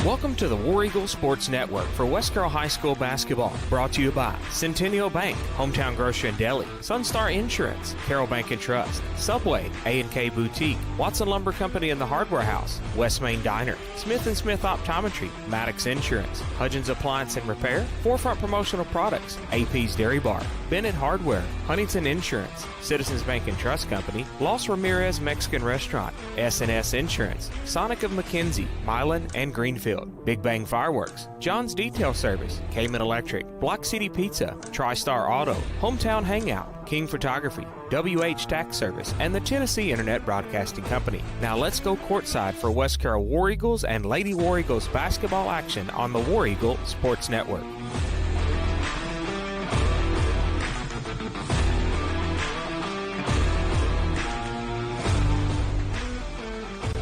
Welcome to the War Eagle Sports Network for West Carroll High School basketball. Brought to you by Centennial Bank, Hometown Grocery and Deli, Sunstar Insurance, Carroll Bank and Trust, Subway, A&K Boutique, Watson Lumber Company and the Hardware House, West Main Diner, Smith & Smith Optometry, Maddox Insurance, Hudgens Appliance and Repair, Forefront Promotional Products, AP's Dairy Bar, Bennett Hardware, Huntington Insurance, Citizens Bank and Trust Company, Los Ramirez Mexican Restaurant, S&S Insurance, Sonic of McKenzie, Milan and Greenfield, Big Bang Fireworks, John's Detail Service, Cayman Electric, Block City Pizza, TriStar Auto, Hometown Hangout, King Photography, WH Tax Service, and the Tennessee Internet Broadcasting Company. Now let's go courtside for West Carroll War Eagles and Lady War Eagles basketball action on the War Eagle Sports Network.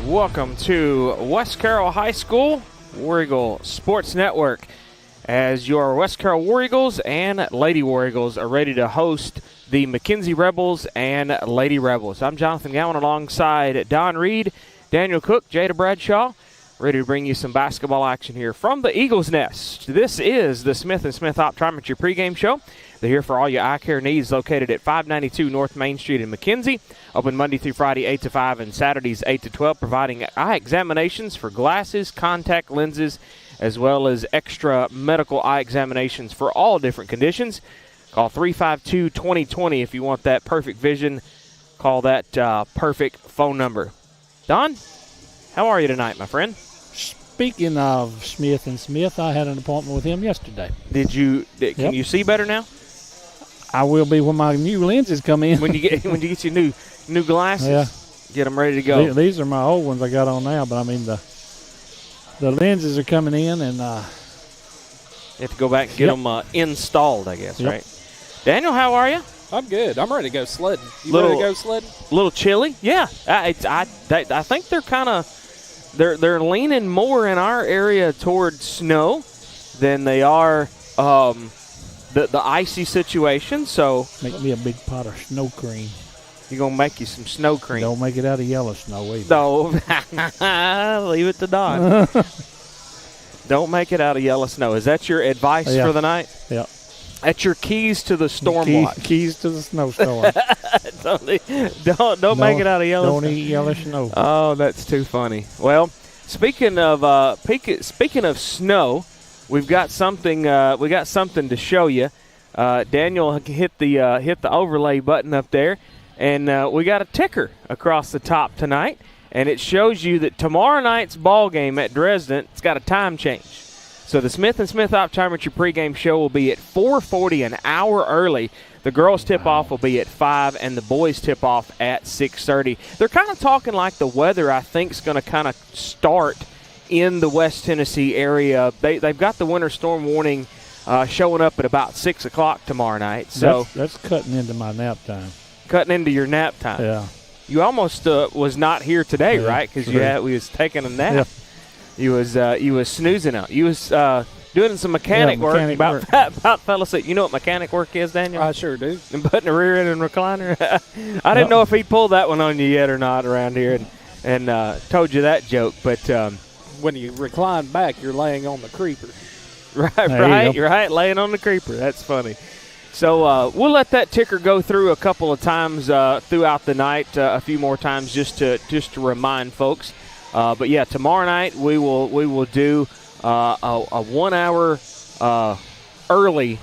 Welcome to West Carroll High School War Eagle Sports Network, as your West Carroll War Eagles and Lady War Eagles are ready to host the McKenzie Rebels and Lady Rebels. I'm Jonathan Gowan alongside Don Reed, Daniel Cook, Jada Bradshaw, ready to bring you some basketball action here from the Eagles Nest. This is the Smith & Smith Optometry pregame show. They're here for all your eye care needs, located at 592 North Main Street in McKenzie. Open Monday through Friday, 8 to 5, and Saturdays, 8 to 12, providing eye examinations for glasses, contact lenses, as well as extra medical eye examinations for all different conditions. Call 352-2020 if you want that perfect vision. Call that perfect phone number. Don, how are you tonight, my friend? Speaking of Smith & Smith, I had an appointment with him yesterday. Can you see better now? I will be when my new lenses come in. When you get your new glasses, yeah. Get them ready to go. These are my old ones I got on now, but I mean the lenses are coming in, and you have to go back and get them installed, I guess, right? Daniel, how are you? I'm good. I'm ready to go sledding. Ready to go sledding? A little chilly, yeah. I think they're kind of they're leaning more in our area toward snow than they are the icy situation. So make me a big pot of snow cream. You're gonna make you some snow cream. Don't make it out of yellow snow either. No, leave it to Don. Don't make it out of yellow snow. Is that your advice for the night? Yeah. That's your keys to the storm watch. Keys to the snowstorm. don't make it out of yellow snow. Don't eat yellow snow. Oh, that's too funny. Well, speaking of snow, we've got something to show you. Daniel hit the overlay button up there, and we got a ticker across the top tonight, and it shows you that tomorrow night's ball game at Dresden, it's got a time change. So the Smith & Smith Optometry pregame show will be at 4:40, an hour early. The girls' tip-off will be at 5, and the boys' tip-off at 6:30. They're kind of talking like the weather, I think, is going to kind of start in the West Tennessee area. They've got the winter storm warning showing up at about 6 o'clock tomorrow night. So that's cutting into my nap time. Cutting into your nap time. Yeah. You almost was not here today, right? Because we was taking a nap. Yeah. You was snoozing out. You was doing some mechanic work. About fell asleep. You know what mechanic work is, Daniel? I sure do. And putting the rear end in a recliner. I didn't know if he pulled that one on you yet or not around here, and told you that joke. But when you recline back, you're laying on the creeper. Right, laying on the creeper. That's funny. So we'll let that ticker go through a couple of times throughout the night, a few more times just to remind folks. But yeah, tomorrow night we will do a 1 hour early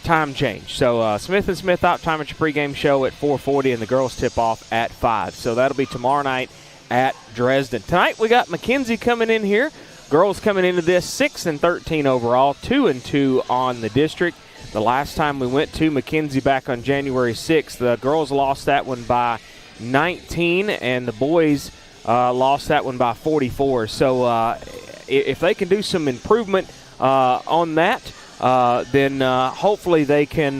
time change. So Smith & Smith Optometry pregame show at 4:40, and the girls tip off at 5. So that'll be tomorrow night at Dresden. Tonight we got McKenzie coming in here. Girls coming into this 6-13 overall, 2-2 on the district. The last time we went to McKenzie back on January 6th, the girls lost that one by 19, and the boys lost that one by 44. So if they can do some improvement on that, then hopefully they can,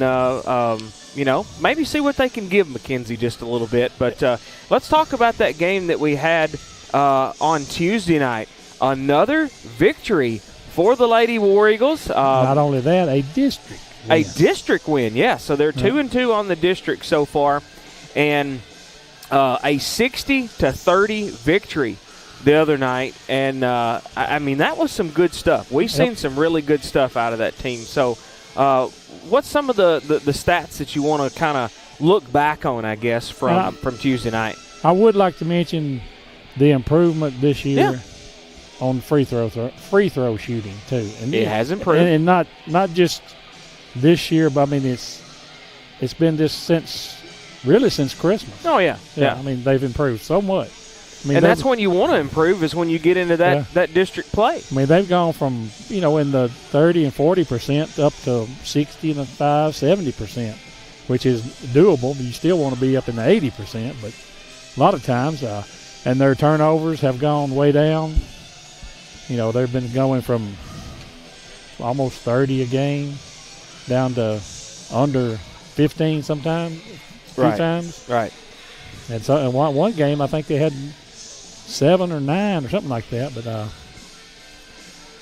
maybe see what they can give McKenzie just a little bit. But let's talk about that game that we had on Tuesday night. Another victory for the Lady War Eagles. Not only that, a district win. A district win, yeah. So they're 2-2 on the district so far. And a 60-30 victory the other night, and I mean, that was some good stuff. We've seen some really good stuff out of that team. So what's some of the stats that you want to kind of look back on, I guess, from Tuesday night? I would like to mention the improvement this year on free throw shooting too. And it has improved, and not just this year, but I mean it's been this since Christmas. Oh yeah. I mean, they've improved so much. I mean, and that's when you want to improve, is when you get into that district play. I mean, they've gone from in the 30 and 40% up to 60 and 70%, which is doable. But you still want to be up in the 80%, but a lot of times, and their turnovers have gone way down. They've been going from almost 30 a game down to under 15 sometimes, a few times. Right. And so in one game, I think they had 7 or 9 or something like that. But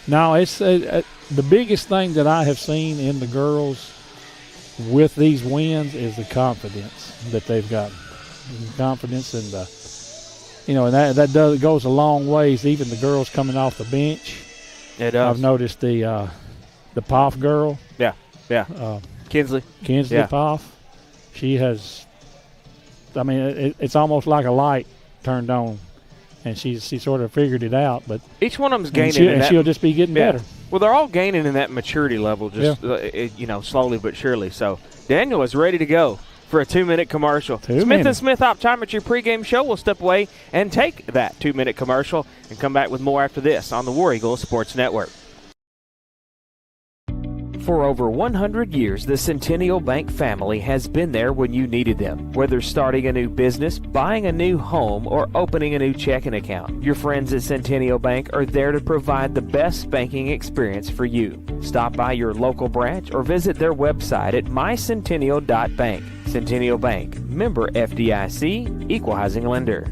no, it's the biggest thing that I have seen in the girls with these wins is the confidence that they've got. Confidence in the, and that goes a long ways. Even the girls coming off the bench. It does. I've noticed the Poff girl. Yeah. Kinsley Poff. She has. I mean, it's almost like a light turned on, and she sort of figured it out. But each one of them's gaining, and she'll just be getting better. Well, they're all gaining in that maturity level, just slowly but surely. So Daniel is ready to go for a 2-minute commercial. Smith & Smith Optometry pregame show. We'll step away and take that 2-minute commercial and come back with more after this on the War Eagle Sports Network. For over 100 years, the Centennial Bank family has been there when you needed them. Whether starting a new business, buying a new home, or opening a new checking account, your friends at Centennial Bank are there to provide the best banking experience for you. Stop by your local branch or visit their website at mycentennial.bank. Centennial Bank, member FDIC, equal housing lender.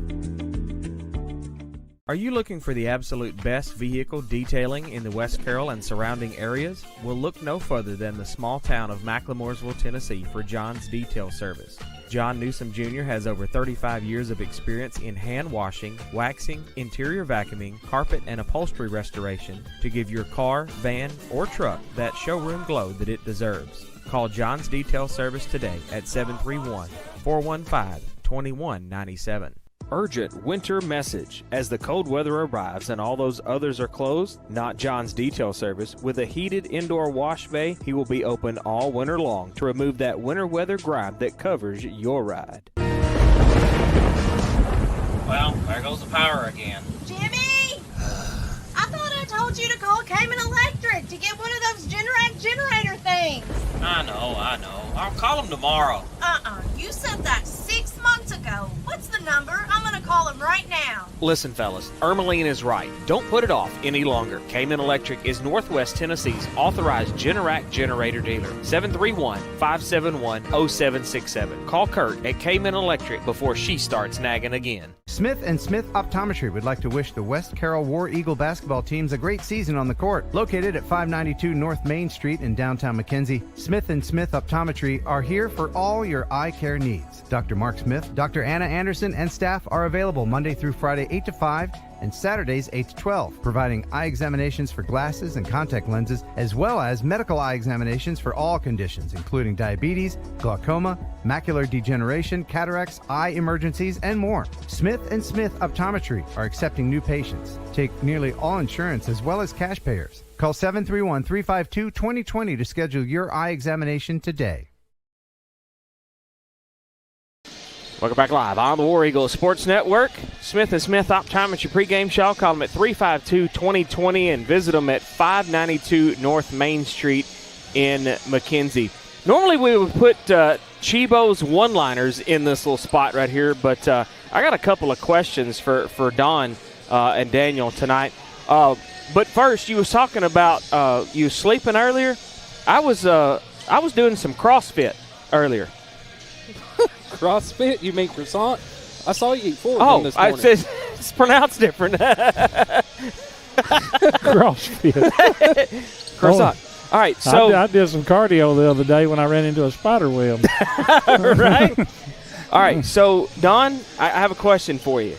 Are you looking for the absolute best vehicle detailing in the West Carroll and surrounding areas? Well, look no further than the small town of McLemoresville, Tennessee for John's Detail Service. John Newsom Jr. has over 35 years of experience in hand washing, waxing, interior vacuuming, carpet and upholstery restoration to give your car, van, or truck that showroom glow that it deserves. Call John's Detail Service today at 731-415-2197. Urgent winter message. As the cold weather arrives and all those others are closed, not John's Detail Service. With a heated indoor wash bay, he will be open all winter long to remove that winter weather grime that covers your ride. Well, there goes the power again. Jimmy! I thought I told you to call Cayman Electric to get one of those Generac generator things. I know. I'll call them tomorrow. You said that 6 months ago. What's the number? I'm going to call him right now. Listen, fellas, Ermeline is right. Don't put it off any longer. Cayman Electric is Northwest Tennessee's authorized Generac generator dealer. 731-571-0767. Call Kurt at Cayman Electric before she starts nagging again. Smith & Smith Optometry would like to wish the West Carroll War Eagle basketball teams a great season on the court. Located at 592 North Main Street in downtown McKenzie, Smith & Smith Optometry are here for all your eye care needs. Dr. Mark Smith, Dr. Anna Anderson, and staff are available Monday through Friday 8 to 5 and Saturdays 8 to 12, providing eye examinations for glasses and contact lenses, as well as medical eye examinations for all conditions, including diabetes, glaucoma, macular degeneration, cataracts, eye emergencies, and more. Smith & Smith Optometry are accepting new patients. Take nearly all insurance as well as cash payers. Call 731-352-2020 to schedule your eye examination today. Welcome back live on the War Eagle Sports Network. Smith & Smith Optometry pregame show. Call them at 352-2020 and visit them at 592 North Main Street in McKenzie. Normally we would put Chibo's one-liners in this little spot right here, but I got a couple of questions for Don and Daniel tonight. But first, you was talking about you sleeping earlier. I was doing some CrossFit earlier. CrossFit? You mean croissant? I saw you eat 4 of them this morning. It's pronounced different. CrossFit. Croissant. All right, so I did some cardio the other day when I ran into a spider web. Right. All right, so Don, I have a question for you.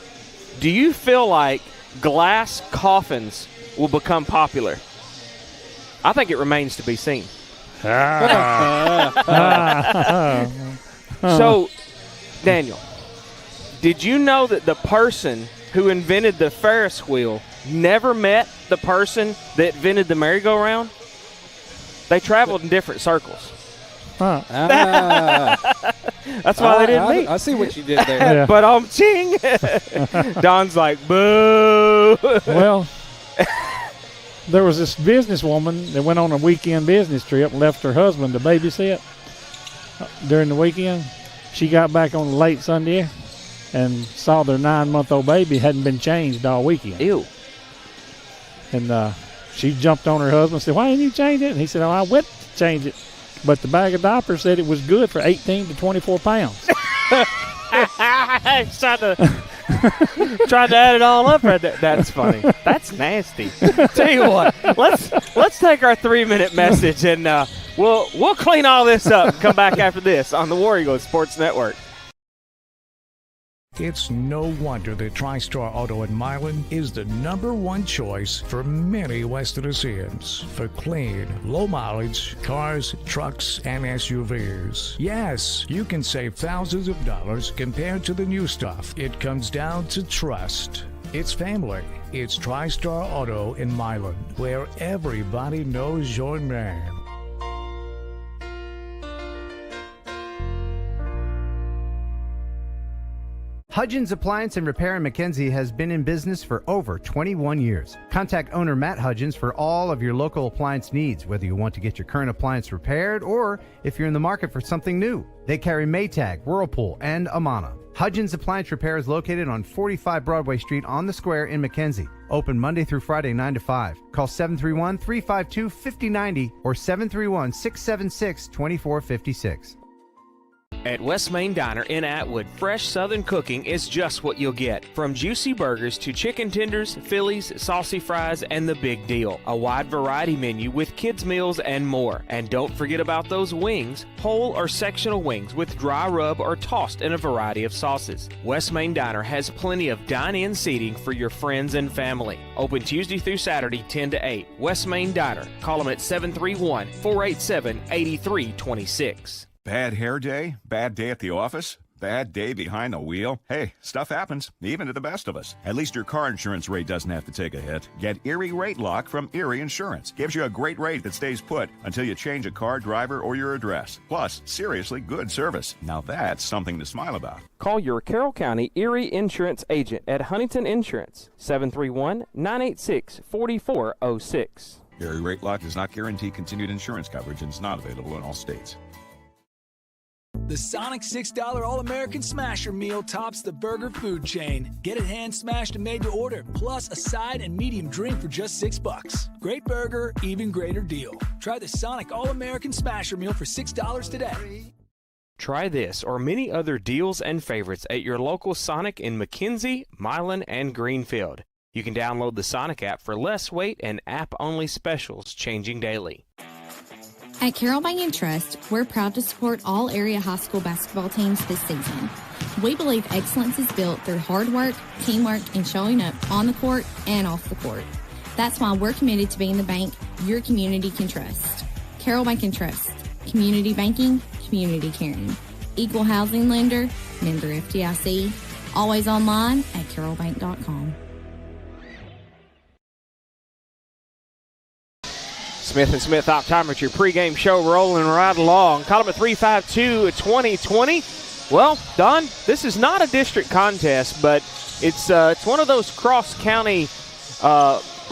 Do you feel like glass coffins will become popular? I think it remains to be seen. So, Daniel, did you know that the person who invented the Ferris wheel never met the person that invented the merry-go-round? They traveled in different circles. Huh. That's why they didn't meet. I see what you did there. Yeah. But ching. Don's like, boo. Well, there was this businesswoman that went on a weekend business trip and left her husband to babysit during the weekend. She got back on late Sunday and saw their 9-month-old baby hadn't been changed all weekend. Ew. And she jumped on her husband and said, "Why didn't you change it?" And he said, "Oh, I went to change it. But the bag of diapers said it was good for 18 to 24 pounds. Tried to add it all up right there. That's funny. That's nasty. Tell you what, let's take our 3-minute message and we'll clean all this up and come back after this on the War Eagles Sports Network. It's no wonder that TriStar Auto in Milan is the #1 choice for many West Tennesseans for clean, low-mileage cars, trucks, and SUVs. Yes, you can save thousands of dollars compared to the new stuff. It comes down to trust. It's family. It's TriStar Auto in Milan, where everybody knows your name. Hudgens Appliance and Repair in McKenzie has been in business for over 21 years. Contact owner Matt Hudgens for all of your local appliance needs, whether you want to get your current appliance repaired or if you're in the market for something new. They carry Maytag, Whirlpool, and Amana. Hudgens Appliance Repair is located on 45 Broadway Street on the Square in McKenzie. Open Monday through Friday 9 to 5. Call 731-352-5090 or 731-676-2456. At West Main Diner in Atwood, fresh Southern cooking is just what you'll get. From juicy burgers to chicken tenders, Phillies, saucy fries, and the big deal. A wide variety menu with kids' meals and more. And don't forget about those wings, whole or sectional wings with dry rub or tossed in a variety of sauces. West Main Diner has plenty of dine-in seating for your friends and family. Open Tuesday through Saturday 10 to 8. West Main Diner. Call them at 731-487-8326. Bad hair day? Bad day at the office? Bad day behind the wheel? Hey, stuff happens, even to the best of us. At least your car insurance rate doesn't have to take a hit. Get Erie Rate Lock from Erie Insurance. Gives you a great rate that stays put until you change a car, driver, or your address. Plus, seriously good service. Now that's something to smile about. Call your Carroll County Erie Insurance agent at Huntington Insurance, 731-986-4406. Erie Rate Lock does not guarantee continued insurance coverage and is not available in all states. The Sonic $6 All-American Smasher Meal tops the burger food chain. Get it hand-smashed and made to order, plus a side and medium drink for just $6. Great burger, even greater deal. Try the Sonic All-American Smasher Meal for $6 today. Try this or many other deals and favorites at your local Sonic in McKenzie, Milan, and Greenfield. You can download the Sonic app for less wait and app-only specials changing daily. At Carroll Bank & Trust, we're proud to support all area high school basketball teams this season. We believe excellence is built through hard work, teamwork, and showing up on the court and off the court. That's why we're committed to being the bank your community can trust. Carroll Bank & Trust. Community banking, community caring. Equal housing lender, member FDIC. Always online at carrollbank.com. Smith & Smith Optometry pregame show rolling right along. Call them at 352-2020. Well, Don, this is not a district contest, but it's one of those cross-county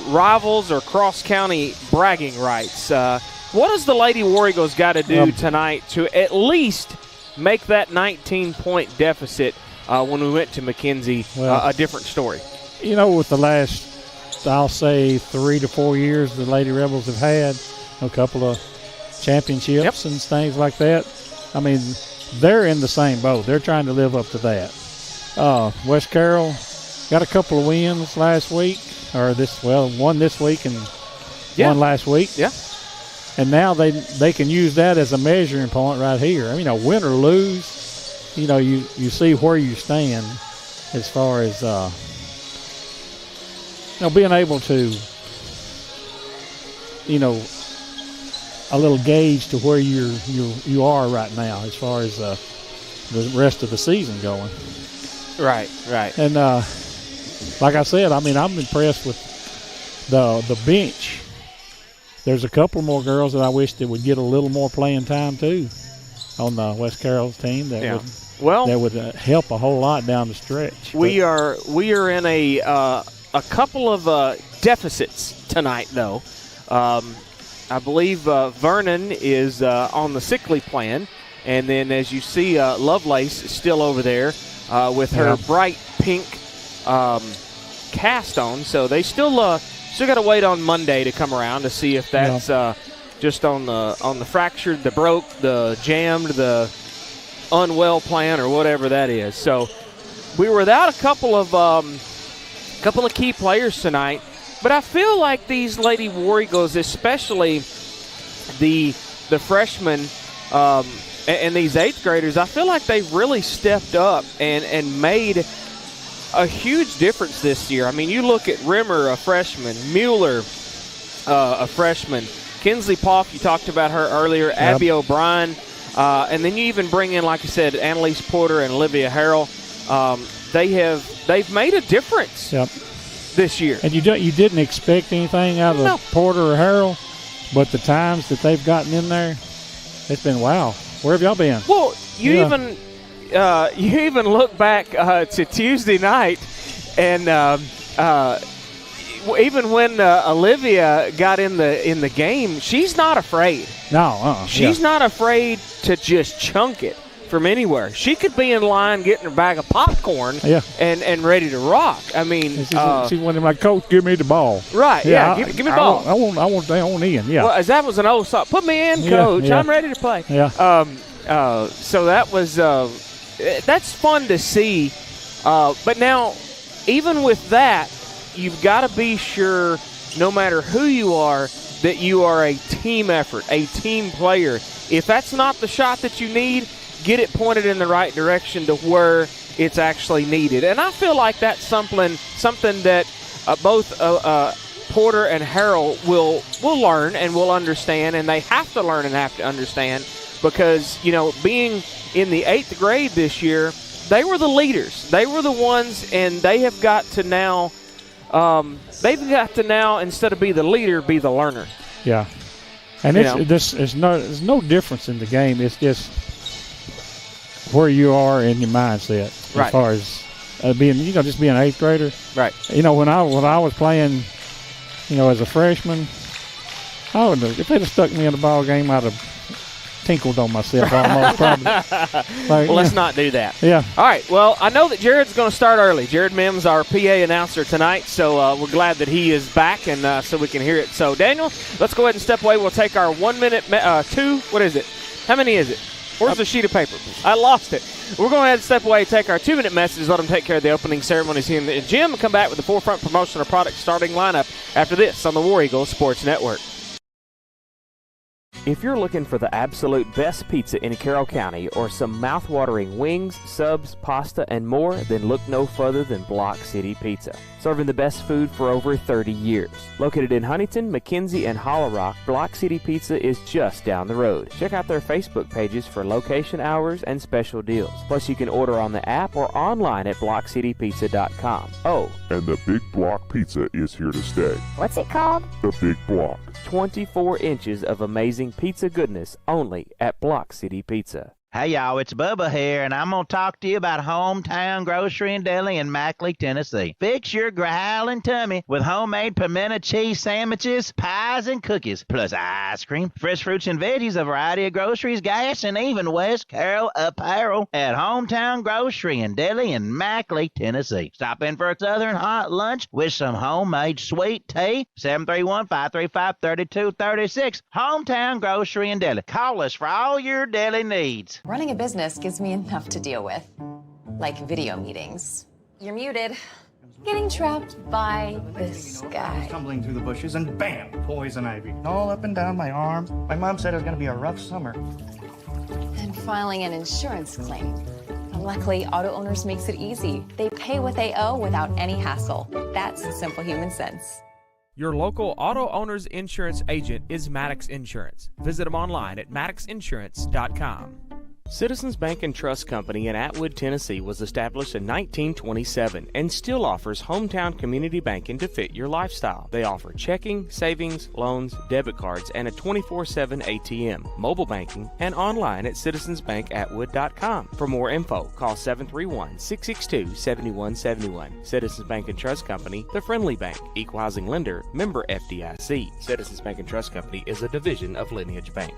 rivals or cross-county bragging rights. What does the Lady War Eagles got to do tonight to at least make that 19-point deficit when we went to McKenzie a different story? You know, with the last, I'll say 3 to 4 years the Lady Rebels have had a couple of championships and things like that. I mean, they're in the same boat. They're trying to live up to that. West Carroll got a couple of wins last week, one this week and one last week. Yeah. And now they can use that as a measuring point right here. I mean, win or lose, you see where you stand as far as being able to, a little gauge to where you are right now as far as the rest of the season going. Right. And like I said, I'm impressed with the bench. There's a couple more girls that I wish that would get a little more playing time too on the West Carroll's team. That would help a whole lot down the stretch. We are in a couple of deficits tonight, though. I believe Vernon is on the sick leave plan, and then as you see, Lovelace is still over there with her bright pink cast on. So they still got to wait on Monday to come around to see if that's just on the fractured, the broke, the jammed, the unwell plan, or whatever that is. So we were without a couple of key players tonight, but I feel like these Lady War Eagles, especially the freshmen and these 8th graders, I feel like they've really stepped up and made a huge difference this year. I mean, you look at Rimmer, a freshman, Mueller, a freshman, Kinsley Poff, you talked about her earlier, Abby O'Brien, and then you even bring in, like I said, Annalise Porter and Olivia Harrell. They've made a difference this year. And you didn't expect anything out of Porter or Harrell, but the times that they've gotten in there, it's been wow. Where have y'all been? Well, you even look back to Tuesday night, and even when Olivia got in the game, she's not afraid. No, she's not afraid to just chunk it from anywhere. She could be in line getting her bag of popcorn and ready to rock. I mean, she wanted my coach, give me the ball. Right, give me the ball. I want in, Well, as that was an old song, put me in, coach. I'm ready to play. Yeah. So that was that's fun to see. But now, even with that, you've got to be sure, no matter who you are, that you are a team effort, a team player. If that's not the shot that you need, get it pointed in the right direction to where it's actually needed. And I feel like that's something that both Porter and Harrell will learn and will understand, and they have to learn and have to understand, because, being in the 8th grade this year, they were the leaders. They were the ones, and they have got to now instead of be the leader, be the learner. Yeah. And there's no difference in the game. It's just where you are in your mindset as far as being an 8th grader. Right. When I was playing, as a freshman, I would have, if they'd have stuck me in the ball game, I'd have tinkled on myself almost probably. Let's not do that. Yeah. All right. Well, I know that Jared's going to start early. Jared Mims, our PA announcer tonight, so we're glad that he is back, and so we can hear it. So, Daniel, let's go ahead and step away. We'll take our 1 minute, what is it? How many is it? Where's the sheet of paper? I lost it. We're going to ahead and step away, take our 2 minute message, let them take care of the opening ceremonies here in the gym, and come back with the Forefront Promotional Product starting lineup after this on the War Eagles Sports Network. If you're looking for the absolute best pizza in Carroll County, or some mouth-watering wings, subs, pasta, and more, then look no further than Block City Pizza. Serving the best food for over 30 years. Located in Huntington, McKenzie, and Hollow Rock, Block City Pizza is just down the road. Check out their Facebook pages for location hours and special deals. Plus, you can order on the app or online at blockcitypizza.com. Oh, and the Big Block Pizza is here to stay. What's it called? The Big Block. 24 inches of amazing pizza goodness only at Block City Pizza. Hey, y'all, it's Bubba here, and I'm going to talk to you about Hometown Grocery and Deli in Mackley, Tennessee. Fix your growling tummy with homemade pimento cheese sandwiches, pies, and cookies, plus ice cream, fresh fruits and veggies, a variety of groceries, gas, and even West Carroll apparel at Hometown Grocery and Deli in Mackley, Tennessee. Stop in for a southern hot lunch with some homemade sweet tea. 731-535-3236. Hometown Grocery and Deli. Call us for all your deli needs. Running a business gives me enough to deal with, like video meetings. You're muted. Getting trapped by this guy. Tumbling through the bushes and bam, poison ivy. All up and down my arm. My mom said it was going to be a rough summer. And filing an insurance claim. A Luckily, Auto Owners makes it easy. They pay what they owe without any hassle. That's simple human sense. Your local Auto Owners Insurance agent is Maddox Insurance. Visit them online at maddoxinsurance.com. Citizens Bank and Trust Company in Atwood, Tennessee was established in 1927 and still offers hometown community banking to fit your lifestyle. They offer checking, savings, loans, debit cards, and a 24/7 ATM, mobile banking, and online at citizensbankatwood.com. For more info, call 731-662-7171. Citizens Bank and Trust Company, the friendly bank, equal housing lender, member FDIC. Citizens Bank and Trust Company is a division of Lineage Bank.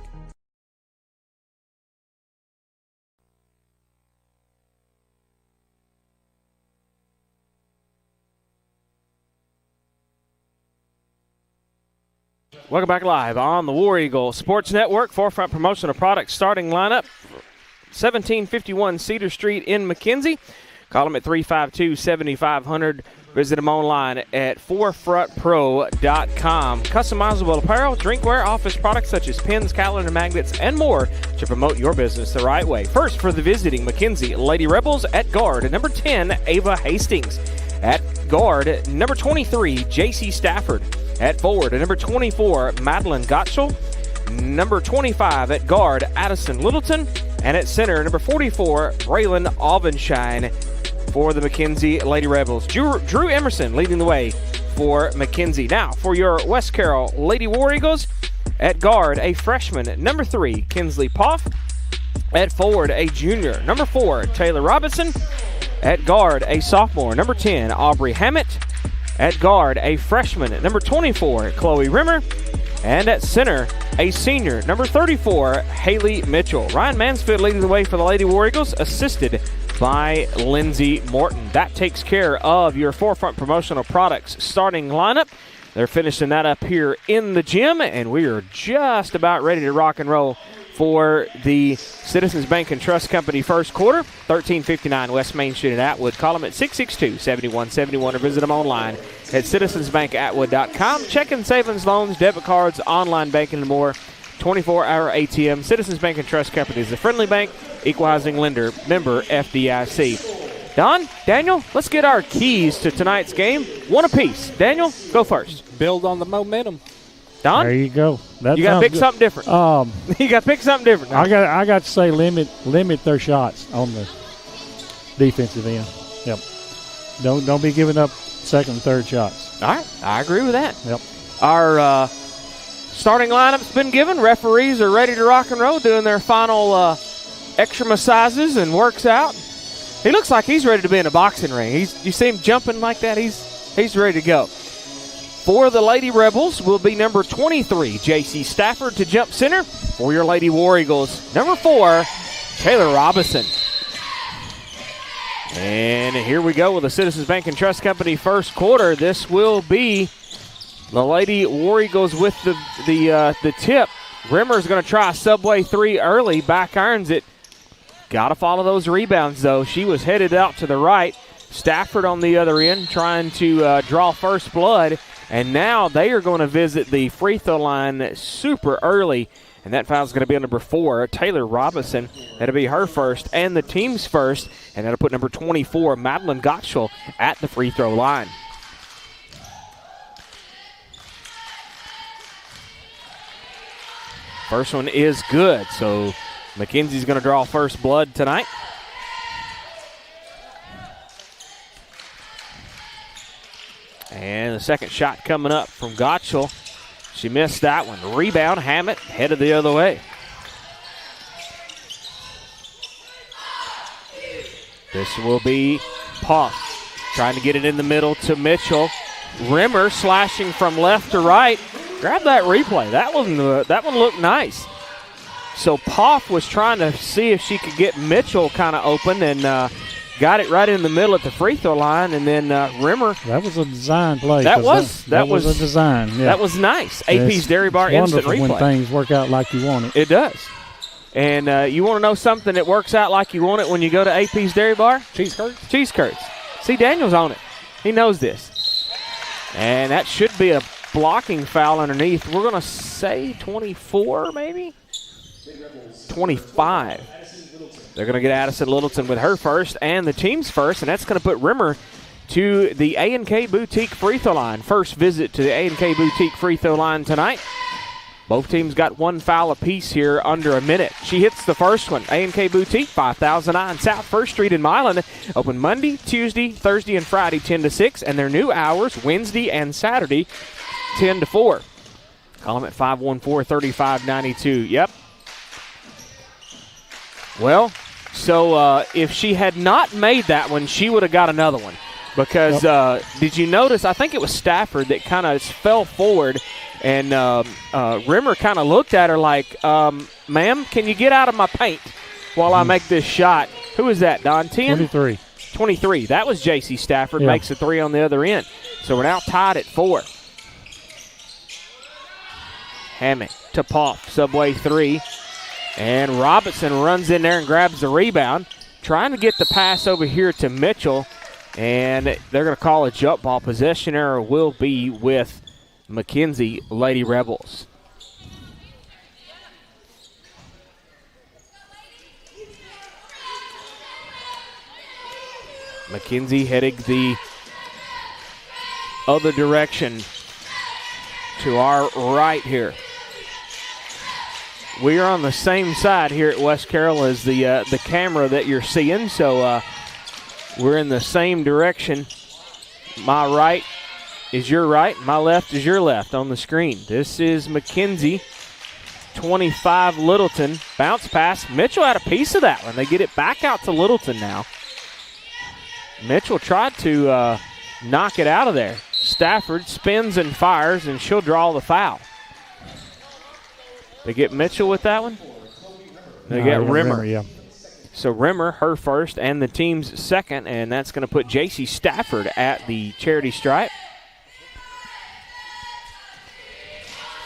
Welcome back live on the War Eagle Sports Network. Forefront Promotional Products starting lineup. 1751 Cedar Street in McKenzie. Call them at 352-7500. Visit them online at forefrontpro.com. Customizable apparel, drinkware, office products such as pins, calendar magnets, and more to promote your business the right way. First for the visiting McKenzie Lady Rebels at guard. Number 10, Ava Hastings. At guard, number 23, J.C. Stafford. At forward, number 24, Madeline Gottschall. Number 25 at guard, Addison Littleton. And at center, number 44, Braylon Alvenshine for the McKenzie Lady Rebels. Drew Emerson leading the way for McKenzie. Now, for your West Carroll Lady War Eagles, at guard, a freshman, number 3, Kinsley Poff. At forward, a junior, number 4, Taylor Robinson. At guard, a sophomore, number 10, Aubrey Hammett. At guard, a freshman, number 24, Chloe Rimmer. And at center, a senior, number 34, Haley Mitchell. Ryan Mansfield leading the way for the Lady War Eagles, assisted by Lindsey Morton. That takes care of your Forefront Promotional Products starting lineup. They're finishing that up here in the gym, and we are just about ready to rock and roll for the Citizens Bank and Trust Company first quarter. 1359 West Main Street in Atwood. Call them at 662-7171 or visit them online at citizensbankatwood.com. Checking, savings, loans, debit cards, online banking, and more. 24-hour ATM. Citizens Bank and Trust Company is a friendly bank, equal housing lender, member FDIC. Don, Daniel, let's get our keys to tonight's game. One apiece. Daniel, go first. Build on the momentum. Don? There you go. You got to pick something different. You got to pick something different. I got to say limit their shots on the defensive end. Yep. Don't be giving up second and third shots. All right. I agree with that. Yep. Our starting lineup's been given. Referees are ready to rock and roll, doing their final extra massages and works out. He looks like he's ready to be in a boxing ring. You see him jumping like that? He's ready to go. For the Lady Rebels will be number 23, J.C. Stafford to jump center. For your Lady War Eagles, number 4, Taylor Robinson. And here we go with the Citizens Bank and Trust Company first quarter. This will be the Lady War Eagles with the tip. Rimmer's going to try a Subway 3 early. Back irons it. Got to follow those rebounds, though. She was headed out to the right. Stafford on the other end trying to draw first blood. And now they are going to visit the free throw line super early. And that foul is going to be on number 4, Taylor Robinson. That'll be her first and the team's first. And that'll put number 24, Madeline Gottschall, at the free throw line. First one is good. So McKenzie's going to draw first blood tonight. And the second shot coming up from Gottschall. She missed that one. Rebound, Hammett headed the other way. This will be Poff trying to get it in the middle to Mitchell. Rimmer slashing from left to right. Grab that replay. That one looked nice. So Poff was trying to see if she could get Mitchell kind of open and got it right in the middle at the free throw line, and then Rimmer. That was a design play. That was a design. Yeah. That was nice. AP's Dairy Bar instant replay. When things work out like you want it. It does. And you want to know something that works out like you want it when you go to AP's Dairy Bar? Cheese curds. Cheese curds. See, Daniel's on it. He knows this. And that should be a blocking foul underneath. We're going to say 24 maybe? 25. They're going to get Addison Littleton with her first and the team's first, and that's going to put Rimmer to the A&K Boutique free throw line. First visit to the A&K Boutique free throw line tonight. Both teams got one foul apiece here under a minute. She hits the first one. A&K Boutique, 5009 South 1st Street in Milan. Open Monday, Tuesday, Thursday, and Friday, 10 to 6. And their new hours, Wednesday and Saturday, 10 to 4. Call them at 514-3592. Yep. Well, so if she had not made that one, she would have got another one. Because did you notice, I think it was Stafford that kind of fell forward, and Rimmer kind of looked at her like, ma'am, can you get out of my paint while I make this shot? Who is that, Don? 10? 23. That was J.C. Stafford, makes a three on the other end. So we're now tied at 4. Hammett to Poff, Subway 3. And Robinson runs in there and grabs the rebound, trying to get the pass over here to Mitchell. And they're going to call a jump ball. Possession error will be with McKenzie Lady Rebels. McKenzie heading the other direction to our right here. We are on the same side here at West Carroll as the camera that you're seeing, so we're in the same direction. My right is your right, my left is your left on the screen. This is McKenzie, 25 Littleton. Bounce pass. Mitchell had a piece of that one. They get it back out to Littleton now. Mitchell tried to knock it out of there. Stafford spins and fires, and she'll draw the foul. They get Mitchell with that one. They get Rimmer. Yeah. So Rimmer, her first, and the team's second, and that's going to put J.C. Stafford at the charity stripe.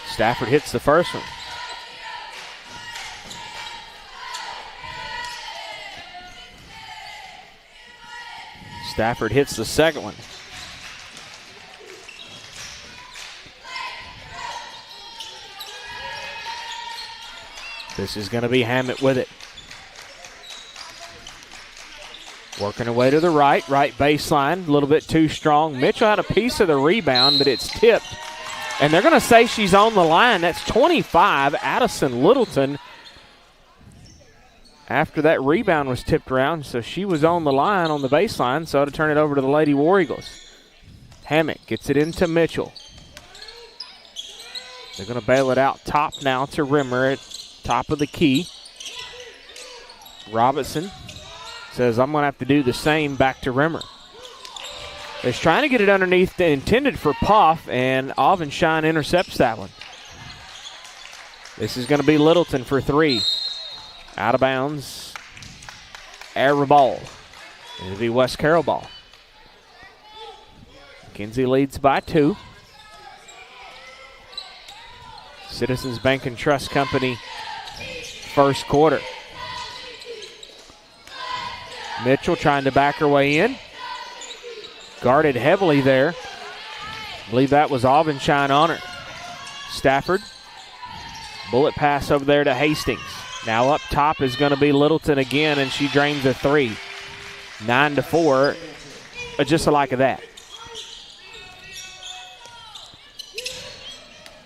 Stafford hits the first one. Stafford hits the second one. This is going to be Hammett with it. Working her way to the right baseline, a little bit too strong. Mitchell had a piece of the rebound, but it's tipped. And they're going to say she's on the line. That's 25, Addison Littleton. After that rebound was tipped around, so she was on the line on the baseline, so to turn it over to the Lady War Eagles. Hammett gets it into Mitchell. They're going to bail it out top now to Rimmer at top of the key. Robinson says, I'm going to have to do the same, back to Rimmer. They're trying to get it underneath, intended for Poff, and Avonshine intercepts that one. This is going to be Littleton for 3. Out of bounds. Error ball. It'll be West Carroll ball. McKenzie leads by 2. Citizens Bank and Trust Company, first quarter. Mitchell trying to back her way in. Guarded heavily there. I believe that was Avonshine on her. Stafford. Bullet pass over there to Hastings. Now up top is going to be Littleton again, and she drains a 3. 9-4, just like that.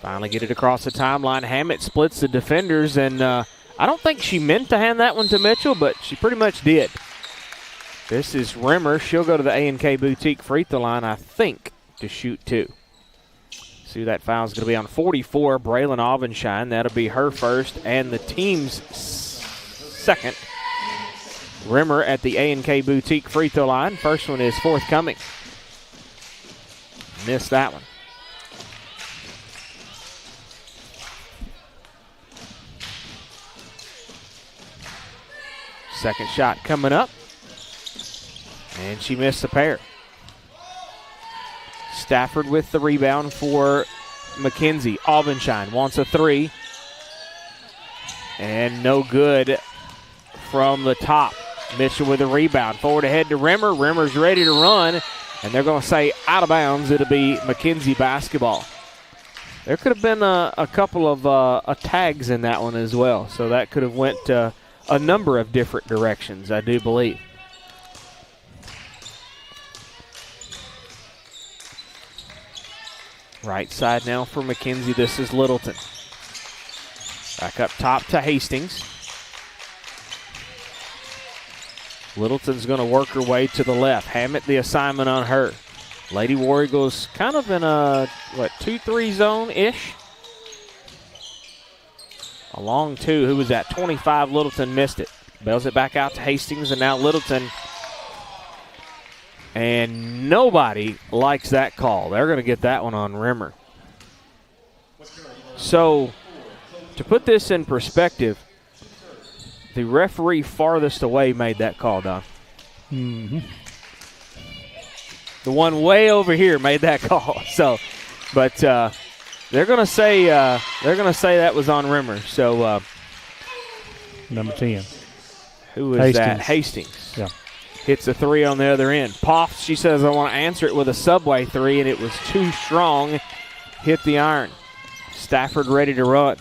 Finally get it across the timeline. Hammett splits the defenders, and I don't think she meant to hand that one to Mitchell, but she pretty much did. This is Rimmer. She'll go to the A&K Boutique free throw line, I think, to shoot 2. See, that foul is going to be on 44, Braylon Avonshine. That'll be her first and the team's second. Rimmer at the A&K Boutique free throw line. First one is forthcoming. Missed that one. Second shot coming up. And she missed the pair. Stafford with the rebound for McKenzie. Avonshine wants a 3. And no good from the top. Mitchell with a rebound. Forward ahead to Rimmer. Rimmer's ready to run. And they're going to say out of bounds. It'll be McKenzie basketball. There could have been a couple of tags in that one as well. So that could have went a number of different directions, I do believe. Right side now for McKenzie. This is Littleton. Back up top to Hastings. Littleton's going to work her way to the left. Hammett, the assignment on her. Lady War Eagles kind of in a, 2-3 zone-ish. A long two. Who was at 25? Littleton missed it. Bails it back out to Hastings, and now Littleton. And nobody likes that call. They're going to get that one on Rimmer. So, to put this in perspective, the referee farthest away made that call, Don. Mm-hmm. The one way over here made that call. So, but they're going to say that was on Rimmer. So, number 10. Who is that? Hastings. Yeah. Hits a three on the other end. Poff, she says, I want to answer it with a Subway three, and it was too strong. Hit the iron. Stafford ready to run.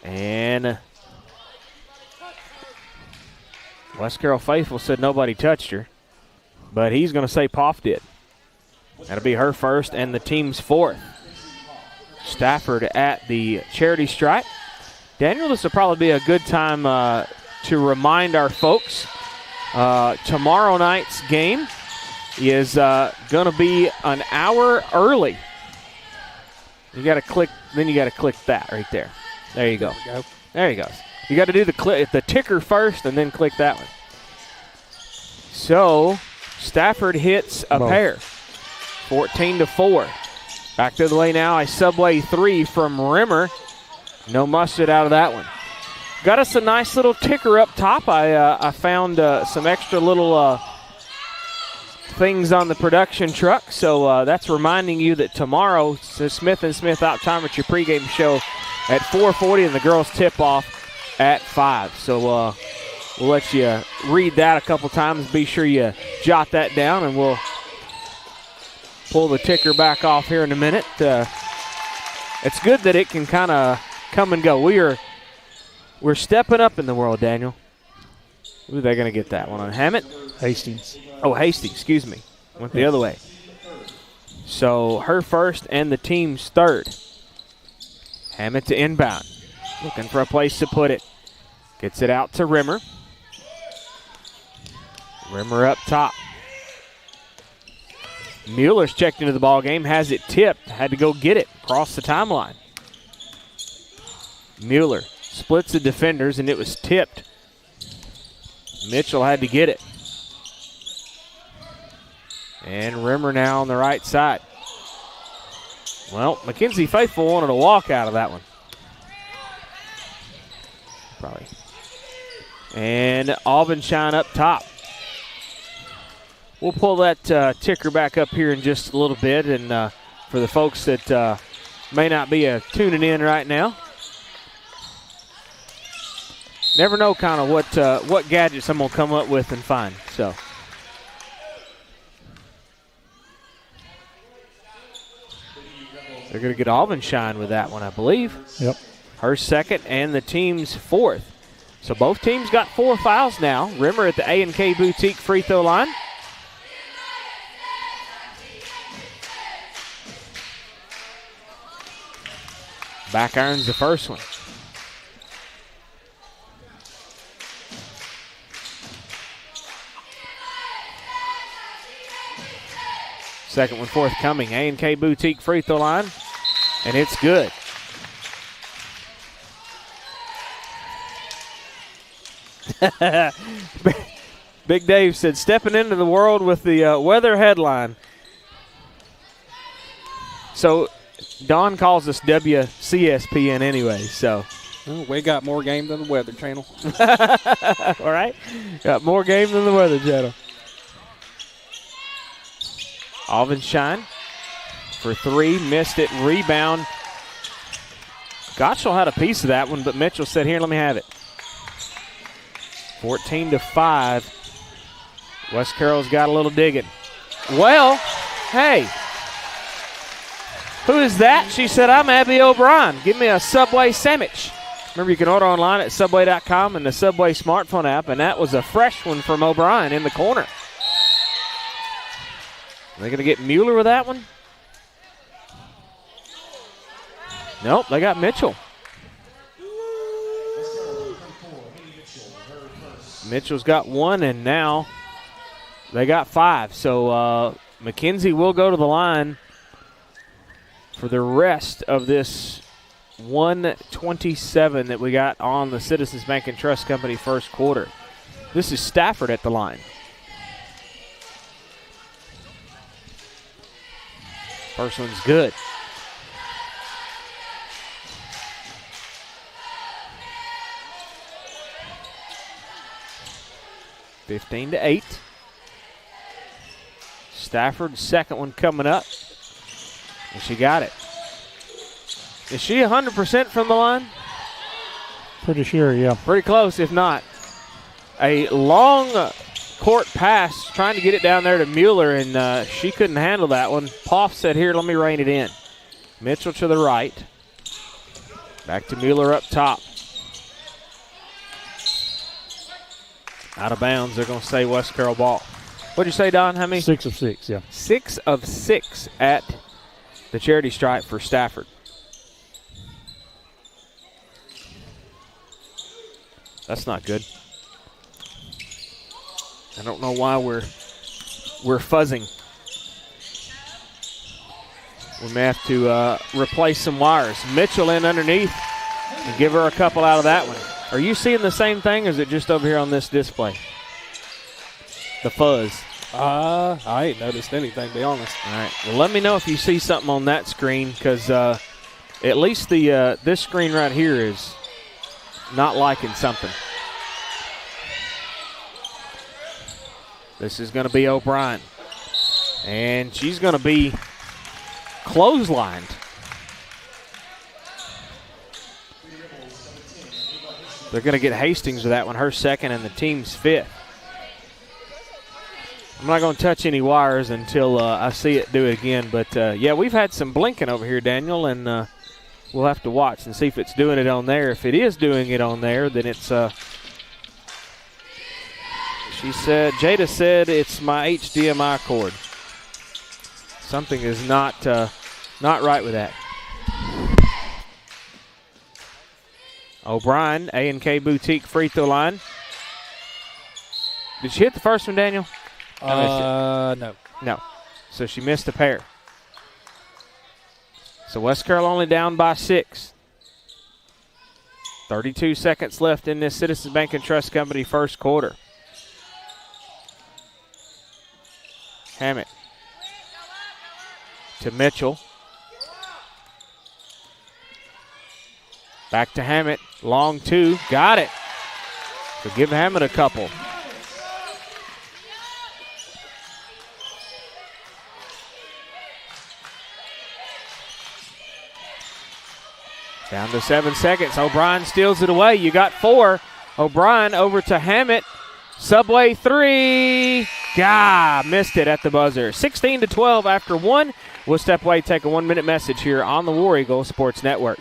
And West Carroll faithful said nobody touched her, but he's going to say Poff did. That'll be her first and the team's fourth. Stafford at the charity stripe. Daniel, this will probably be a good time to remind our folks. Tomorrow night's game is going to be an hour early. You got to click, then you got to click that right there. There you go. There you go. You got to do the ticker first and then click that one. So Stafford hits a pair. 14-4. Back to the way now. A Subway three from Rimmer. No mustard out of that one. Got us a nice little ticker up top. I found some extra little things on the production truck. So that's reminding you that tomorrow, Smith & Smith Optometry pregame show at 4:40 and the girls tip off at 5. So we'll let you read that a couple times. Be sure you jot that down, and we'll pull the ticker back off here in a minute. It's good that it can kind of come and go. We're stepping up in the world, Daniel. Ooh, they're going to get that one on Hammett. Hastings. Oh, Hastings, excuse me. Went the other way. So her first and the team's third. Hammett to inbound. Looking for a place to put it. Gets it out to Rimmer. Rimmer up top. Mueller's checked into the ball game. Has it tipped. Had to go get it. Across the timeline. Mueller splits the defenders, and it was tipped. Mitchell had to get it. And Rimmer now on the right side. Well, McKenzie faithful wanted a walk out of that one. Probably. And Aubenshine up top. We'll pull that ticker back up here in just a little bit. And for the folks that may not be tuning in right now, never know kind of what gadgets I'm going to come up with and find. So. They're going to get Aubenshine with that one, I believe. Yep. Her second and the team's fourth. So both teams got 4 fouls now. Rimmer at the A&K Boutique free throw line. Back irons the first one. Second one forthcoming. A&K Boutique free throw line. And it's good. Big Dave said, stepping into the world with the weather headline. So Don calls us WCSPN anyway, so. Well, we got more game than the Weather Channel. All right. Got more game than the Weather Channel. Aubenshine for three, missed it, rebound. Gottschall had a piece of that one, but Mitchell said, here, let me have it. 14-5. West Carroll's got a little digging. Well, hey, Who is that? She said, I'm Abby O'Brien. Give me a Subway sandwich. Remember, you can order online at Subway.com and the Subway smartphone app, and that was a fresh one from O'Brien in the corner. Are they going to get Mueller with that one? Nope, they got Mitchell. Mitchell's got one, and now they got 5. So McKenzie will go to the line for the rest of this 127 that we got on the Citizens Bank and Trust Company first quarter. This is Stafford at the line. First one's good. (15-8). Stafford's second one coming up. And she got it. Is she 100% from the line? Pretty sure, yeah. Pretty close, if not. A long court pass, trying to get it down there to Mueller, and she couldn't handle that one. Poff said, here, let me rein it in. Mitchell to the right. Back to Mueller up top. Out of bounds, they're going to say West Carroll ball. What'd you say, Don? How many? 6 of 6, yeah. 6 of 6 at the charity stripe for Stafford. That's not good. I don't know why we're fuzzing. We may have to replace some wires. Mitchell in underneath and give her a couple out of that one. Are you seeing the same thing, or is it just over here on this display? The fuzz. I ain't noticed anything, to be honest. All right. Well, let me know if you see something on that screen, because at least the this screen right here is not liking something. This is going to be O'Brien. And she's going to be clotheslined. They're going to get Hastings with that one, her second and the team's 5th. I'm not going to touch any wires until I see it do it again. But, yeah, we've had some blinking over here, Daniel, and we'll have to watch and see if it's doing it on there. If it is doing it on there, then it's Jada said it's my HDMI cord. Something is not right with that. O'Brien, A&K Boutique free throw line. Did she hit the first one, Daniel? No. No. So she missed a pair. So West Carroll only down by 6. 32 seconds left in this Citizens Bank and Trust Company first quarter. Hammett to Mitchell. Back to Hammett. Long 2. Got it. So give Hammett a couple. Down to 7 seconds. O'Brien steals it away. You got 4. O'Brien over to Hammett. Subway 3. Missed it at the buzzer. 16-12 after 1. We'll step away, take a 1-minute message here on the War Eagle Sports Network.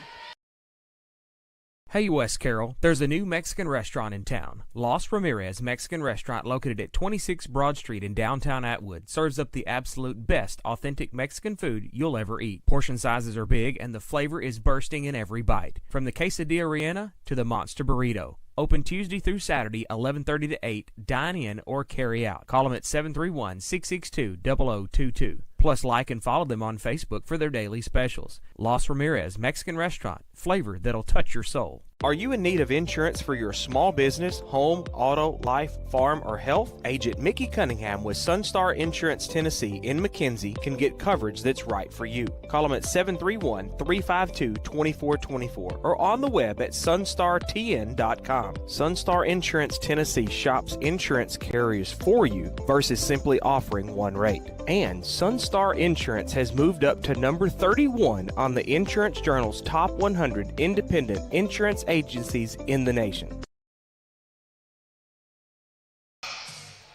Hey, West Carroll, there's a new Mexican restaurant in town. Los Ramirez Mexican Restaurant, located at 26 Broad Street in downtown Atwood, serves up the absolute best authentic Mexican food you'll ever eat. Portion sizes are big, and the flavor is bursting in every bite. From the quesadilla rellena to the monster burrito. Open Tuesday through Saturday, 11:30 to 8. Dine in or carry out. Call them at 731-662-0022. Plus, like and follow them on Facebook for their daily specials. Los Ramirez Mexican Restaurant. Flavor that'll touch your soul. Are you in need of insurance for your small business, home, auto, life, farm, or health? Agent Mickey Cunningham with Sunstar Insurance Tennessee in McKenzie can get coverage that's right for you. Call them at 731-352-2424 or on the web at sunstartn.com. Sunstar Insurance Tennessee shops insurance carriers for you versus simply offering one rate. And Sunstar Insurance has moved up to number 31 on the Insurance Journal's top 100 independent insurance agencies in the nation.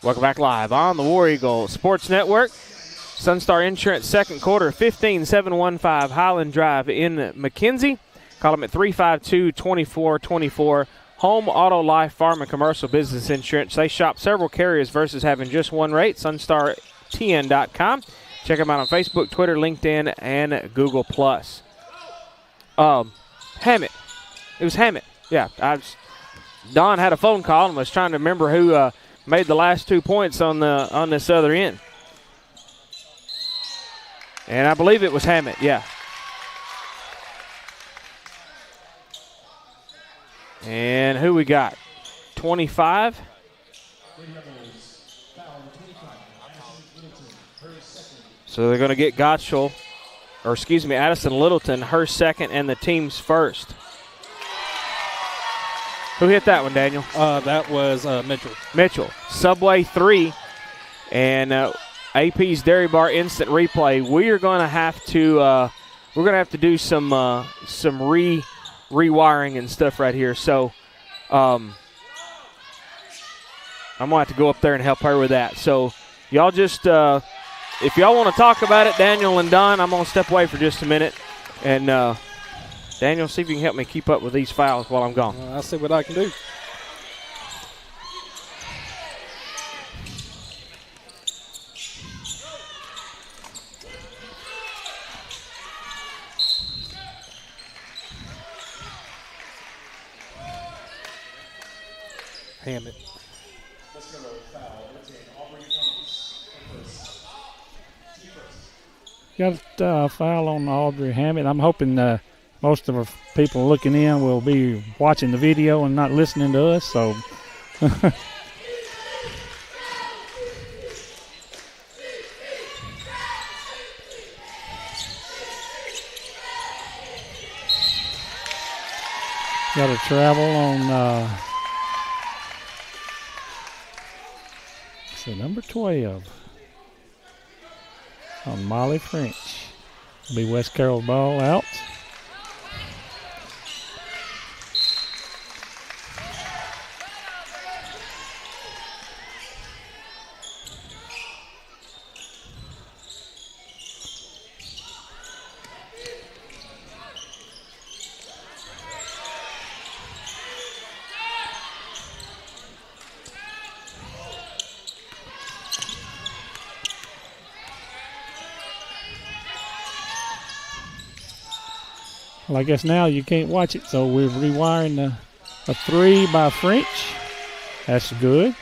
Welcome back live on the War Eagle Sports Network. Sunstar Insurance second quarter, 15715 Highland Drive in McKenzie. Call them at 352-2424. Home, auto, life, farm, and commercial business insurance. They shop several carriers versus having just one rate. SunstarTN.com. Check them out on Facebook, Twitter, LinkedIn, and Google+. Hammett. It was Hammett. Yeah. Don had a phone call and was trying to remember who made the last 2 points on this other end. And I believe it was Hammett, yeah. And who we got? 25. So they're going to get Addison Littleton, her second, and the team's first. Who hit that one, Daniel? That was Mitchell. Mitchell. Subway 3. And AP's Dairy Bar instant replay. We are going to have to do some rewiring and stuff right here. So I'm going to have to go up there and help her with that. So y'all just, if y'all want to talk about it, Daniel and Don, I'm going to step away for just a minute. And Daniel, see if you can help me keep up with these fouls while I'm gone. I'll see what I can do. Hammett. Got a foul on Audrey Hammett. I'm hoping most of our people looking in will be watching the video and not listening to us. So, got a travel on number 12 on Molly French. Be West Carroll's ball out. Well, I guess now you can't watch it, so we're rewiring a 3 by French. That's good.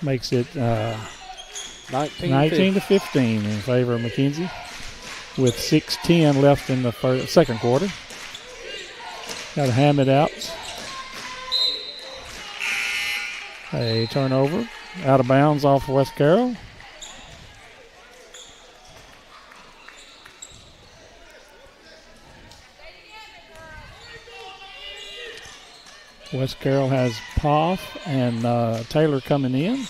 Makes it 19 to 15 in favor of McKenzie, with 6:10 left in the second quarter. Got to ham it out. A turnover, out of bounds off West Carroll. West Carroll has Poff and Taylor coming in.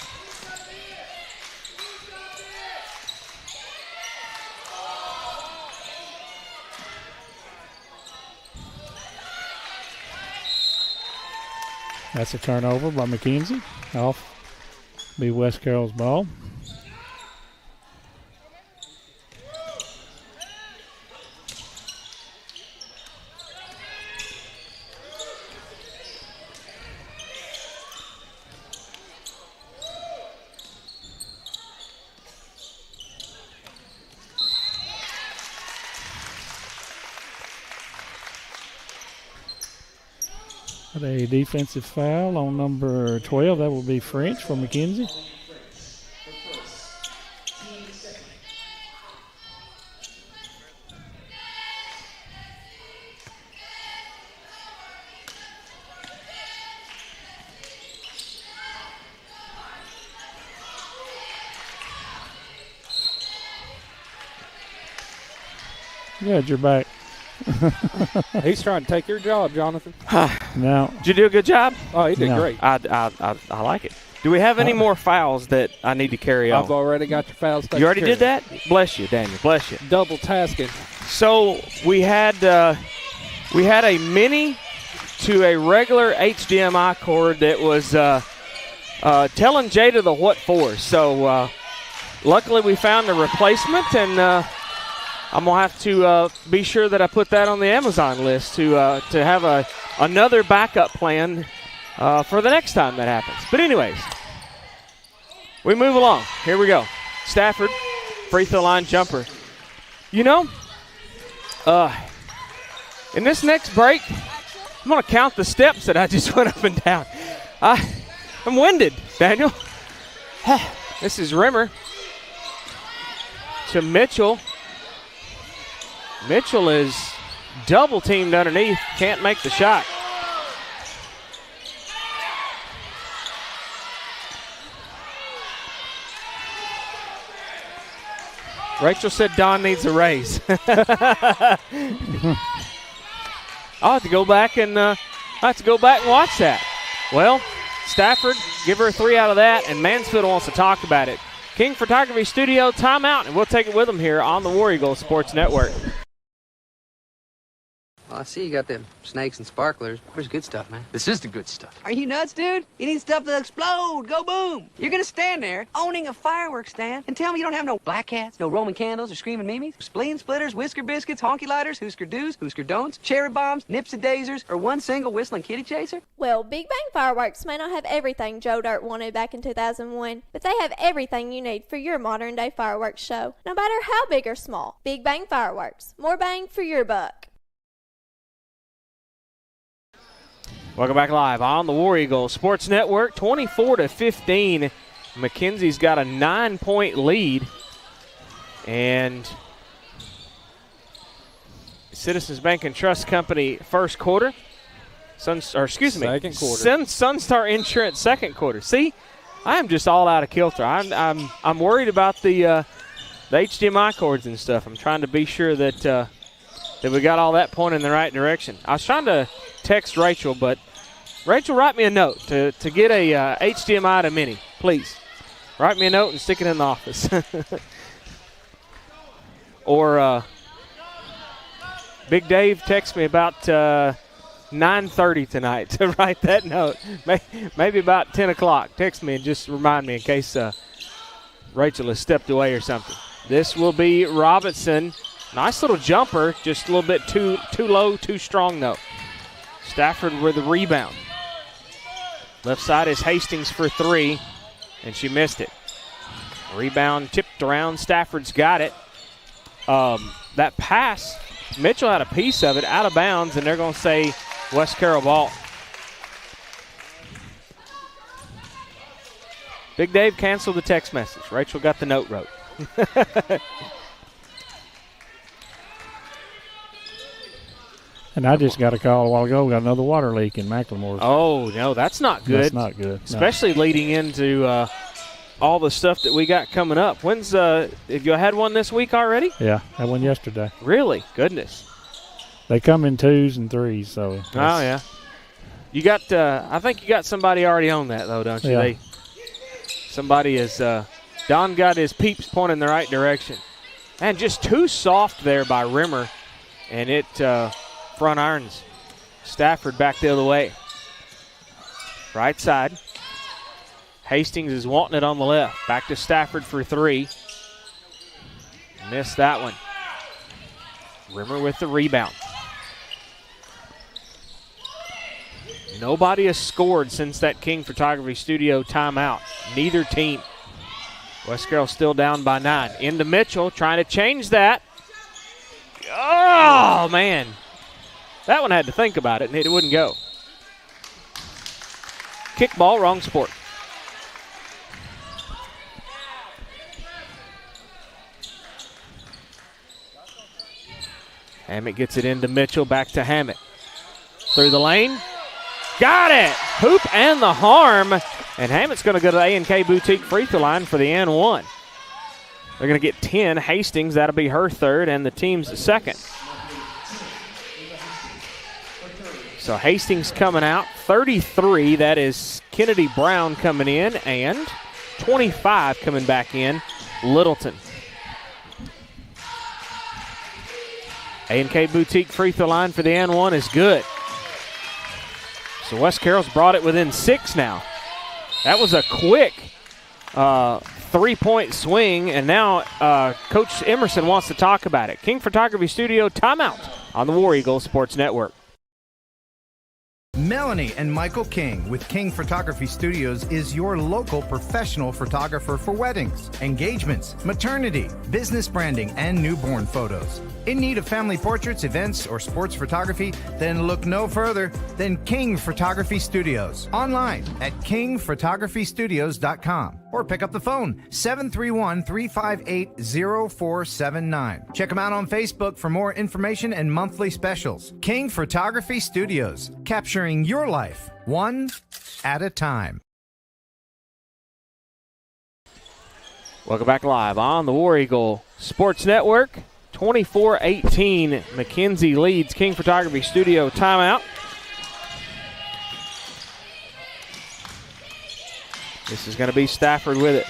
That's a turnover by McKenzie. Off be West Carroll's ball. A defensive foul on number 12. That will be French for McKenzie. Good, you're back. He's trying to take your job, Jonathan. Now, did you do a good job? Oh, he did great. I like it. Do we have any more fouls that I need to carry on? I've already got your fouls taken You already care did that? Bless you, Daniel. Bless you. Double tasking. So we had a mini to a regular HDMI cord that was telling Jada the what for. So luckily we found a replacement, and I'm going to have to be sure that I put that on the Amazon list to have another backup plan for the next time that happens. But anyways, we move along. Here we go. Stafford, free throw line jumper. You know, in this next break, I'm going to count the steps that I just went up and down. I'm winded, Daniel. This is Rimmer to Mitchell. Mitchell is double teamed underneath, can't make the shot. Rachel said Don needs a raise. I'll have to go back and watch that. Well, Stafford, give her a 3 out of that, and Mansfield wants to talk about it. King Photography Studio timeout, and we'll take it with them here on the War Eagle Sports Network. Well, I see you got them snakes and sparklers. Where's good stuff, man? This is the good stuff. Are you nuts, dude? You need stuff that'll explode, go boom. You're gonna stand there owning a fireworks stand and tell me you don't have no black cats, no Roman candles or screaming mimes, spleen splitters, whisker biscuits, honky lighters, Husker do's, Husker don'ts, cherry bombs, nipsy daisers, or one single whistling kitty chaser? Well, Big Bang Fireworks may not have everything Joe Dirt wanted back in 2001, but they have everything you need for your modern day fireworks show, no matter how big or small. Big Bang Fireworks, more bang for your buck. Welcome back live on the War Eagle Sports Network. 24-15. McKenzie's got a 9-point lead. And Citizens Bank and Trust Company first quarter. Second quarter. Sunstar Insurance second quarter. See, I am just all out of kilter. I'm worried about the HDMI cords and stuff. I'm trying to be sure that we got all that pointing in the right direction. I was trying to text Rachel, but Rachel, write me a note to get a HDMI to Mini, please. Write me a note and stick it in the office. Or Big Dave text me about 9:30 tonight to write that note. Maybe about 10 o'clock. Text me and just remind me in case Rachel has stepped away or something. This will be Robinson. Nice little jumper, just a little bit too low, too strong though. Stafford with the rebound. Left side is Hastings for 3, and she missed it. Rebound tipped around. Stafford's got it. That pass, Mitchell had a piece of it out of bounds, and they're going to say West Carroll ball. Big Dave canceled the text message. Rachel got the note wrote. And I just got a call a while ago. We got another water leak in McLemore. Oh, no, that's not good. That's not good. Especially leading into all the stuff that we got coming up. Have you had one this week already? Yeah, had one yesterday. Really? Goodness. They come in 2s and 3s. So. Oh, yeah. You got, I think you got somebody already on that, though, don't you? Yeah. Somebody is, Don got his peeps pointing in the right direction. And just too soft there by Rimmer. And it front irons. Stafford back the other way. Right side. Hastings is wanting it on the left. Back to Stafford for 3. Missed that one. Rimmer with the rebound. Nobody has scored since that King Photography Studio timeout. Neither team. West Carroll still down by 9. Into Mitchell, trying to change that. Oh, man. That one had to think about it, and it wouldn't go. Kick ball, wrong sport. Hammett gets it into Mitchell, back to Hammett. Through the lane. Got it! Hoop and the harm. And Hammett's going to go to the A&K Boutique free throw line for the and 1. They're going to get 10. Hastings, that'll be her third, and the team's second. So Hastings coming out, 33. That is Kennedy Brown coming in, and 25 coming back in, Littleton. A&K Boutique free throw line for the and 1 is good. So West Carroll's brought it within 6 now. That was a quick three-point swing, and now Coach Emerson wants to talk about it. King Photography Studio timeout on the War Eagle Sports Network. Melanie and Michael King with King Photography Studios is your local professional photographer for weddings, engagements, maternity, business branding, and newborn photos. In need of family portraits, events, or sports photography? Then look no further than King Photography Studios. Online at kingphotographystudios.com or pick up the phone 731-358-0479. Check them out on Facebook for more information and monthly specials. King Photography Studios, capturing your life one at a time. Welcome back live on the War Eagle Sports Network. 24-18, McKenzie leads King Photography Studio timeout. This is going to be Stafford with it.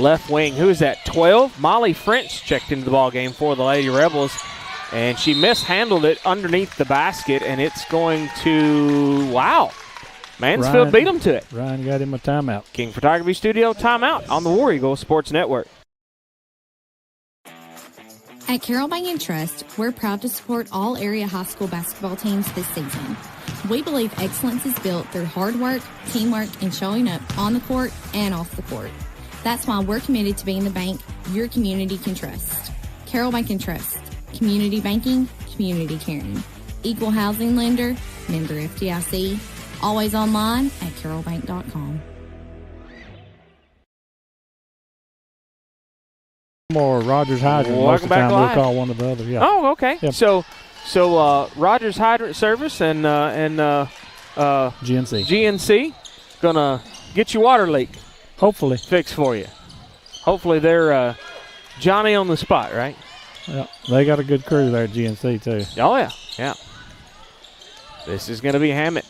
Left wing, who is that, 12? Molly French checked into the ball game for the Lady Rebels, and she mishandled it underneath the basket, and it's going to, wow. Mansfield beat them to it. Ryan got him a timeout. King Photography Studio timeout on the War Eagle Sports Network. At Carroll Bank & Trust, we're proud to support all area high school basketball teams this season. We believe excellence is built through hard work, teamwork, and showing up on the court and off the court. That's why we're committed to being the bank your community can trust. Carroll Bank & Trust. Community banking, community caring. Equal housing lender, member FDIC. Always online at carrollbank.com. Or Rogers Hydrant. Welcome back live. We'll call one or the other. Yeah. Oh, okay. Yep. So Rogers Hydrant Service and GNC gonna get your water leak. Hopefully fixed for you. Hopefully they're Johnny on the spot, right? Yeah, they got a good crew there at GNC too. Oh yeah. This is gonna be Hammett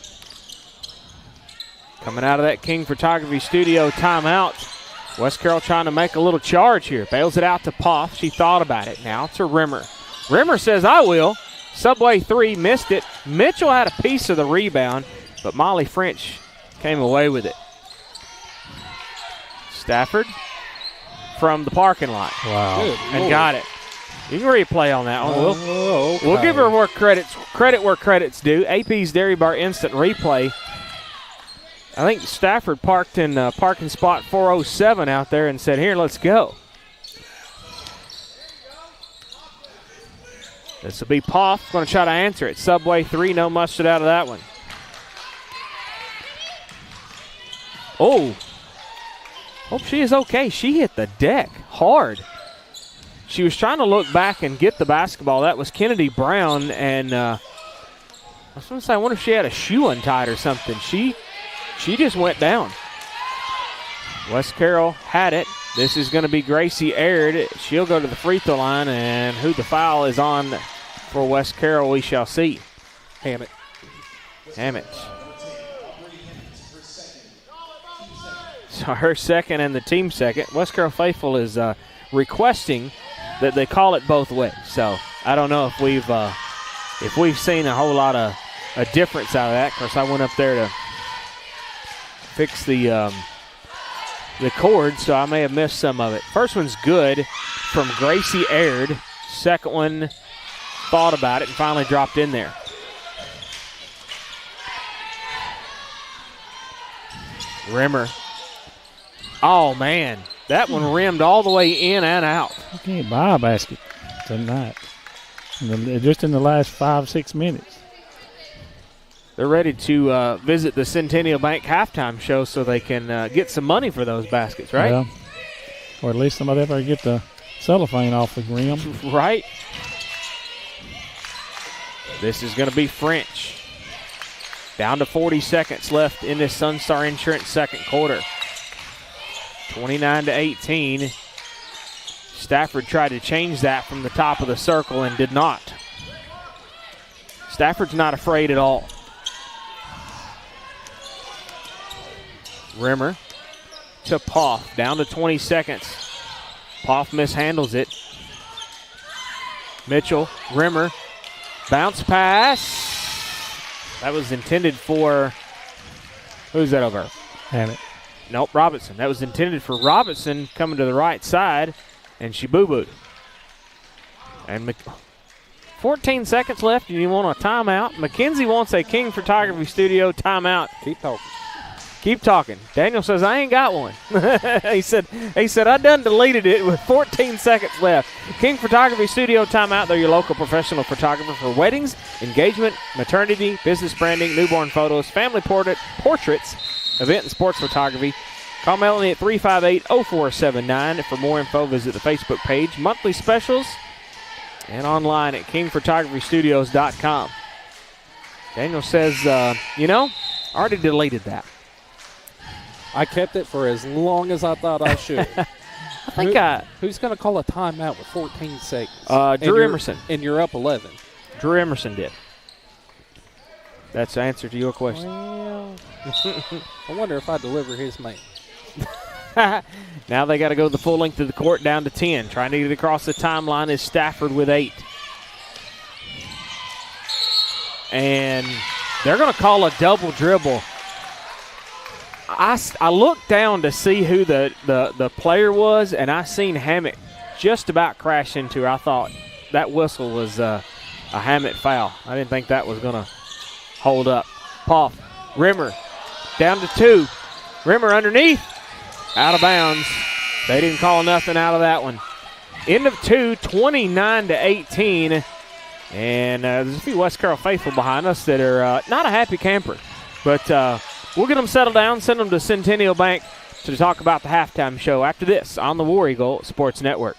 coming out of that King Photography Studio timeout. West Carroll trying to make a little charge here. Bails it out to Poff. She thought about it. Now to Rimmer. Rimmer says, I will. Subway 3 missed it. Mitchell had a piece of the rebound, but Molly French came away with it. Stafford from the parking lot. Wow. And got it. You can replay on that one. We'll give her credit where credit's due. AP's Dairy Bar Instant Replay. I think Stafford parked in parking spot 407 out there and said, here, let's go. This will be Poff. Going to try to answer it. Subway 3, no mustard out of that one. Oh. Hope she is okay. She hit the deck hard. She was trying to look back and get the basketball. That was Kennedy Brown, and I was going to say, I wonder if she had a shoe untied or something. She just went down. West Carroll had it. This is going to be Gracie Aird. She'll go to the free throw line, and who the foul is on for West Carroll, we shall see. Hammett. So her second and the team second. West Carroll Faithful is requesting that they call it both ways. So I don't know if we've seen a whole lot of a difference out of that. Of course, I went up there to fix the cord, so I may have missed some of it. First one's good from Gracie Aird. Second one thought about it and finally dropped in there. Rimmer. Oh, man. That one rimmed all the way in and out. You can't buy a basket tonight. Just in the last 5-6 minutes. They're ready to visit the Centennial Bank halftime show so they can get some money for those baskets, right? Yeah. Or at least somebody ever get the cellophane off the rim. Right. This is going to be French. Down to 40 seconds left in this Sunstar Insurance second quarter. 29-18. Stafford tried to change that from the top of the circle and did not. Stafford's not afraid at all. Rimmer to Poff, down to 20 seconds. Poff mishandles it. Mitchell, Rimmer, bounce pass. That was intended for Who's that over? Hammett. Nope, Robinson. That was intended for Robinson coming to the right side, and she boo-booed. And 14 seconds left, and you want a timeout. McKenzie wants a King Photography Studio timeout. Keep talking. Daniel says, I ain't got one. he said, I done deleted it with 14 seconds left. King Photography Studio timeout. They're your local professional photographer for weddings, engagement, maternity, business branding, newborn photos, family portraits, event and sports photography. Call Melanie at 358-0479. For more info, visit the Facebook page, monthly specials, and online at kingphotographystudios.com. Daniel says, I already deleted that. I kept it for as long as I thought I should. Who's going to call a timeout with 14 seconds? Drew Emerson. And you're up 11. Drew Emerson did. That's the answer to your question. Well, I wonder if I deliver his mail. Now they got to go the full length of the court down to 10. Trying to get across the timeline is Stafford with 8. And they're going to call a double dribble. I looked down to see who the player was, and I seen Hammett just about crash into her. I thought that whistle was a Hammett foul. I didn't think that was going to hold up. Poff, Rimmer, down to 2. Rimmer underneath, out of bounds. They didn't call nothing out of that one. End of 2, 29-18. And there's a few West Carroll faithful behind us that are not a happy camper. But we'll get them settled down, send them to Centennial Bank to talk about the halftime show after this on the War Eagle Sports Network.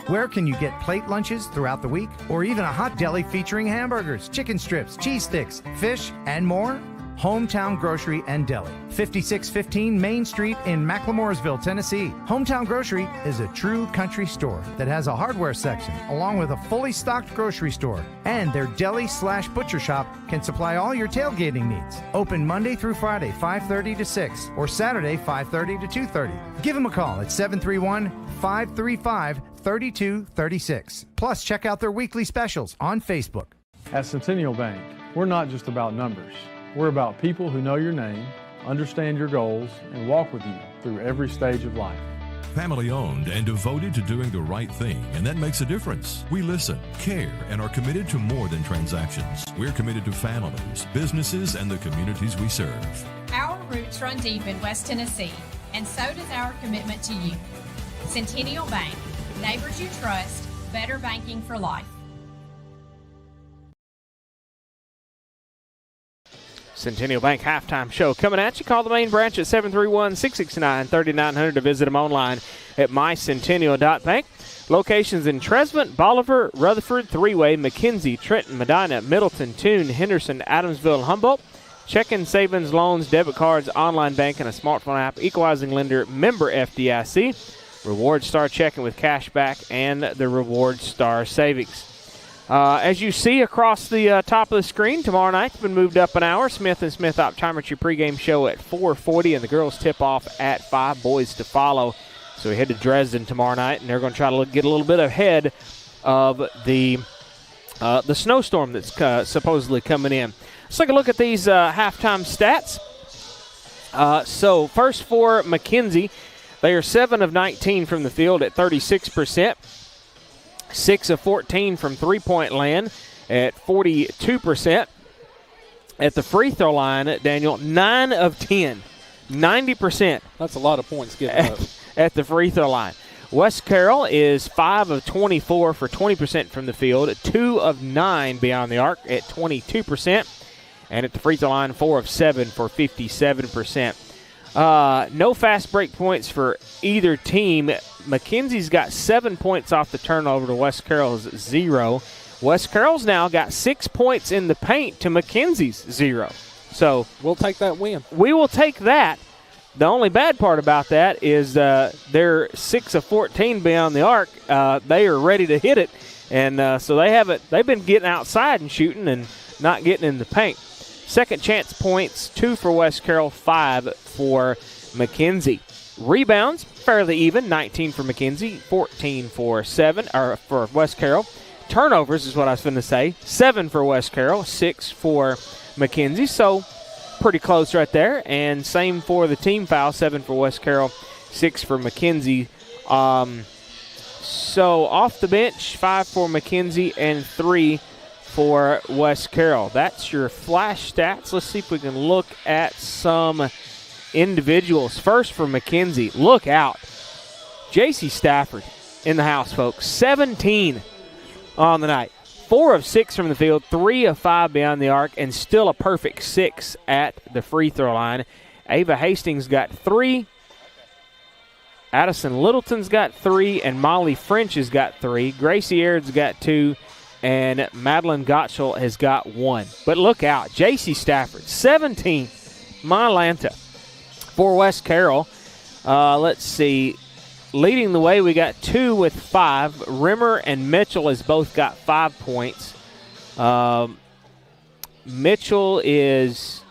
Where can you get plate lunches throughout the week? Or even a hot deli featuring hamburgers, chicken strips, cheese sticks, fish, and more? Hometown Grocery and Deli, 5615 Main Street in McLemoresville, Tennessee. Hometown Grocery is a true country store that has a hardware section along with a fully stocked grocery store. And their deli/butcher shop can supply all your tailgating needs. Open Monday through Friday, 5:30 to 6, or Saturday, 5:30 to 2:30. Give them a call at 731-535-3236. Plus, check out their weekly specials on Facebook. At Centennial Bank, we're not just about numbers. We're about people who know your name, understand your goals, and walk with you through every stage of life. Family owned and devoted to doing the right thing, and that makes a difference. We listen, care, and are committed to more than transactions. We're committed to families, businesses, and the communities we serve. Our roots run deep in West Tennessee, and so does our commitment to you. Centennial Bank, neighbors you trust, better banking for life. Centennial Bank halftime show coming at you. Call the main branch at 731-669-3900 to visit them online at mycentennial.bank. Locations in Tresvant, Bolivar, Rutherford, Three-Way, McKenzie, Trenton, Medina, Middleton, Toone, Henderson, Adamsville, and Humboldt. Checking, savings, loans, debit cards, online banking, a smartphone app, equalizing lender, member FDIC, Reward Star checking with cash back, and the Reward Star savings. As you see across the top of the screen, tomorrow night's been moved up an hour. Smith & Smith Optometry pregame show at 4:40, and the girls tip off at 5, boys to follow. So we head to Dresden tomorrow night, and they're going to try to get a little bit ahead of the snowstorm that's supposedly coming in. Let's take a look at these halftime stats. So first for McKenzie, they are 7 of 19 from the field at 36%. 6 of 14 from three-point land at 42%. At the free throw line, Daniel, 9 of 10, 90%. That's a lot of points given up. At the free throw line. West Carroll is 5 of 24 for 20% from the field, 2 of 9 beyond the arc at 22%. And at the free throw line, 4 of 7 for 57%. No fast break points for either team. McKenzie's got 7 points off the turnover to West Carroll's 0. West Carroll's now got 6 points in the paint to McKenzie's 0. So we'll take that win. We will take that. The only bad part about that is they're 6 of 14 beyond the arc. They are ready to hit it, and so they've been getting outside and shooting and not getting in the paint. Second chance points, 2 for West Carroll, 5 for McKenzie. Rebounds, fairly even, 19 for McKenzie, 14 for West Carroll. Turnovers is what I was going to say, 7 for West Carroll, 6 for McKenzie. So pretty close right there. And same for the team foul, 7 for West Carroll, 6 for McKenzie. So off the bench, 5 for McKenzie and 3 for West Carroll. That's your flash stats. Let's see if we can look at some individuals. First for McKenzie, look out. J.C. Stafford in the house, folks. 17 on the night. 4 of 6 from the field, 3 of 5 beyond the arc, and still a perfect 6 at the free throw line. Ava Hastings got 3. Addison Littleton's got 3, and Molly French has got 3. Gracie Aird's got 2, and Madeline Gottschall has got 1. But look out, J.C. Stafford, 17, Mylanta. For West Carroll, let's see. Leading the way, we got 2 with 5. Rimmer and Mitchell has both got 5 points. Mitchell is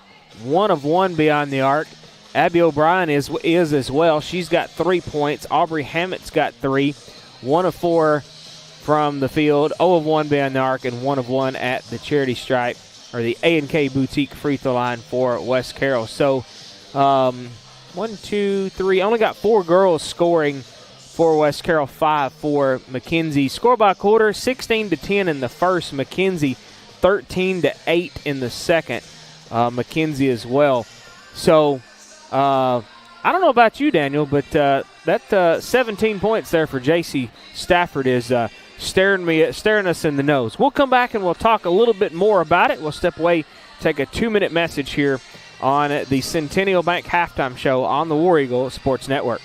1 of 1 beyond the arc. Abby O'Brien is as well. She's got 3 points. Aubrey Hammett's got 3. 1 of 4 from the field. 0 of 1 beyond the arc, and 1 of 1 at the charity stripe, or the A&K Boutique free throw line for West Carroll. So, 1, 2, 3. Only got 4 girls scoring for West Carroll, 5 for McKenzie. Score by quarter, 16-10 in the first. McKenzie 13-8 in the second. McKenzie as well. So, I don't know about you, Daniel, but that 17 points there for J.C. Stafford is staring us in the nose. We'll come back and we'll talk a little bit more about it. We'll step away, take a 2-minute message here on the Centennial Bank Halftime Show on the War Eagle Sports Network.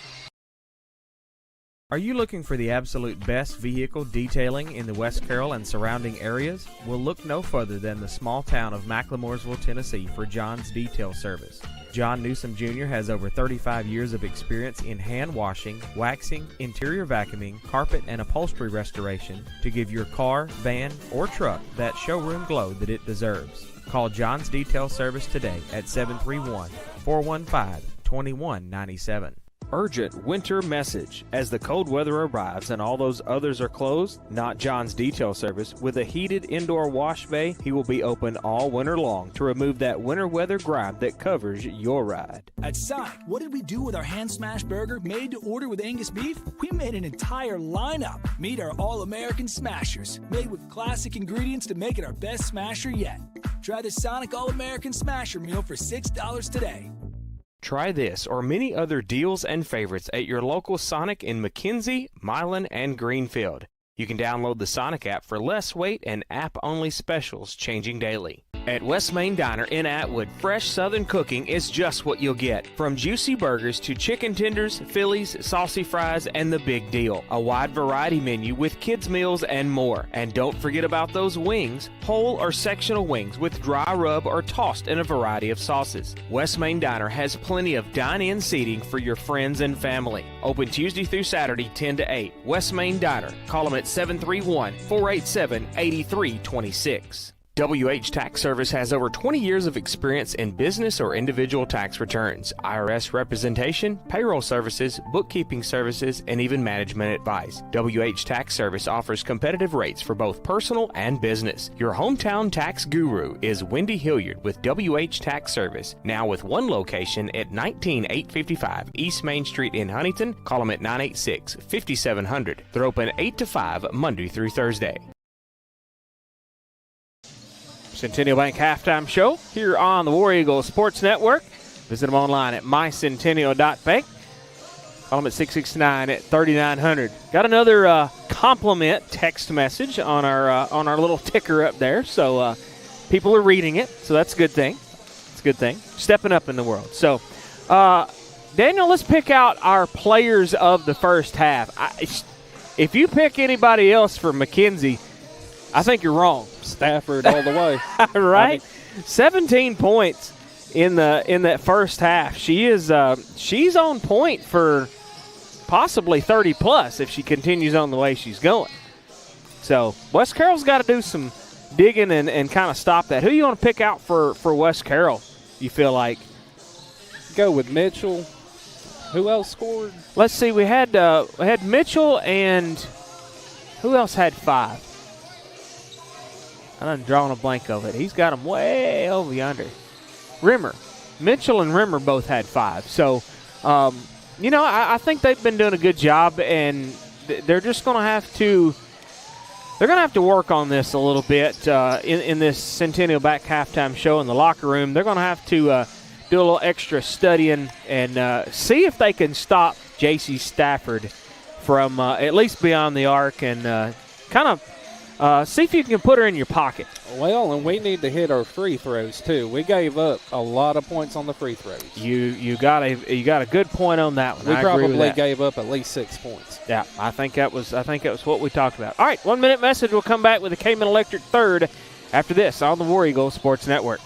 Are you looking for the absolute best vehicle detailing in the West Carroll and surrounding areas? Well, look no further than the small town of McLemoresville, Tennessee for John's Detail Service. John Newsom Jr. has over 35 years of experience in hand washing, waxing, interior vacuuming, carpet, and upholstery restoration to give your car, van, or truck that showroom glow that it deserves. Call John's Detail Service today at 731-415-2197. Urgent winter message. As the cold weather arrives and all those others are closed, not John's Detail Service. With a heated indoor wash bay, he will be open all winter long to remove that winter weather grime that covers your ride. At Sonic, what did we do with our hand smash burger made to order with Angus beef? We made an entire lineup. Meet our All-American Smashers, made with classic ingredients to make it our best smasher yet. Try the Sonic All-American Smasher meal for $6 today. Try this or many other deals and favorites at your local Sonic in McKenzie, Milan, and Greenfield. You can download the Sonic app for less wait and app-only specials changing daily. At West Main Diner in Atwood, fresh Southern cooking is just what you'll get. From juicy burgers to chicken tenders, Phillies, saucy fries, and the big deal. A wide variety menu with kids' meals and more. And don't forget about those wings, whole or sectional wings with dry rub or tossed in a variety of sauces. West Main Diner has plenty of dine-in seating for your friends and family. Open Tuesday through Saturday, 10 to 8. West Main Diner. Call them at 731-487-8326. WH Tax Service has over 20 years of experience in business or individual tax returns, IRS representation, payroll services, bookkeeping services, and even management advice. WH Tax Service offers competitive rates for both personal and business. Your hometown tax guru is Wendy Hilliard with WH Tax Service, now with one location at 19855 East Main Street in Huntington. Call them at 986-5700. They're open 8 to 5 Monday through Thursday. Centennial Bank Halftime Show here on the War Eagle Sports Network. Visit them online at mycentennial.bank. Call them at 669-3900. Got another compliment text message on our little ticker up there. So people are reading it, so that's a good thing. It's a good thing. Stepping up in the world. So, Daniel, let's pick out our players of the first half. If you pick anybody else for McKenzie, I think you're wrong. Stafford all the way. Right? 17 points in that first half. She's on point for possibly 30-plus if she continues on the way she's going. So West Carroll's got to do some digging and kind of stop that. Who do you want to pick out for West Carroll, you feel like? Go with Mitchell. Who else scored? Let's see. We had Mitchell, and who else had 5? I'm drawing a blank of it. He's got him way over yonder. Rimmer. Mitchell and Rimmer both had 5. So, I think they've been doing a good job, and they're just going to have to – they're going to have to work on this a little bit in this Centennial Back halftime show in the locker room. They're going to have to do a little extra studying and see if they can stop J.C. Stafford from at least beyond the arc and kind of see if you can put her in your pocket. Well, and we need to hit our free throws too. We gave up a lot of points on the free throws. You got a good point on that one. We probably agree with that. gave up at least 6 points. Yeah, I think that was what we talked about. All right, 1 minute message. We'll come back with the Cayman Electric third after this on the War Eagle Sports Network.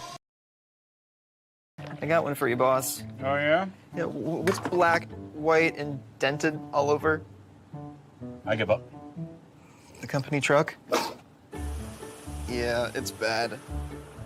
I got one for you, boss. Oh, yeah? Yeah, what's black, white, and dented all over? I give up. The company truck? Yeah, it's bad.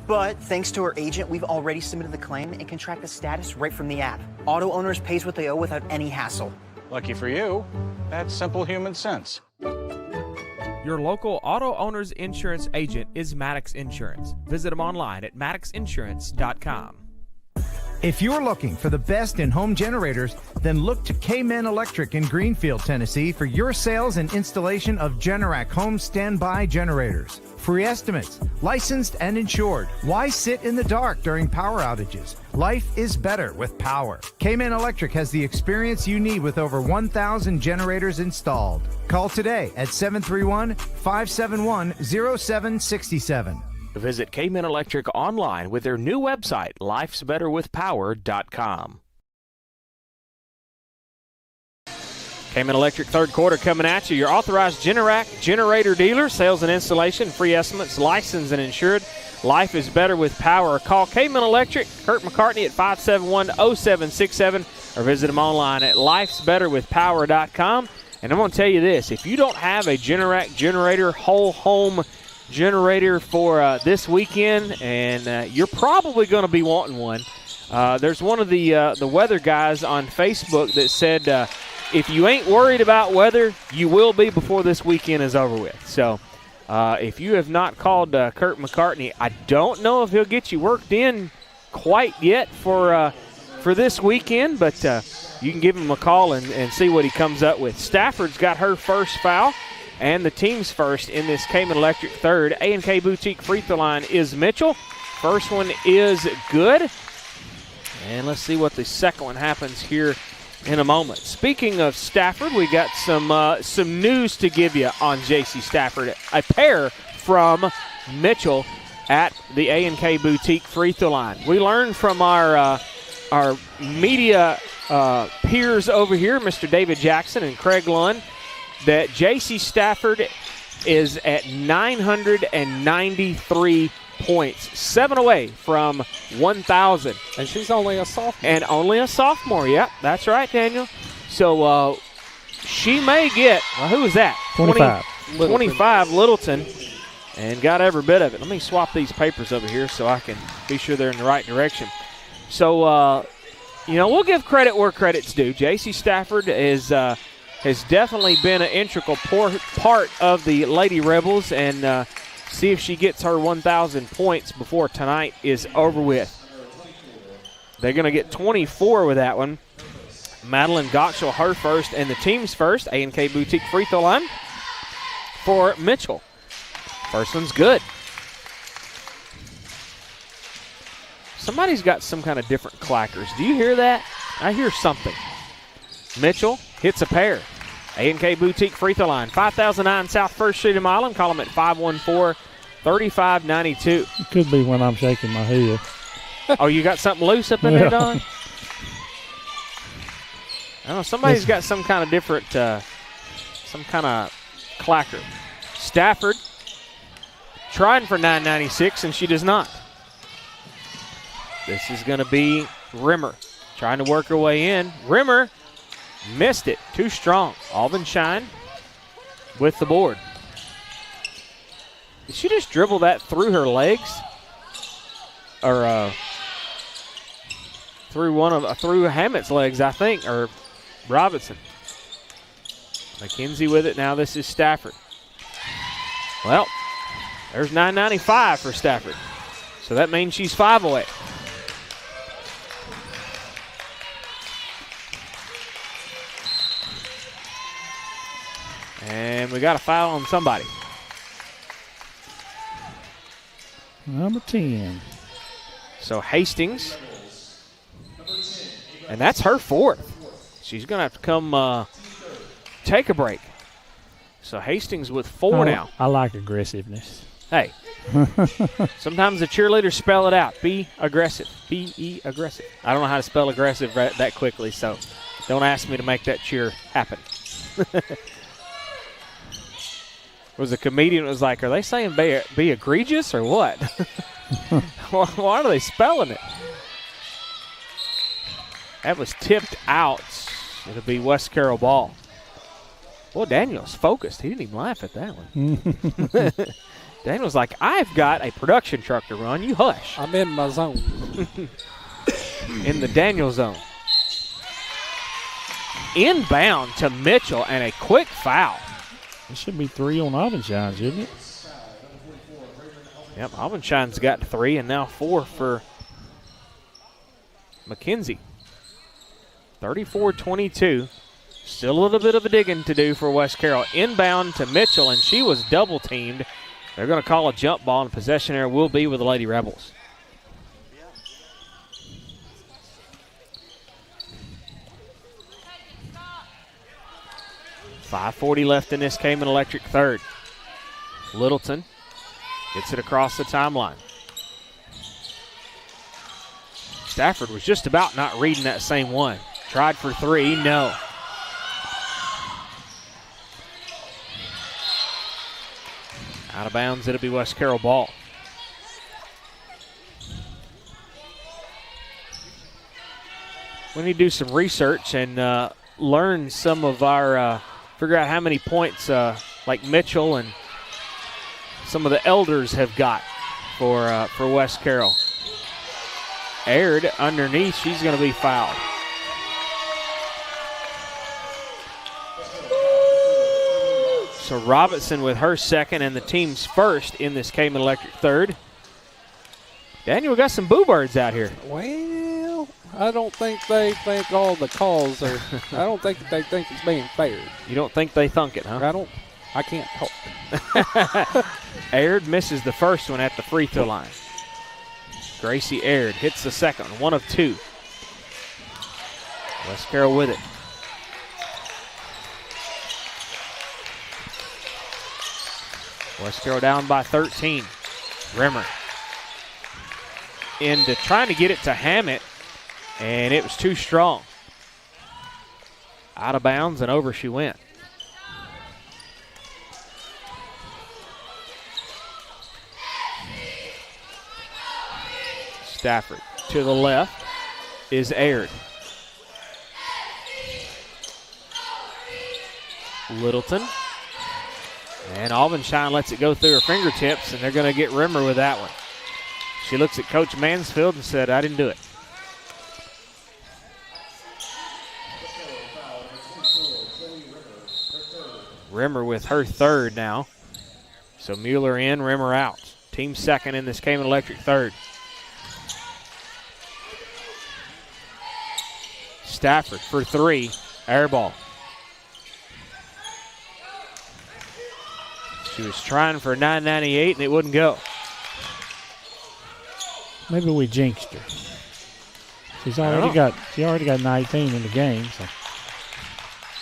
But thanks to our agent, we've already submitted the claim and can track the status right from the app. Auto owners pays what they owe without any hassle. Lucky for you, that's simple human sense. Your local auto owner's insurance agent is Maddox Insurance. Visit them online at maddoxinsurance.com. If you're looking for the best in home generators, then look to K-Men Electric in Greenfield, Tennessee for your sales and installation of Generac home standby generators. Free estimates, licensed and insured. Why sit in the dark during power outages? Life is better with power. K-Men Electric has the experience you need with over 1,000 generators installed. Call today at 731-571-0767. Visit Cayman Electric online with their new website, lifesbetterwithpower.com. Cayman Electric third quarter coming at you. Your authorized Generac generator dealer, sales and installation, free estimates, licensed and insured. Life is better with power. Call Cayman Electric, Kurt McCartney at 571-0767 or visit them online at lifesbetterwithpower.com. And I'm going to tell you this, if you don't have a Generac generator, whole home generator for this weekend, and you're probably going to be wanting one. There's one of the weather guys on Facebook that said if you ain't worried about weather, you will be before this weekend is over with. So if you have not called Kurt McCartney, I don't know if he'll get you worked in quite yet for this weekend, but you can give him a call and see what he comes up with. Stafford's got her first foul and the team's first in this Cayman Electric third. A&K Boutique free throw line is Mitchell. First one is good. And let's see what the second one happens here in a moment. Speaking of Stafford, we got some news to give you on J.C. Stafford. A pair from Mitchell at the A&K Boutique free throw line. We learned from our media peers over here, Mr. David Jackson and Craig Lund, that J.C. Stafford is at 993 points, 7 away from 1,000. And she's only a sophomore. And only a sophomore, yep, that's right, Daniel. So she may get, who is that? 25. 25, Littleton, and got every bit of it. Let me swap these papers over here so I can be sure they're in the right direction. So, we'll give credit where credit's due. J.C. Stafford has definitely been an integral part of the Lady Rebels, and see if she gets her 1,000 points before tonight is over with. They're going to get 24 with that one. Madeline Gottschall, her first, and the team's first. A&K Boutique free throw line for Mitchell. First one's good. Somebody's got some kind of different clackers. Do you hear that? I hear something. Mitchell hits a pair. A&K Boutique free throw line, 5009 South 1st Street in Milan. Call them at 514-3592. It could be when I'm shaking my head. Oh, you got something loose up in there, Don? I don't know. Somebody's got some kind of different, some kind of clacker. Stafford trying for 996, and she does not. This is going to be Rimmer trying to work her way in. Rimmer missed it. Too strong. Alvin Shine with the board. Did she just dribble that through her legs? Or through Hammett's legs, I think, or Robinson. McKenzie with it. Now this is Stafford. Well, there's 995 for Stafford. So that means she's 5 away. And we got a foul on somebody. Number 10. So Hastings. And that's her fourth. She's going to have to come take a break. So Hastings with 4 now. I like aggressiveness. Hey, sometimes the cheerleaders spell it out. Be aggressive. B-E aggressive. I don't know how to spell aggressive that quickly, so don't ask me to make that cheer happen. Was a comedian was like, are they saying be egregious or what? Why are they spelling it? That was tipped out. It'll be West Carroll ball. Well, Daniel's focused. He didn't even laugh at that one. Daniel's like, I've got a production truck to run. You hush. I'm in my zone. In the Daniel zone. Inbound to Mitchell and a quick foul. It should be 3 on Auburnshine's, shouldn't it? Yep, Aubenshine's got 3 and now 4 for McKenzie. 34-22. Still a little bit of a digging to do for West Carroll. Inbound to Mitchell, and she was double teamed. They're going to call a jump ball, and possession error will be with the Lady Rebels. .540 left in this Cayman Electric third. Littleton gets it across the timeline. Stafford was just about not reading that same one. Tried for 3, no. Out of bounds, it'll be West Carroll ball. We need to do some research and learn some of our, figure out how many points like Mitchell and some of the elders have got for West Carroll. Aird underneath, she's going to be fouled. So Robinson with her second and the team's first in this Cayman Electric third. Daniel, we got some boo birds out here. Well, I don't think they think all the calls are, I don't think they think it's being fair. You don't think they thunk it, huh? I can't talk. Aird misses the first one at the free throw line. Gracie Aird hits the second one, 1 of 2. West Carroll with it. West Carroll down by 13. Rimmer into trying to get it to Hammett, and it was too strong. Out of bounds, and over she went. Stafford to the left is Aird. Littleton. And Auburnsheim lets it go through her fingertips, and they're going to get Rimmer with that one. She looks at Coach Mansfield and said, I didn't do it. Rimmer with her third now. So Mueller in, Rimmer out. Team second in this Cayman Electric third. Stafford for 3, air ball. She was trying for 998 and it wouldn't go. Maybe we jinxed her. She already got 19 in the game. So.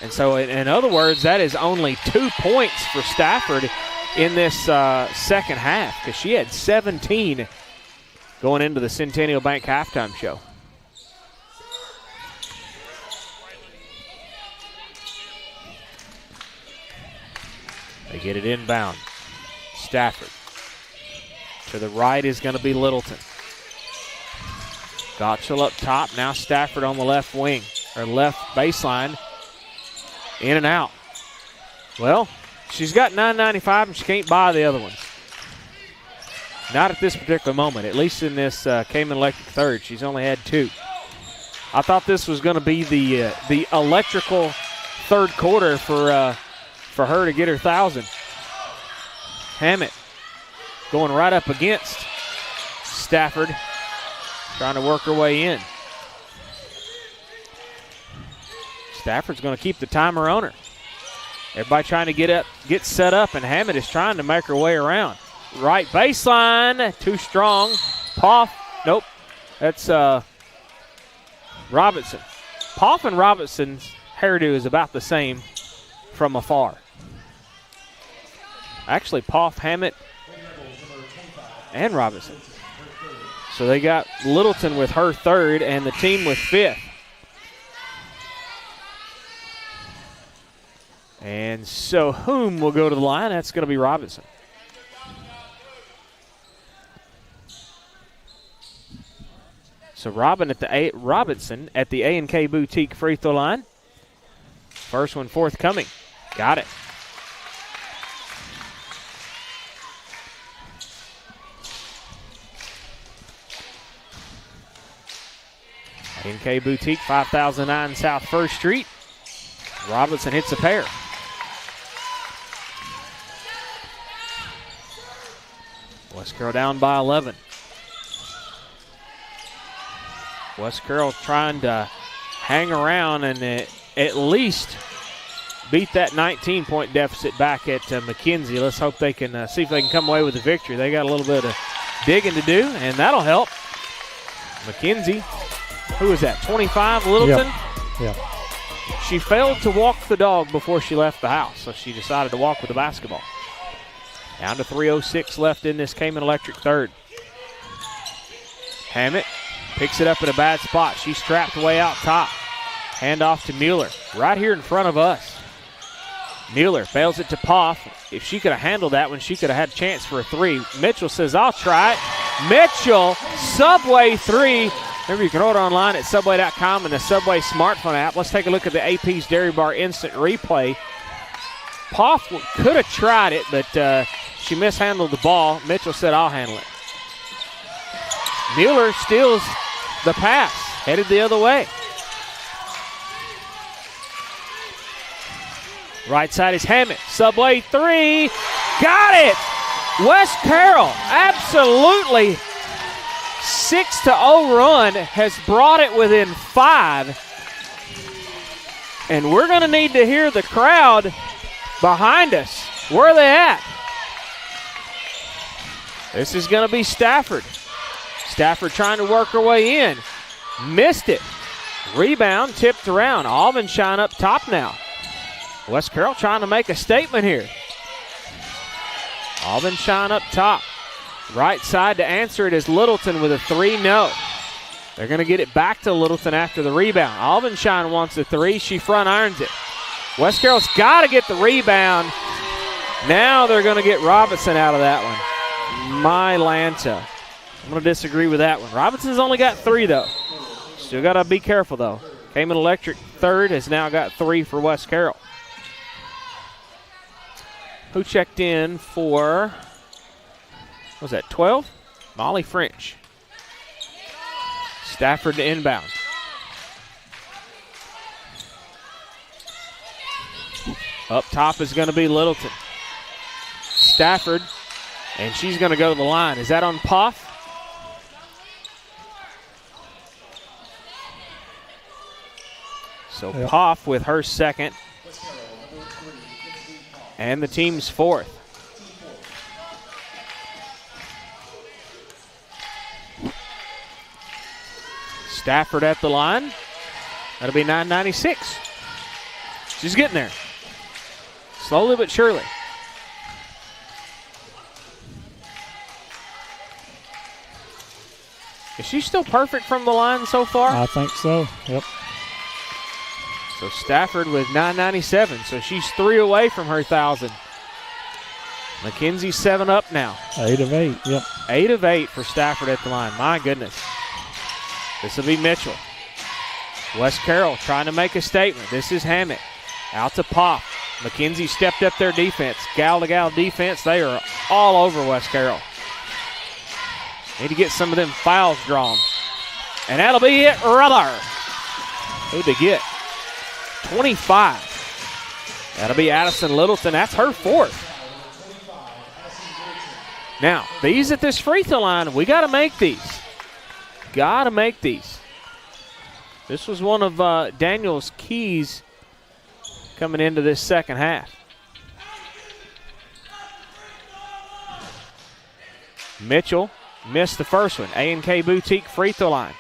And so, in other words, that is only 2 points for Stafford in this second half because she had 17 going into the Centennial Bank halftime show. They get it inbound. Stafford. To the right is going to be Littleton. Gottschall up top. Now Stafford on the left wing, or left baseline. In and out. Well, she's got 9.95 and she can't buy the other ones. Not at this particular moment, at least in this Cayman Electric third. She's only had 2. I thought this was going to be the electrical third quarter for her to get her 1,000. Hammett going right up against Stafford, trying to work her way in. Stafford's going to keep the timer on her. Everybody trying to get set up, and Hammett is trying to make her way around. Right baseline, too strong. Poff, nope. That's Robinson. Poff and Robinson's hairdo is about the same from afar. Actually, Poff, Hammett, and Robinson. So they got Littleton with her third and the team with fifth. And so whom will go to the line? That's going to be Robinson. So Robinson at the A&K Boutique free throw line. First one forthcoming. Got it. A&K Boutique, 5009 South 1st Street. Robinson hits a pair. West Carroll down by 11. West Carroll trying to hang around and at least beat that 19-point deficit back at McKenzie. Let's hope they can see if they can come away with the victory. They got a little bit of digging to do, and that'll help. McKenzie, who is that, 25, Littleton? Yeah. She failed to walk the dog before she left the house, so she decided to walk with the basketball. Down to 3:06 left in this Cayman Electric third. Hammett picks it up in a bad spot. She's trapped way out top. Hand off to Mueller, right here in front of us. Mueller fails it to Poff. If she could have handled that one, she could have had a chance for a three. Mitchell says, I'll try it. Mitchell, Subway three. Remember, you can order online at Subway.com and the Subway smartphone app. Let's take a look at the AP's Dairy Bar instant replay. Poff could have tried it, but she mishandled the ball. Mitchell said, I'll handle it. Mueller steals the pass, headed the other way. Right side is Hammett. Subway three. Got it! West Carroll absolutely 6-0 run has brought it within 5. And we're going to need to hear the crowd behind us. Where are they at? This is going to be Stafford. Stafford trying to work her way in. Missed it. Rebound tipped around. Alvenshine up top now. West Carroll trying to make a statement here. Alvenshine up top. Right side to answer it is Littleton with a three. No. They're going to get it back to Littleton after the rebound. Alvenshine wants a three. She front irons it. West Carroll's got to get the rebound. Now they're going to get Robinson out of that one. My Lanta. I'm going to disagree with that one. Robinson's only got 3, though. Still got to be careful, though. Cayman Electric third has now got 3 for West Carroll. Who checked in for, what was that, 12? Molly French. Stafford to inbound. Up top is going to be Littleton. Stafford, and she's going to go to the line. Is that on Poff? So yep. Poff with her second. And the team's fourth. Stafford at the line. That'll be 9:96. She's getting there. Slowly but surely. Is she still perfect from the line so far? I think so, yep. So Stafford with 997, so she's 3 away from her 1,000. McKenzie 7 up now. 8 of 8, yep. 8 of 8 for Stafford at the line. My goodness. This will be Mitchell. West Carroll trying to make a statement. This is Hammett. Out to Poff. McKenzie stepped up their defense. Gal-to-gal defense. They are all over West Carroll. Need to get some of them fouls drawn. And that'll be it, rather. Who'd they get? 25. That'll be Addison Littleton. That's her 4th. Now, these at this free throw line, we got to make these. Got to make these. This was one of Daniel's keys coming into this second half. Mitchell missed the first one. A&K Boutique free throw line.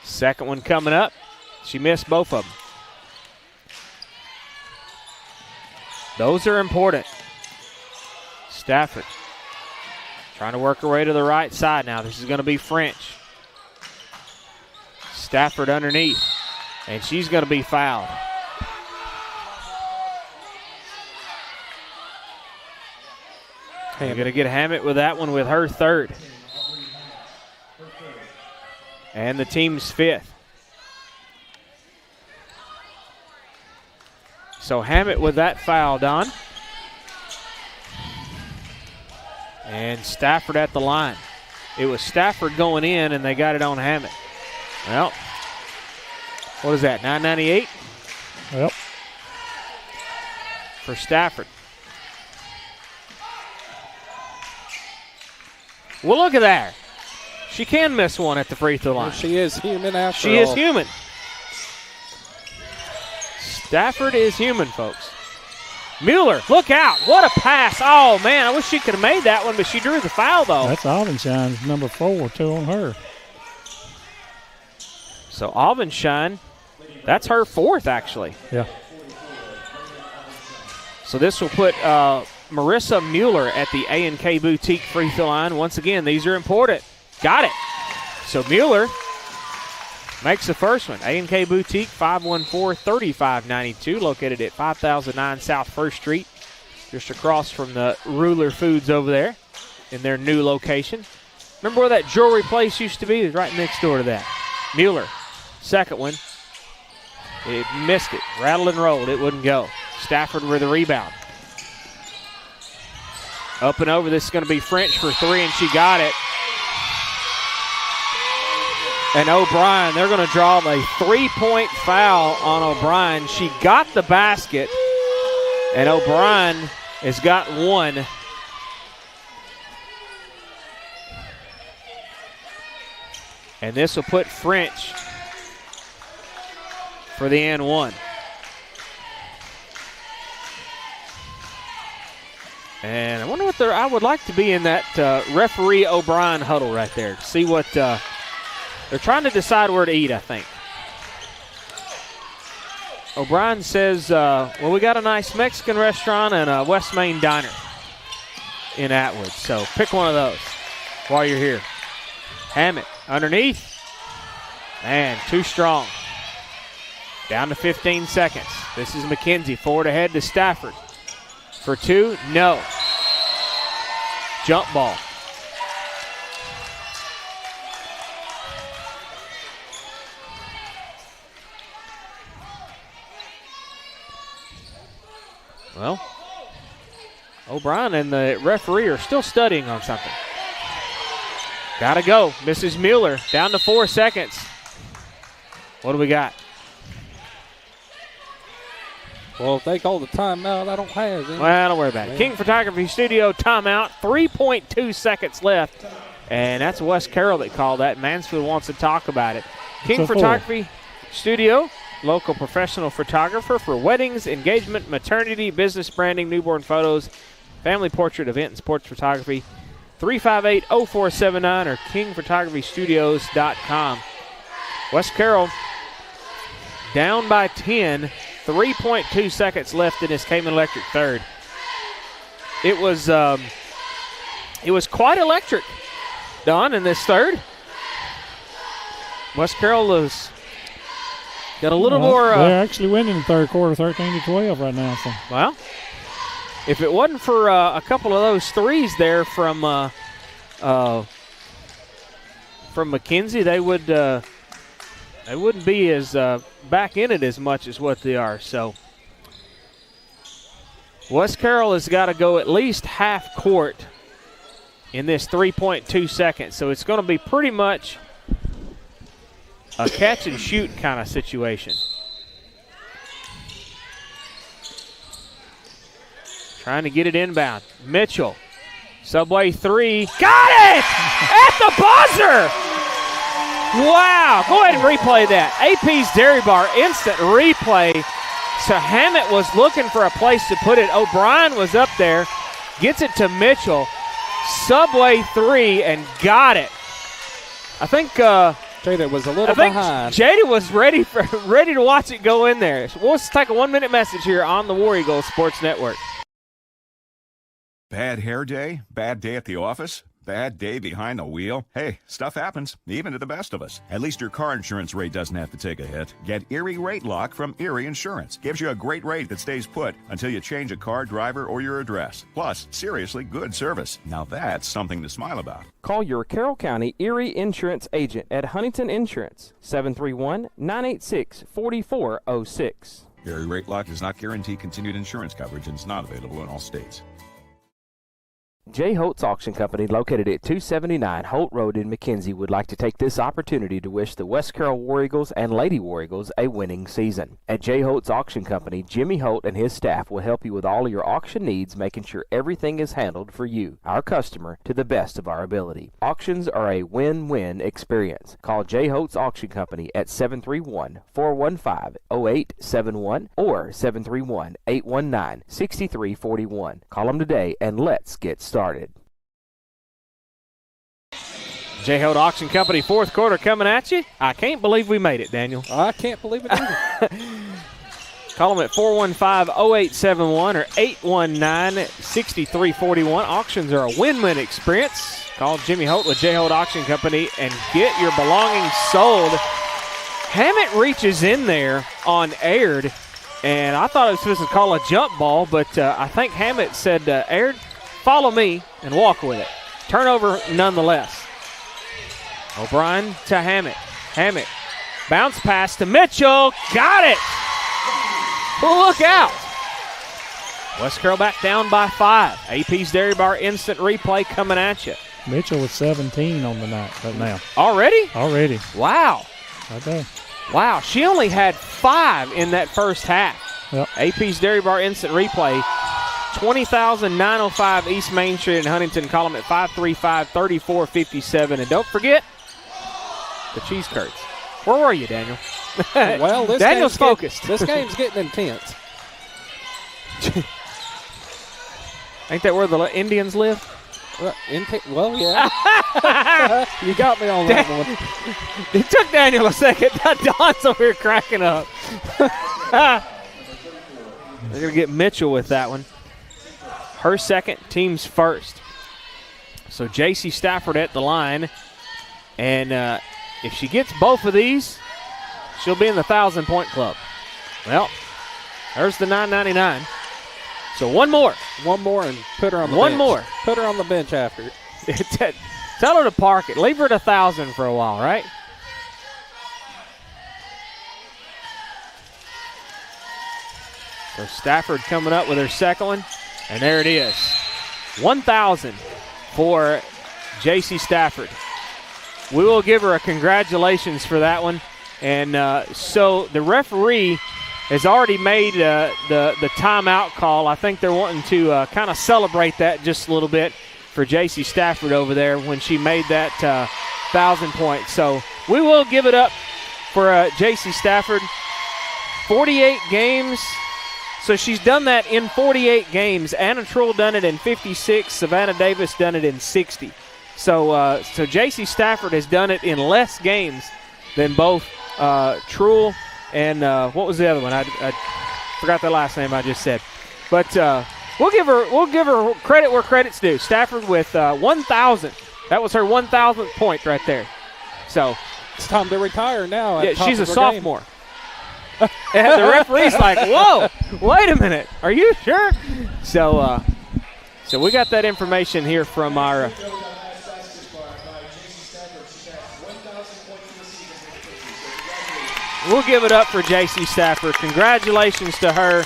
Second one coming up. She missed both of them. Those are important. Stafford trying to work her way to the right side now. This is going to be French. Stafford underneath, and she's going to be fouled. You're going to get Hammett with that one with her third. And the team's fifth. So Hammett with that foul, Don. And Stafford at the line. It was Stafford going in, and they got it on Hammett. Well, what is that, 998? Yep. For Stafford. Well, look at that. She can miss one at the free throw line. Well, she is human after all. She is human. Stafford is human, folks. Mueller, look out. What a pass. Oh, man, I wish she could have made that one, but she drew the foul, though. That's Alvenshine's number 4, 2 on her. So Alvenshine, that's her fourth, actually. Yeah. So this will put Marissa Mueller at the A&K Boutique free throw line. Once again, these are important. Got it. So Mueller makes the first one. A&K Boutique, 514-3592, located at 5009 South 1st Street, just across from the Ruler Foods over there in their new location. Remember where that jewelry place used to be? It's right next door to that. Mueller, second one. It missed it. Rattled and rolled. It wouldn't go. Stafford with the rebound. Up and over. This is going to be French for three, and she got it. And O'Brien, they're going to draw a 3-point foul on O'Brien. She got the basket, and O'Brien has got one. And this will put French for the and one. And I wonder what I would like to be in that referee O'Brien huddle right there to see what they're trying to decide where to eat, I think. O'Brien says, well, we got a nice Mexican restaurant and a West Main diner in Atwood. So pick one of those while you're here. Hammett underneath. Man, too strong. Down to 15 seconds. This is McKenzie forward ahead to Stafford. For two, no. Jump ball. Well, O'Brien and the referee are still studying on something. Gotta go. Mrs. Mueller down to 4 seconds. What do we got? Well, if they call the timeout, I don't have any. Well, don't worry about it. King Photography Studio timeout. 3.2 seconds left. And that's West Carroll that called that. Mansfield wants to talk about it. King Photography Studio, local professional photographer for weddings, engagement, maternity, business branding, newborn photos, family portrait, event, and sports photography. 358-0479 or kingphotographystudios.com. West Carroll down by 10. 3.2 seconds left in this Cayman Electric third. It was quite electric, Don, in this third. West Carroll has got a little more. They're actually winning the third quarter, 13-12 right now. So. Well, if it wasn't for a couple of those threes there from McKenzie, they wouldn't be as back in it as much as what they are. So West Carroll has got to go at least half court in this 3.2 seconds. So it's going to be pretty much a catch and shoot kind of situation. Trying to get it inbound. Mitchell, subway three. Got it! At the buzzer! Wow, go ahead and replay that. AP's Dairy Bar, instant replay. So Hammett was looking for a place to put it. O'Brien was up there, gets it to Mitchell. Subway 3 and got it. I think Jada was a little behind. Jada was ready to watch it go in there. So we'll just take a 1-minute message here on the War Eagle Sports Network. Bad hair day? Bad day at the office? Bad day behind the wheel? Hey, stuff happens, even to the best of us. At least your car insurance rate doesn't have to take a hit. Get Erie Rate Lock from Erie Insurance. Gives you a great rate that stays put until you change a car, driver, or your address. Plus, seriously good service. Now that's something to smile about. Call your Carroll County Erie Insurance agent at Huntington Insurance, 731-986-4406. Erie Rate Lock does not guarantee continued insurance coverage and is not available in all states. J. Holtz Auction Company, located at 279 Holt Road in McKenzie, would like to take this opportunity to wish the West Carroll War Eagles and Lady War Eagles a winning season. At J. Holtz Auction Company, Jimmy Holt and his staff will help you with all your auction needs, making sure everything is handled for you, our customer, to the best of our ability. Auctions are a win-win experience. Call J. Holtz Auction Company at 731-415-0871 or 731-819-6341. Call them today and let's get started. J. Holt Auction Company, fourth quarter coming at you. I can't believe we made it, Daniel. I can't believe it either. Call them at 415-0871 or 819-6341. Auctions are a win-win experience. Call Jimmy Holt with J. Holt Auction Company and get your belongings sold. Hammett reaches in there on Aird, and I thought it was supposed to call a jump ball, but I think Hammett said, Aird, follow me and walk with it. Turnover nonetheless. O'Brien to Hammett. Hammett. Bounce pass to Mitchell. Got it. Look out. West Carroll back down by 5. AP's Dairy Bar instant replay coming at you. Mitchell was 17 on the night right now. Already? Already. Wow. Right there. Wow. She only had 5 in that first half. Yep. AP's Dairy Bar instant replay. 20,905 East Main Street in Huntington. Call them at 535-3457. And don't forget the cheese curds. Where were you, Daniel? Well, Daniel's focused. This game's getting intense. Ain't that where the Indians live? Well, yeah. You got me on that one. It took Daniel a second. Don's over here cracking up. They're going to get Mitchell with that one. Her second, team's first. So J.C. Stafford at the line. And if she gets both of these, she'll be in the 1,000-point club. Well, there's the 999. So one more. One more and put her on the bench. One more. Put her on the bench after. Tell her to park it. Leave her at 1,000 for a while, right? So Stafford coming up with her second one. And there it is. 1,000 for J.C. Stafford. We will give her a congratulations for that one. And so the referee has already made the timeout call. I think they're wanting to kind of celebrate that just a little bit for J.C. Stafford over there when she made that 1,000 points. So we will give it up for J.C. Stafford. 48 games. So she's done that in 48 games. Anna Trull done it in 56. Savannah Davis done it in 60. So J.C. Stafford has done it in less games than both Trull and what was the other one? I forgot the last name I just said. But we'll give her credit where credit's due. Stafford with 1,000. That was her 1,000th point right there. So it's time to retire now. Yeah, she's a sophomore. And the referee's like, whoa, wait a minute. Are you sure? So we got that information here from our we'll give it up for J.C. Stafford. Congratulations to her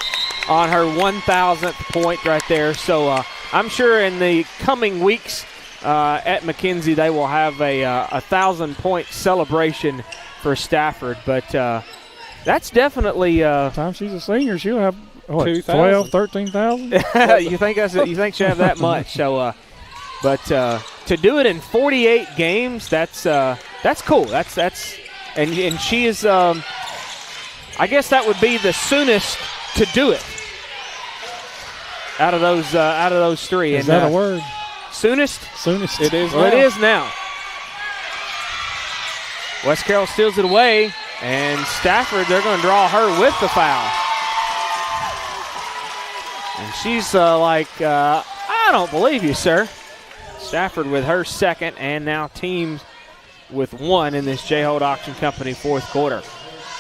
on her 1,000th point right there. So I'm sure in the coming weeks at McKenzie they will have a 1,000-point celebration for Stafford. But that's definitely time she's a senior, she'll have 12,000, 13,000. You think she'll have that much? So, but to do it in 48 games, that's cool. That's and she is. I guess that would be the soonest to do it. Out of those three. Is that a word? Soonest? Soonest. It is. Well, it is now. West Carroll steals it away, and Stafford, they're going to draw her with the foul. And she's I don't believe you, sir. Stafford with her second, and now teams with one in this J-Hold Auction Company fourth quarter.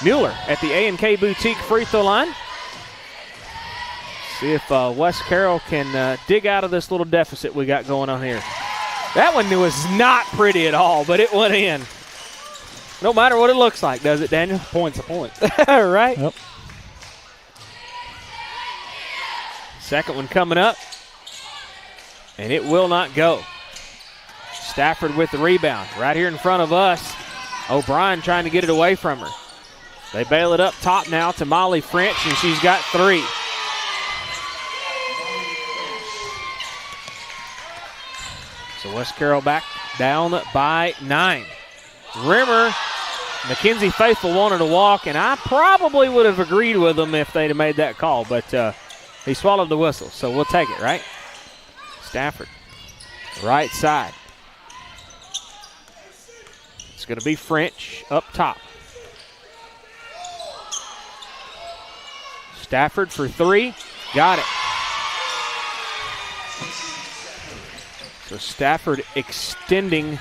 Mueller at the A&K Boutique free throw line. See if West Carroll can dig out of this little deficit we got going on here. That one was not pretty at all, but it went in. No matter what it looks like, does it, Daniel? Point's a point. Right? Yep. Second one coming up, and it will not go. Stafford with the rebound right here in front of us. O'Brien trying to get it away from her. They bail it up top now to Molly French, and she's got three. So West Carroll back down by 9. Rimmer, McKenzie Faithful wanted to walk, and I probably would have agreed with them if they'd have made that call, but he swallowed the whistle, so we'll take it, right? Stafford, right side. It's going to be French up top. Stafford for three, got it. So Stafford extending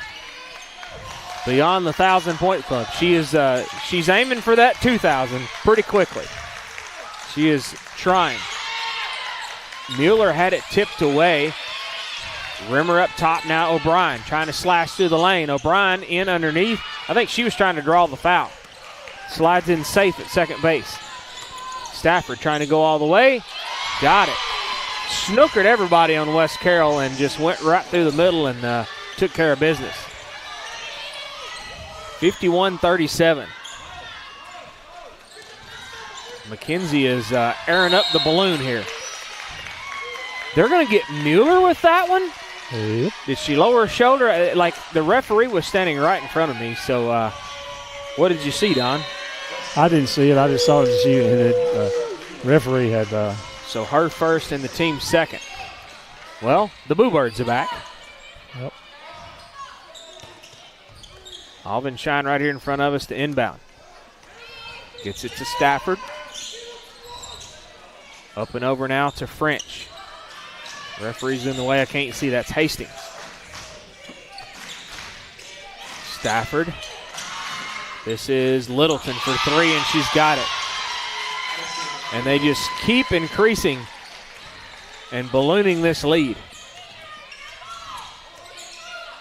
beyond the 1,000-point club. She's aiming for that 2,000 pretty quickly. She is trying. Mueller had it tipped away. Rimmer up top now. O'Brien trying to slash through the lane. O'Brien in underneath. I think she was trying to draw the foul. Slides in safe at second base. Stafford trying to go all the way. Got it. Snookered everybody on West Carroll and just went right through the middle and took care of business. 51-37. McKenzie is airing up the balloon here. They're going to get Mueller with that one? Yep. Did she lower her shoulder? Like, the referee was standing right in front of me, so what did you see, Don? I didn't see it. I just saw that referee had... So her first and the team second. Well, the Boo Birds are back. Yep. Alvin Shine right here in front of us to inbound. Gets it to Stafford. Up and over now to French. Referee's in the way. I can't see. That's Hastings. Stafford. This is Littleton for three, and she's got it. And they just keep increasing and ballooning this lead.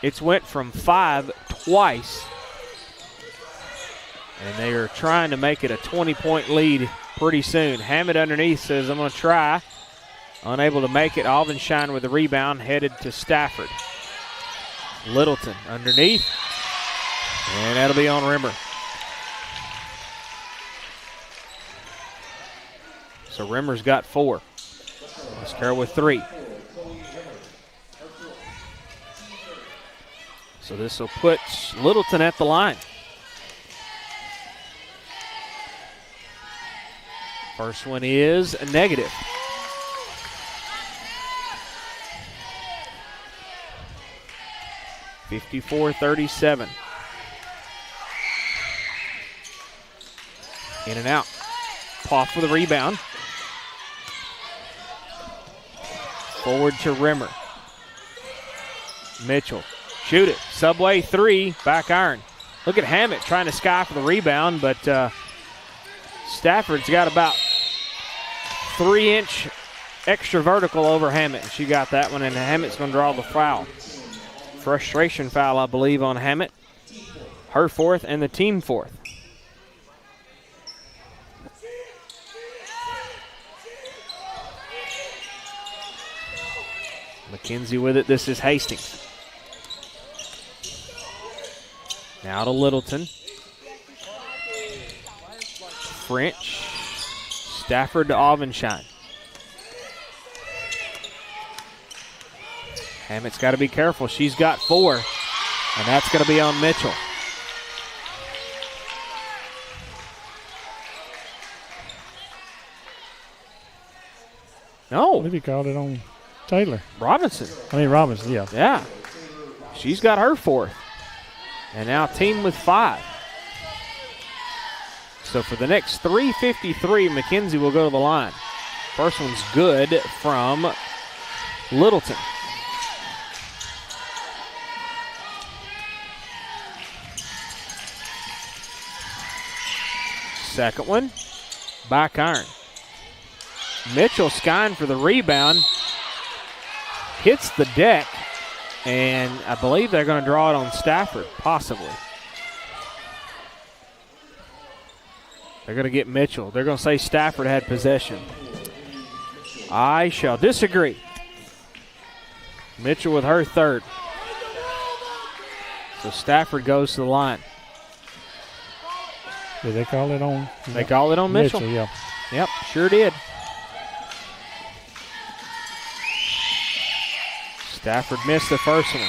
It's went from 5 twice, and they are trying to make it a 20-point lead pretty soon. Hammett underneath says, I'm going to try. Unable to make it. Alvin Shine with the rebound, headed to Stafford. Littleton underneath, and that'll be on Rimmer. So Rimmer's got 4. West Carroll with 3. So this will put Littleton at the line. First one is a negative. (54-37). In and out. Poff with a rebound. Forward to Rimmer. Mitchell. Shoot it. Subway 3. Back iron. Look at Hammett trying to sky for the rebound, but Stafford's got about 3-inch extra vertical over Hammett. She got that one, and Hammett's going to draw the foul. Frustration foul, I believe, on Hammett. Her 4th and the team 4th. McKenzie with it. This is Hastings. Now to Littleton. French. Stafford to Alvenshine. Hammett's got to be careful. She's got 4, and that's going to be on Mitchell. No. I believe he called it on Taylor. Robinson, yeah. Yeah. She's got her 4th. And now team with 5. So for the next 3:53, McKenzie will go to the line. First one's good from Littleton. Second one, back iron. Mitchell skying for the rebound. Hits the deck, and I believe they're going to draw it on Stafford, possibly. They're going to get Mitchell. They're going to say Stafford had possession. I shall disagree. Mitchell with her 3rd. So Stafford goes to the line. Did they call it on? They call it on Mitchell. Yeah. Yep, sure did. Stafford missed the first one.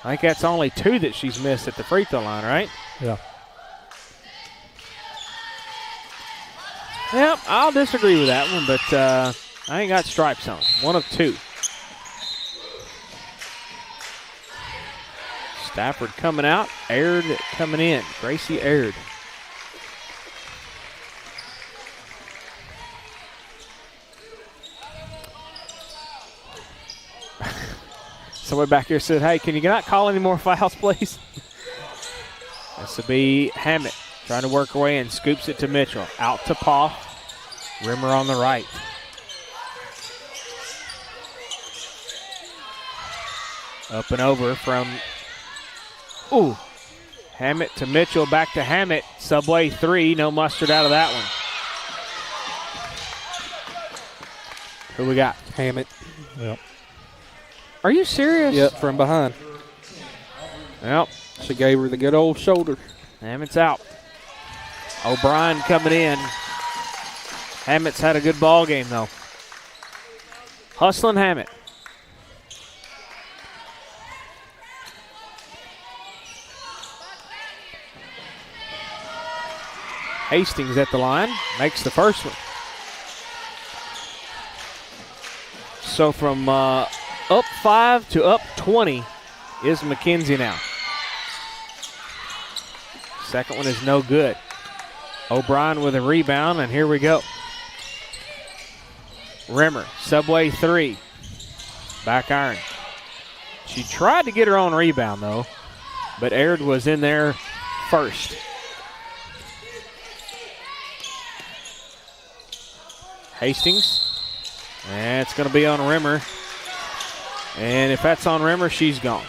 I think that's only 2 that she's missed at the free throw line, right? Yeah. Yep, I'll disagree with that one, but I ain't got stripes on. 1 of 2. Stafford coming out, Aird coming in. Gracie Aird. Somebody back here said, hey, can you not call any more fouls, please? This will be Hammett trying to work away and scoops it to Mitchell. Out to Paul. Rimmer on the right. Up and over from, Hammett to Mitchell, back to Hammett. Subway 3, no mustard out of that one. Who we got? Hammett. Yep. Are you serious? Yep, from behind. Yep. She gave her the good old shoulder. Hammett's out. O'Brien coming in. Hammett's had a good ball game, though. Hustling Hammett. Hastings at the line. Makes the first one. So from up 5 to up 20 is McKenzie now. Second one is no good. O'Brien with a rebound, and here we go. Rimmer, Subway 3. Back iron. She tried to get her own rebound, though, but Aird was in there first. Hastings. And it's going to be on Rimmer. And if that's on Rimmer, she's gone.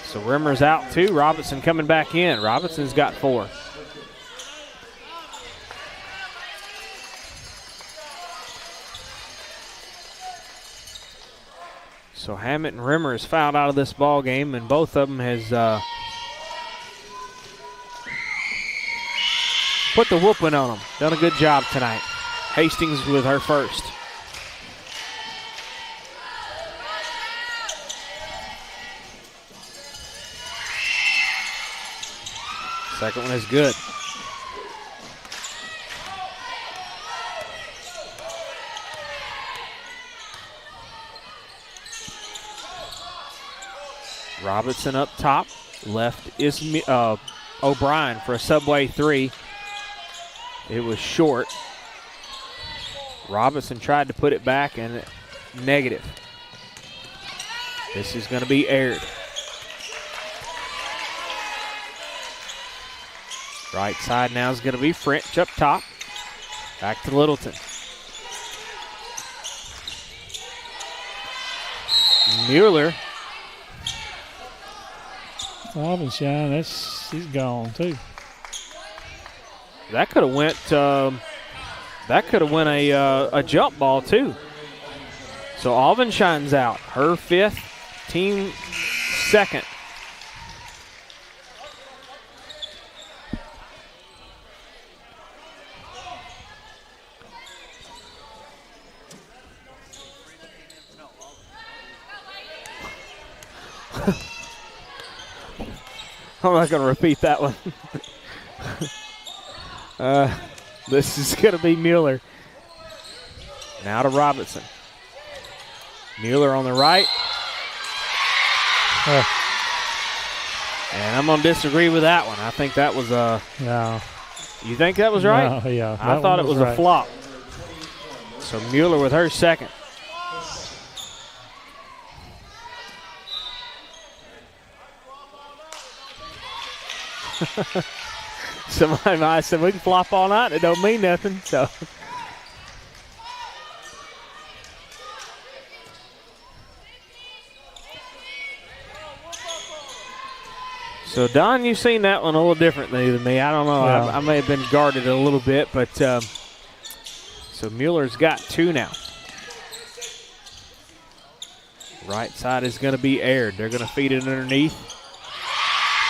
So Rimmer's out too. Robinson coming back in. Robinson's got 4. So Hammett and Rimmer is fouled out of this ball game, and both of them has put the whooping on them. Done a good job tonight. Hastings with her first. Second one is good. Robinson up top. Left is O'Brien for a Subway 3. It was short. Robinson tried to put it back and negative. This is going to be Aird. Right side now is going to be French up top. Back to Littleton. Mueller. Aubenshine, he's gone too. That could have went. That could have went a jump ball too. So Aubenshine out. Her 5th, team 2nd. I'm not going to repeat that one. This is going to be Mueller. Now to Robinson. Mueller on the right. And I'm going to disagree with that one. I think that was a... No. You think that was right? No, yeah. I thought it was right. a flop. So Mueller with her second. Somebody might have said we can flop all night. It don't mean nothing. So, Don, you've seen that one a little differently than me. I don't know. Yeah. I may have been guarded a little bit, but so Mueller's got 2 now. Right side is going to be aired. They're going to feed it underneath.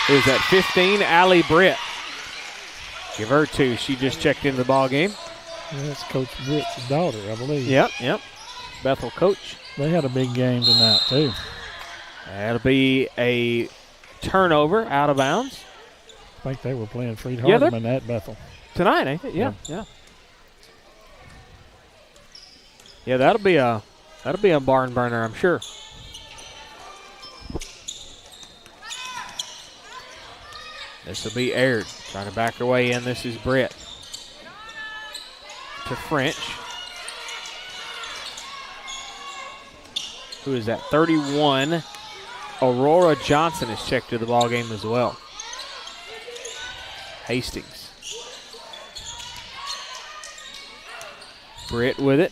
Who's that? 15, Allie Britt. Give her 2. She just checked into the ball game. Yeah, that's Coach Britt's daughter, I believe. Yep. Bethel coach. They had a big game tonight, too. That'll be a turnover out of bounds. I think they were playing Freed Hardeman at Bethel. Tonight, ain't it? Yeah. Yeah, that'll be a barn burner, I'm sure. This will be aired. Trying to back her way in. This is Britt. To French. Who is that? 31. Aurora Johnson is checked to the ball game as well. Hastings. Britt with it.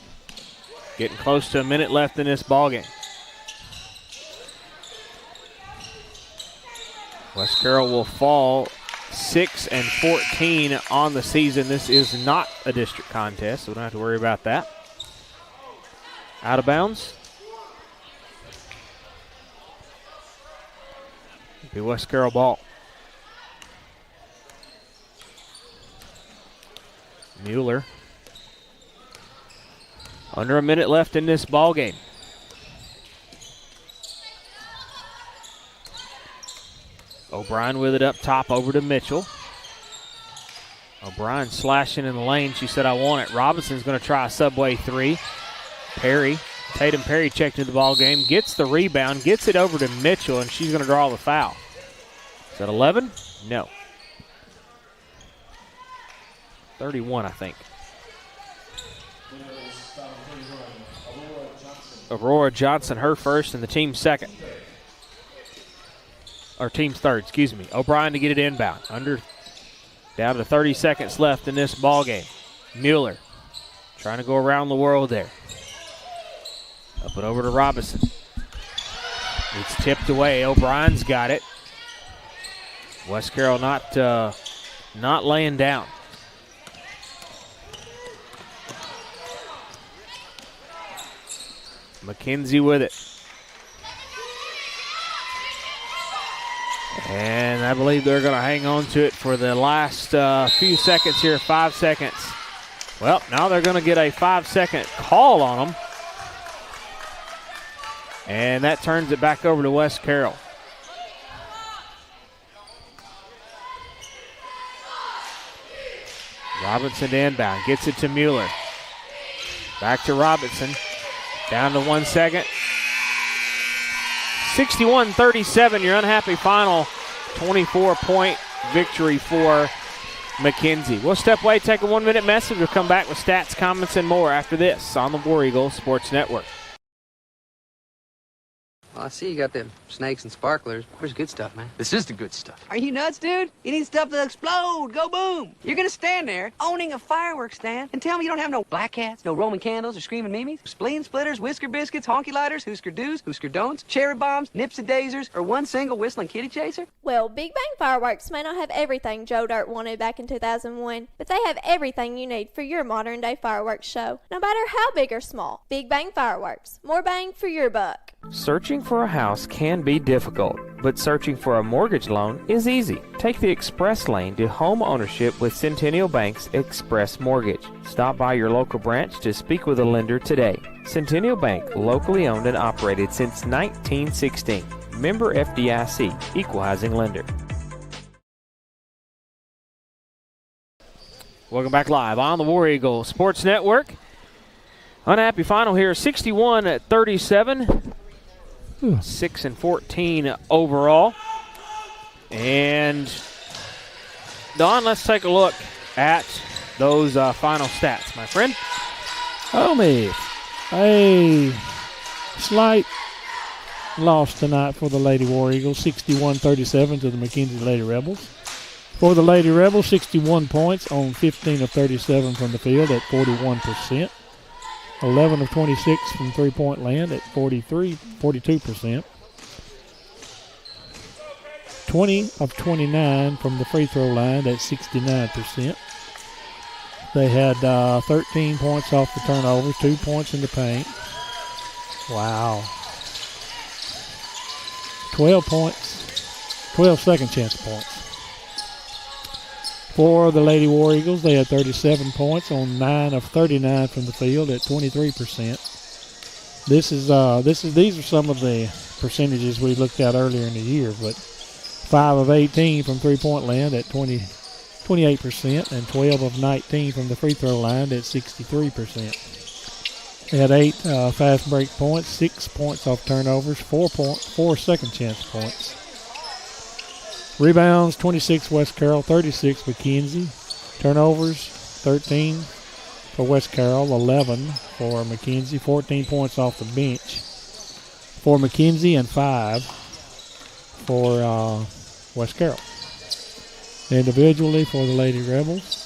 Getting close to a minute left in this ball game. West Carroll will fall 6-14 on the season. This is not a district contest, so we don't have to worry about that. Out of bounds. It'll be West Carroll ball. Mueller. Under a minute left in this ball game. O'Brien with it up top over to Mitchell. O'Brien slashing in the lane. She said, I want it. Robinson's going to try a subway 3. Tatum Perry checked into the ball game, gets the rebound, gets it over to Mitchell, and she's going to draw the foul. Is that 11? No. 31, I think. Aurora Johnson, her first, and the team's second. Or team's third, excuse me. O'Brien to get it inbound. Down to 30 seconds left in this ball game. Mueller trying to go around the world there. Up and over to Robinson. It's tipped away. O'Brien's got it. West Carroll not laying down. McKenzie with it. And I believe they're going to hang on to it for the last few seconds here, 5 seconds. Well, now they're going to get a 5-second call on them. And that turns it back over to West Carroll. Robinson to inbound, gets it to Mueller. Back to Robinson. Down to 1 second. 61-37, your unhappy final. 24-point victory for McKenzie. We'll step away, take a 1-minute message. We'll come back with stats, comments, and more after this on the War Eagle Sports Network. Well, I see you got them snakes and sparklers. Where's good stuff, man? This is the good stuff. Are you nuts, dude? You need stuff that'll explode. Go boom. You're gonna stand there owning a fireworks stand and tell me you don't have no black cats, no Roman candles or screaming mimes, spleen splitters, whisker biscuits, honky lighters, Husker do's, Husker don'ts, cherry bombs, nips and daisers, or one single whistling kitty chaser? Well, Big Bang Fireworks may not have everything Joe Dirt wanted back in 2001, but they have everything you need for your modern day fireworks show, no matter how big or small. Big Bang Fireworks. More bang for your buck. Searching for a house can be difficult, but searching for a mortgage loan is easy. Take the express lane to home ownership with Centennial Bank's Express Mortgage. Stop by your local branch to speak with a lender today. Centennial Bank, locally owned and operated since 1916. Member FDIC, Equal Housing Lender. Welcome back live on the War Eagle Sports Network. Unhappy final here, 61-37. 6-14 overall. And, Don, let's take a look at those final stats, my friend. Homie, a slight loss tonight for the Lady War Eagles, 61-37 to the McKenzie Lady Rebels. For the Lady Rebels, 61 points on 15 of 37 from the field at 41%. 11 of 26 from three-point land at 42%. 20 of 29 from the free throw line at 69%. They had 13 points off the turnovers, 2 points in the paint. Wow. 12 points, 12 second chance points. For the Lady War Eagles, they had 37 points on 9 of 39 from the field at 23%. These are some of the percentages we looked at earlier in the year, but 5 of 18 from three-point land at 28%, and 12 of 19 from the free throw line at 63%. They had 8 fast break points, 6 points off turnovers, 4 second chance points. Rebounds, 26 West Carroll, 36 McKenzie. Turnovers, 13 for West Carroll, 11 for McKenzie. 14 points off the bench for McKenzie and 5 for West Carroll. Individually for the Lady Rebels,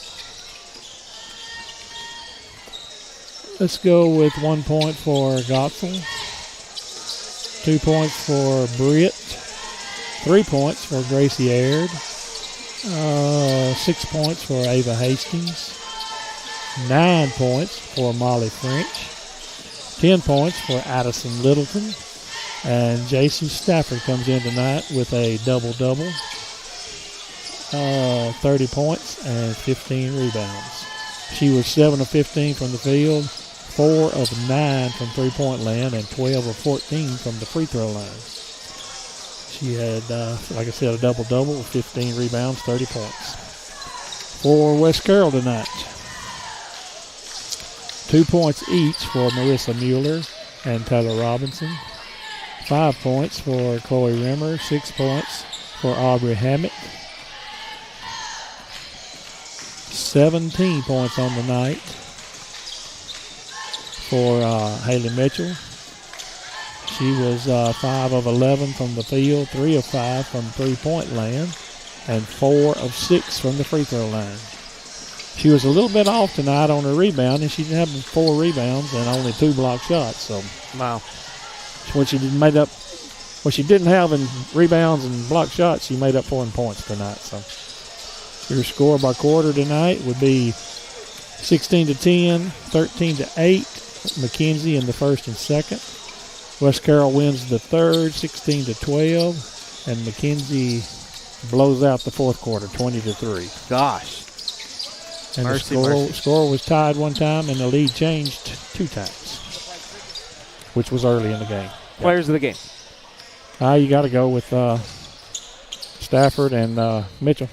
let's go with 1 point for Gotzel, 2 points for Britt, 3 points for Gracie Aird, 6 points for Ava Hastings, 9 points for Molly French, 10 points for Addison Littleton, and Jason Stafford comes in tonight with a double-double, 30 points and 15 rebounds. She was 7 of 15 from the field, 4 of 9 from three-point land, and 12 of 14 from the free throw line. She had, like I said, a double-double with 15 rebounds, 30 points. For West Carroll tonight, 2 points each for Marissa Mueller and Taylor Robinson, 5 points for Chloe Rimmer, 6 points for Aubrey Hammett, 17 points on the night for Haley Mitchell. She was 5 of 11 from the field, 3 of 5 from three-point land, and 4 of 6 from the free throw line. She was a little bit off tonight on her rebound, and she had 4 rebounds and only 2 block shots. So, wow. What she didn't have in rebounds and block shots, she made up for in points tonight. So, your score by quarter tonight would be 16-10, 13-8, McKenzie in the first and second. West Carroll wins the third, 16-12, and McKenzie blows out the fourth quarter, 20-3. Gosh. And the score was tied one time, and the lead changed 2 times, which was early in the game. Players of the game. You got to go with Stafford and Mitchell.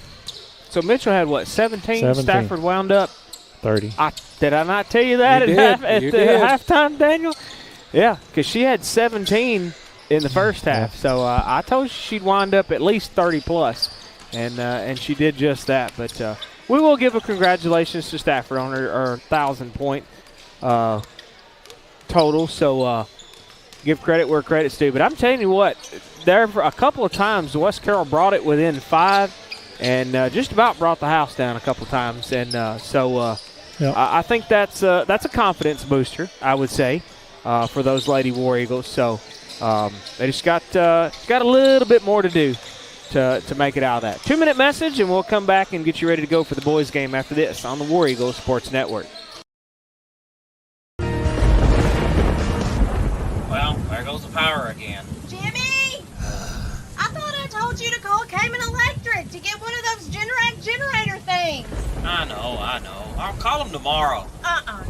So Mitchell had, 17? Stafford wound up 30. Did I not tell you that at halftime, Daniel? Yeah, because she had 17 in the first half. So I told you she'd wind up at least 30-plus, and she did just that. But we will give a congratulations to Stafford on her 1,000-point total. So give credit where credit's due. But I'm telling you what, there for a couple of times, West Carroll brought it within 5 and just about brought the house down a couple of times. And yep. I think that's a confidence booster, I would say, for those Lady War Eagles. So they just got a little bit more to do to make it out of that. 2-minute message, and we'll come back and get you ready to go for the boys' game after this on the War Eagles Sports Network. Well, there goes the power again. Jimmy! I thought I told you to call Cayman Electric to get one of those generator things. I know. I'll call them tomorrow.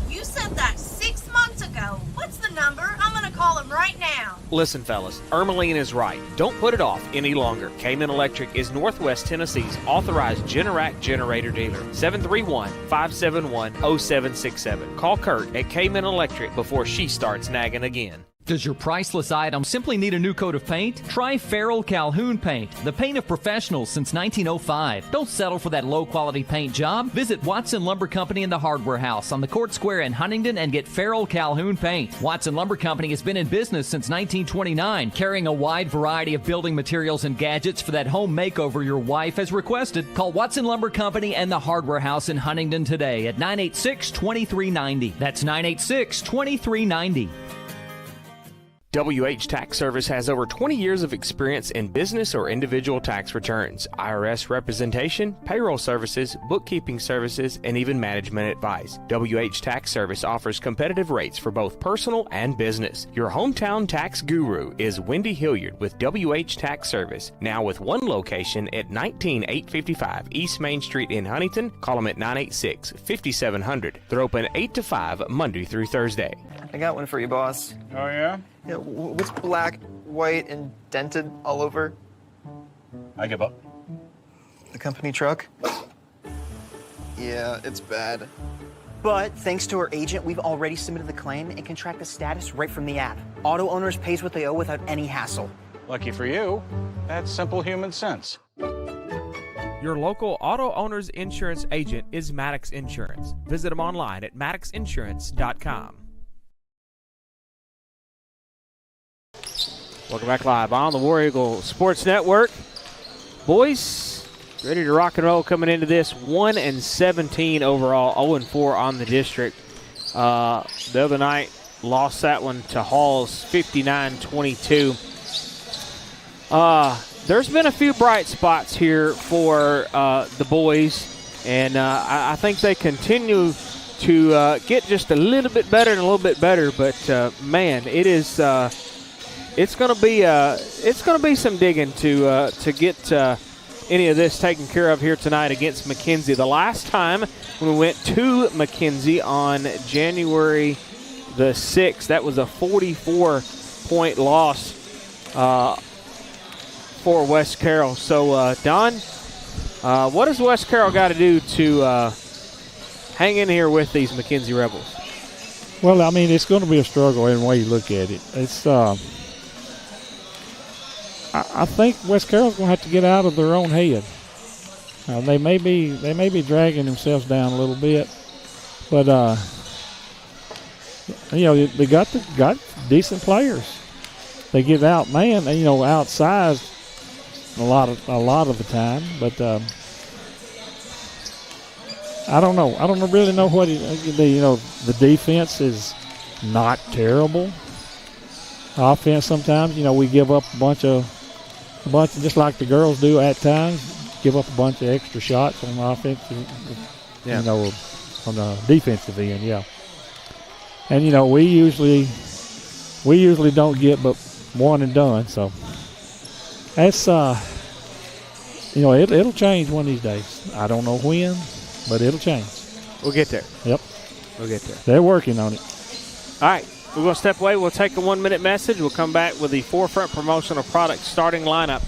You said that 6 months ago. What's the number? I'm gonna call him right now. Listen, fellas, Ermeline is right. Don't put it off any longer. Cayman Electric is Northwest Tennessee's authorized Generac generator dealer. 731-571-0767. Call Kurt at Cayman Electric before she starts nagging again. Does your priceless item simply need a new coat of paint? Try Carroll Calhoun Paint, the paint of professionals since 1905. Don't settle for that low-quality paint job. Visit Watson Lumber Company in the Hardware House on the Court Square in Huntington and get Carroll Calhoun Paint. Watson Lumber Company has been in business since 1929, carrying a wide variety of building materials and gadgets for that home makeover your wife has requested. Call Watson Lumber Company and the Hardware House in Huntington today at 986-2390. That's 986-2390. WH Tax Service has over 20 years of experience in business or individual tax returns, IRS representation, payroll services, bookkeeping services, and even management advice. WH Tax Service offers competitive rates for both personal and business. Your hometown tax guru is Wendy Hilliard with WH Tax Service, now with one location at 19855 East Main Street in Huntington. Call them at 986-5700. They're open 8 to 5 Monday through Thursday. I got one for you, boss. Oh, yeah? Yeah, what's black, white, and dented all over? I give up. The company truck? Yeah, it's bad. But thanks to our agent, we've already submitted the claim and can track the status right from the app. Auto owners pays what they owe without any hassle. Lucky for you, that's simple human sense. Your local auto owner's insurance agent is Maddox Insurance. Visit them online at maddoxinsurance.com. Welcome back live on the War Eagle Sports Network. Boys, ready to rock and roll coming into this. 1-17 overall, 0-4 on the district. The other night, lost that one to Halls, 59-22. There's been a few bright spots here for the boys, and I think they continue to get just a little bit better and a little bit better. But man, it is. It's going to be some digging to get any of this taken care of here tonight against McKenzie. The last time when we went to McKenzie on January the 6th, that was a 44-point loss for West Carroll. So, Don, what does West Carroll got to do to hang in here with these McKenzie Rebels? Well, I mean, it's going to be a struggle in the way you look at it. It's I think West Carroll's going to have to get out of their own head. They may be dragging themselves down a little bit, but they got decent players. They get outmanned, outsized a lot of the time. But I don't know. I don't really know what the defense is not terrible. Offense sometimes, we give up a bunch just like the girls do at times, give up a bunch of extra shots on the offensive, on the defensive end, yeah. And we usually don't get but one and done, so that's it'll change one of these days. I don't know when, but it'll change. We'll get there. Yep, we'll get there. They're working on it. All right. We're going to step away. We'll take a 1-minute message. We'll come back with the Forefront Promotional Products starting lineup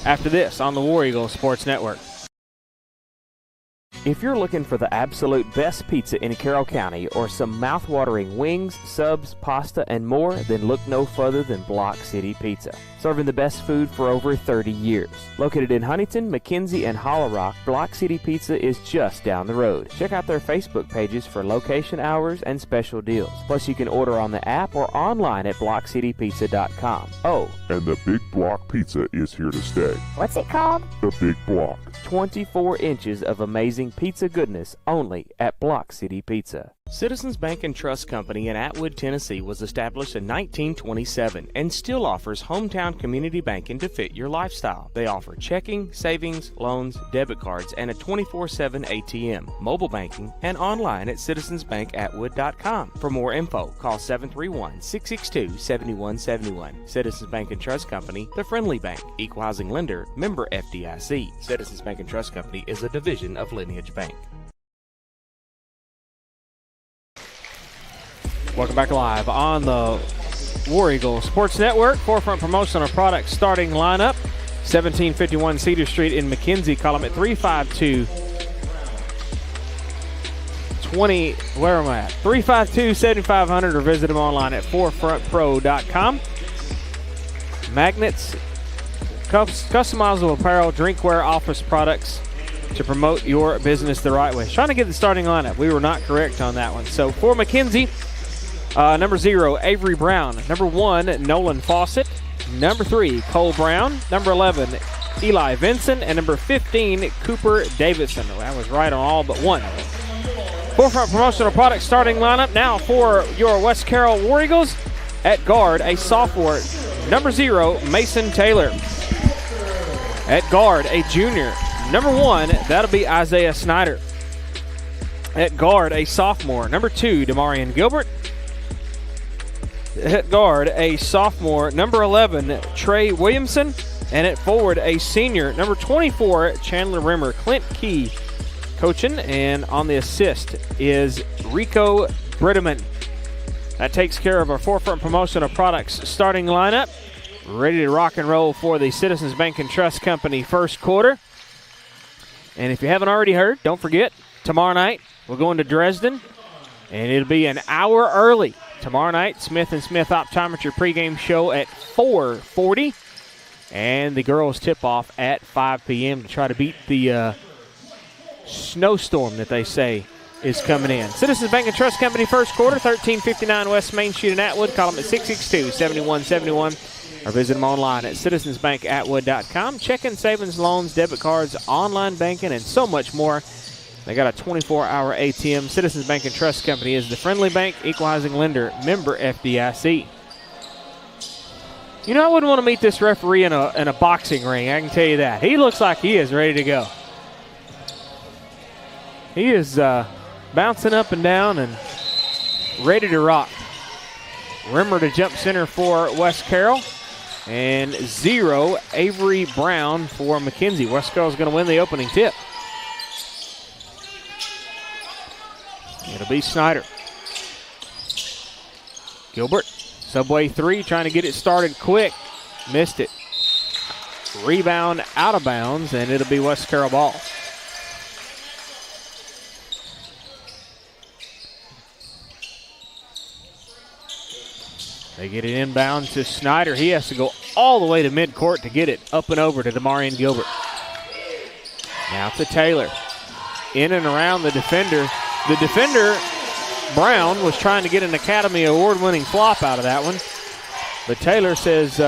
after this on the War Eagle Sports Network. If you're looking for the absolute best pizza in Carroll County or some mouth-watering wings, subs, pasta, and more, then look no further than Block City Pizza. Serving the best food for over 30 years. Located in Huntington, McKenzie, and Hollow Rock, Block City Pizza is just down the road. Check out their Facebook pages for location hours and special deals. Plus, you can order on the app or online at blockcitypizza.com. Oh, and the Big Block Pizza is here to stay. What's it called? The Big Block. 24 inches of amazing pizza goodness only at Block City Pizza. Citizens Bank and Trust Company in Atwood, Tennessee was established in 1927 and still offers hometown community banking to fit your lifestyle. They offer checking, savings, loans, debit cards, and a 24/7 ATM, mobile banking, and online at citizensbankatwood.com. For more info, call 731-662-7171. Citizens Bank and Trust Company, the friendly bank, equal housing lender, member FDIC. Citizens Bank and Trust Company is a division of Lineage Bank. Welcome back live on the War Eagle Sports Network. Forefront Promotional Products starting lineup. 1751 Cedar Street in McKenzie. Call them at 352-20. Where am I at? 352-7500 or visit them online at forefrontpro.com. Magnets, customizable apparel, drinkware, office products to promote your business the right way. Trying to get the starting lineup. We were not correct on that one. So for McKenzie, number 0, Avery Brown. Number 1, Nolan Fawcett. Number 3, Cole Brown. Number 11, Eli Vinson. And number 15, Cooper Davidson. I was right on all but one. Forefront Promotional Products starting lineup now for your West Carroll War Eagles. At guard, a sophomore, number 0, Mason Taylor. At guard, a junior, number 1, that'll be Isaiah Snyder. At guard, a sophomore, number 2, Demarion Gilbert. At guard, a sophomore, number 11, Trey Williamson. And at forward, a senior, number 24, Chandler Rimmer. Clint Key coaching, and on the assist is Rico Brittaman. That takes care of our Forefront Promotional Products starting lineup. Ready to rock and roll for the Citizens Bank and Trust Company first quarter. And if you haven't already heard, don't forget, tomorrow night we're going to Dresden, and it'll be an hour early. Tomorrow night, Smith & Smith Optometry pregame show at 4:40, and the girls tip off at 5 p.m. to try to beat the snowstorm that they say is coming in. Citizens Bank and Trust Company first quarter, 1359 West Main Street in Atwood. Call them at 662-7171 or visit them online at citizensbankatwood.com. Checking, savings, loans, debit cards, online banking, and so much more. They got a 24-hour ATM. Citizens Bank and Trust Company is the friendly bank, equal housing lender, member FDIC. You know, I wouldn't want to meet this referee in a boxing ring, I can tell you that. He looks like he is ready to go. He is bouncing up and down and ready to rock. Rimmer to jump center for West Carroll. And 0, Avery Brown for McKenzie. West Carroll's going to win the opening tip. It'll be Snyder. Gilbert, subway 3, trying to get it started quick. Missed it. Rebound out of bounds, and it'll be West Carroll ball. They get it inbound to Snyder. He has to go all the way to midcourt to get it up and over to Demarion Gilbert. Now to Taylor. In and around the defender. The defender, Brown, was trying to get an Academy Award-winning flop out of that one. But Taylor says,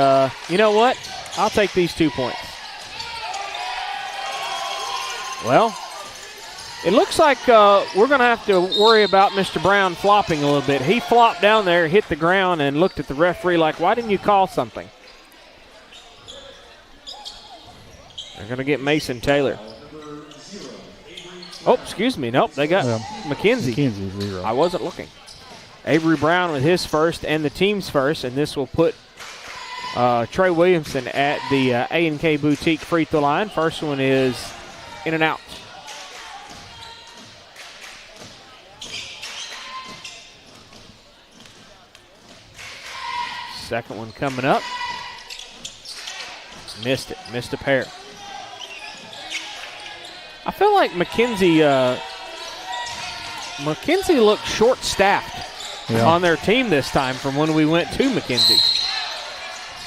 you know what? I'll take these 2 points. Well, it looks like we're going to have to worry about Mr. Brown flopping a little bit. He flopped down there, hit the ground, and looked at the referee like, why didn't you call something? They're going to get Mason Taylor. Oh, excuse me. Nope, they got McKenzie. McKenzie, 0. I wasn't looking. Avery Brown with his first and the team's first, and this will put Trey Williamson at the A&K Boutique free throw line. First one is in and out. Second one coming up. Missed it. Missed a pair. I feel like McKenzie looked short-staffed on their team this time from when we went to McKenzie.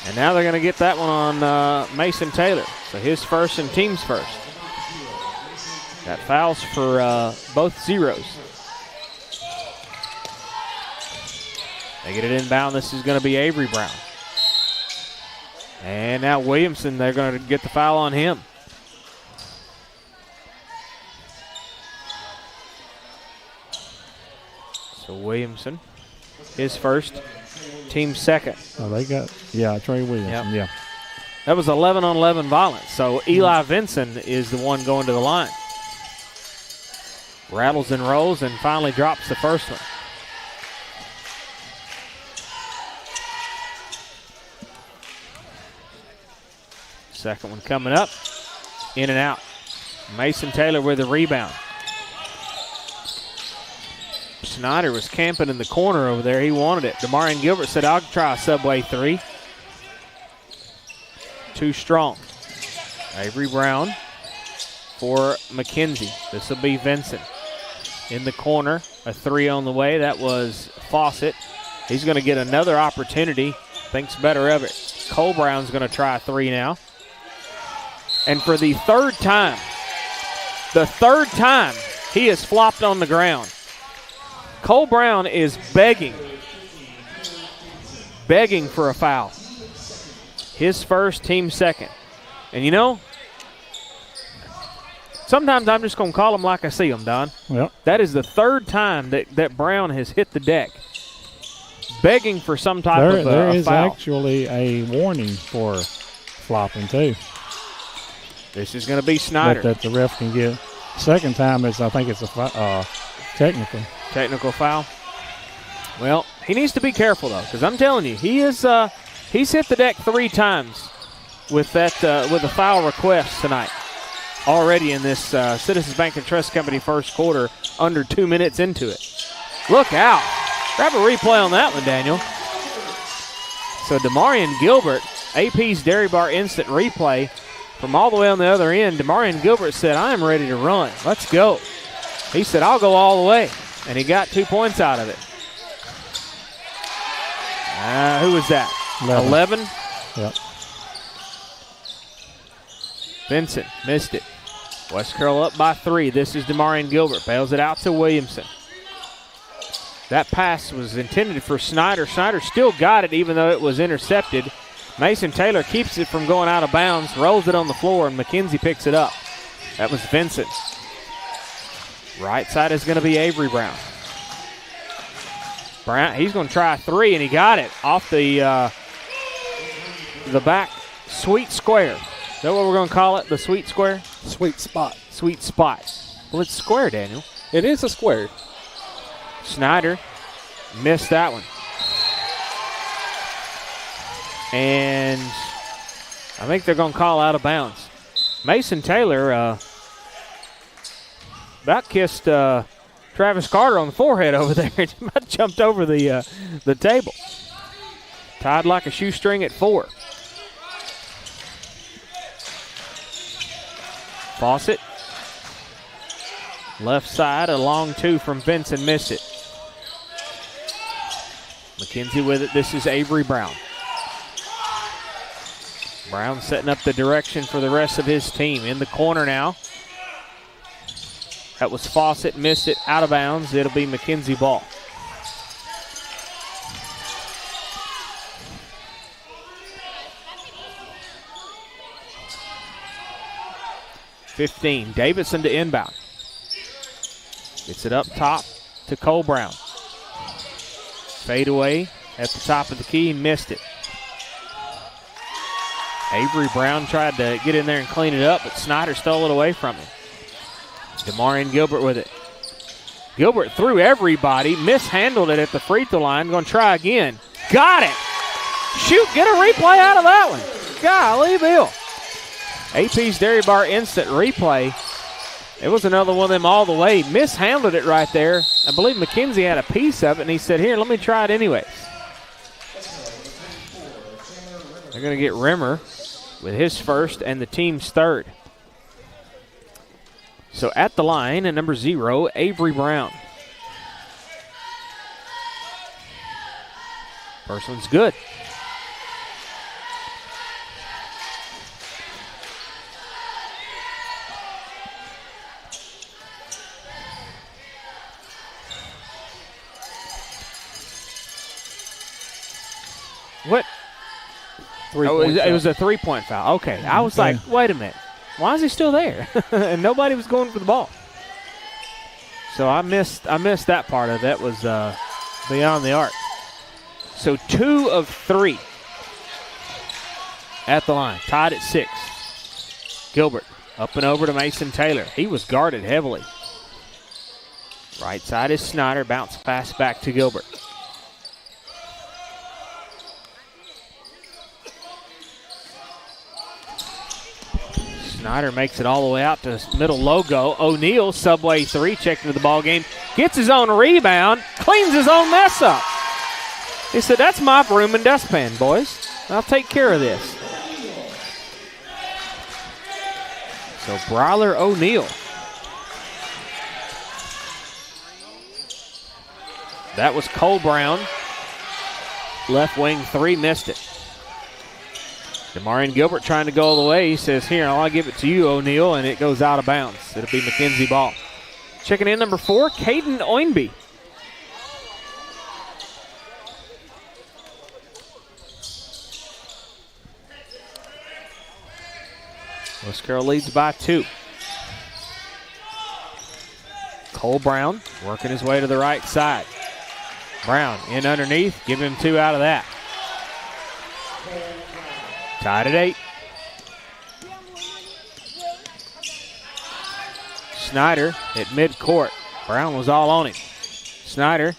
And now they're going to get that one on Mason Taylor. So his first and team's first. That fouls for both zeros. They get it inbound. This is going to be Avery Brown. And now Williamson, they're going to get the foul on him. So Williamson, his first, team second. Oh, they got, Trey Williamson, yeah. That was 11-on-11 violence. So Eli Vinson is the one going to the line. Rattles and rolls and finally drops the first one. Second one coming up. In and out. Mason Taylor with a rebound. Snyder was camping in the corner over there. He wanted it. Demarion Gilbert said, I'll try a Subway 3. Too strong. Avery Brown for McKenzie. This will be Vincent. In the corner, a 3 on the way. That was Fawcett. He's going to get another opportunity. Thinks better of it. Cole Brown's going to try a 3 now. And for the third time, he has flopped on the ground. Cole Brown is begging for a foul. His first, team second. And you know, sometimes I'm just going to call them like I see them, Don. Yep. That is the third time that Brown has hit the deck, begging for some type of foul. There is actually a warning for flopping, too. This is going to be Snyder. That the ref can get. Second time is, I think it's a technical. Technical foul. Well, he needs to be careful, though, because I'm telling you, he's hit the deck 3 times with a foul request tonight. Already in this Citizens Bank and Trust Company first quarter, under 2 minutes into it. Look out. Grab a replay on that one, Daniel. So Demarion Gilbert, AP's Dairy Bar instant replay from all the way on the other end. Demarion Gilbert said, I am ready to run. Let's go. He said, I'll go all the way. And he got 2 points out of it. Who was that? 11? Yep. Vincent missed it. West Carroll up by 3. This is Demarion Gilbert. Bails it out to Williamson. That pass was intended for Snyder. Snyder still got it even though it was intercepted. Mason Taylor keeps it from going out of bounds, rolls it on the floor, and McKenzie picks it up. That was Vincent. Right side is going to be Avery Brown. He's going to try a 3, and he got it off the back sweet square. Is that what we're going to call it, the sweet square? Sweet spot. Sweet spot. Well, it's square, Daniel. It is a square. Snyder missed that one. And I think they're going to call out of bounds. Mason Taylor about kissed Travis Carter on the forehead over there. He about jumped over the table. Tied like a shoestring at 4. Fawcett. Left side, a long 2 from Vincent, missed it. McKenzie with it. This is Avery Brown. Brown setting up the direction for the rest of his team. In the corner now. That was Fawcett, missed it, out of bounds. It'll be McKenzie ball. (15). Davidson to inbound. Gets it up top to Cole Brown. Fade away at the top of the key, missed it. Avery Brown tried to get in there and clean it up, but Snyder stole it away from him. Demarion Gilbert with it. Gilbert threw everybody, mishandled it at the free throw line. Going to try again. Got it. Shoot, get a replay out of that one. Golly, Bill. AP's Dairy Bar instant replay. It was another one of them all the way. Mishandled it right there. I believe McKenzie had a piece of it, and he said, here, let me try it anyways. They're going to get Rimmer with his first and the team's third. So at the line, at number 0, Avery Brown. First one's good. What? It was a 3-point foul. Okay. I was like, wait a minute. Why is he still there? And nobody was going for the ball. So I missed that part of it. That was beyond the arc. So 2 of 3 at the line. Tied at 6. Gilbert up and over to Mason Taylor. He was guarded heavily. Right side is Snyder. Bounce pass back to Gilbert. Snyder makes it all the way out to middle logo. O'Neal, Subway 3, checked into the ball game. gets his own rebound, cleans his own mess up. He said, that's my broom and dustpan, boys. I'll take care of this. So Bryler O'Neal. That was Cole Brown. Left wing 3, missed it. Demarion Gilbert trying to go all the way. He says, here, I'll give it to you, O'Neal, and it goes out of bounds. It'll be McKenzie ball. Checking in number 4, Caden Oinby. West Carroll leads by 2. Cole Brown working his way to the right side. Brown in underneath, give him 2 out of that. Tied at 8. Snyder at midcourt. Brown was all on him. Snyder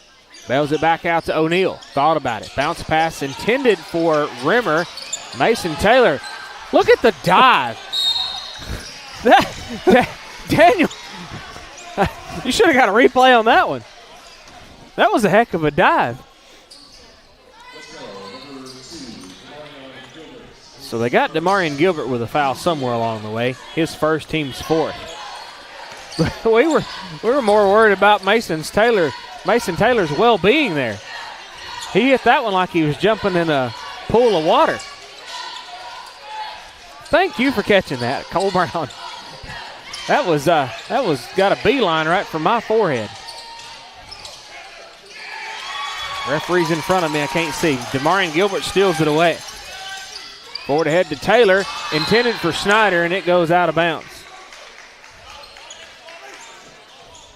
bails it back out to O'Neal. Thought about it. Bounce pass intended for Rimmer. Mason Taylor. Look at the dive. Daniel, you should have got a replay on that one. That was a heck of a dive. So they got Demarion Gilbert with a foul somewhere along the way. His first, team's 4th. But we were more worried about Mason Taylor's well-being there. He hit that one like he was jumping in a pool of water. Thank you for catching that, Cole Brown. That was got a beeline right from my forehead. Referee's in front of me, I can't see. Demarion Gilbert steals it away. Forward ahead to Taylor, intended for Snyder, and it goes out of bounds.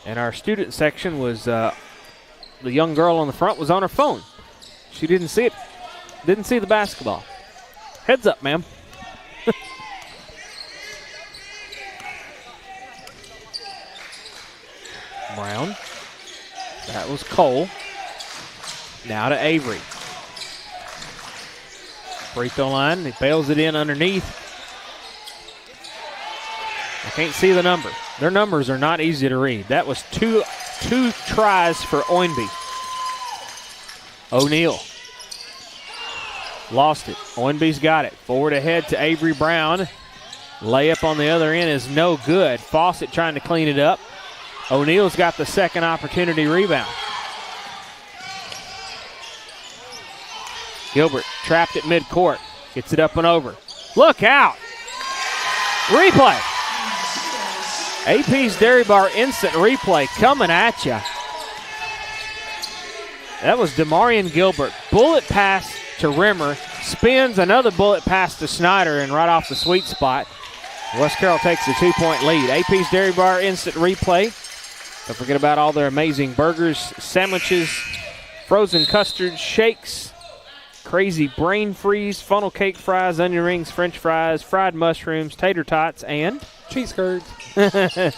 And our student section was, the young girl on the front was on her phone. She didn't see it, didn't see the basketball. Heads up, ma'am. Brown. That was Cole. Now to Avery. Free throw line. He bails it in underneath. I can't see the number. Their numbers are not easy to read. That was two tries for Oinby. O'Neal. Lost it. Oinby's got it. Forward ahead to Avery Brown. Layup on the other end is no good. Fawcett trying to clean it up. O'Neal's got the second opportunity rebound. Gilbert trapped at midcourt. Gets it up and over. Look out. Replay. AP's Dairy Bar instant replay coming at you. That was Demarion Gilbert. Bullet pass to Rimmer. Spins another bullet pass to Snyder, and right off the sweet spot, West Carroll takes a 2-point lead. AP's Dairy Bar instant replay. Don't forget about all their amazing burgers, sandwiches, frozen custards, shakes, crazy brain freeze, funnel cake fries, onion rings, french fries, fried mushrooms, tater tots, and cheese curds. We're going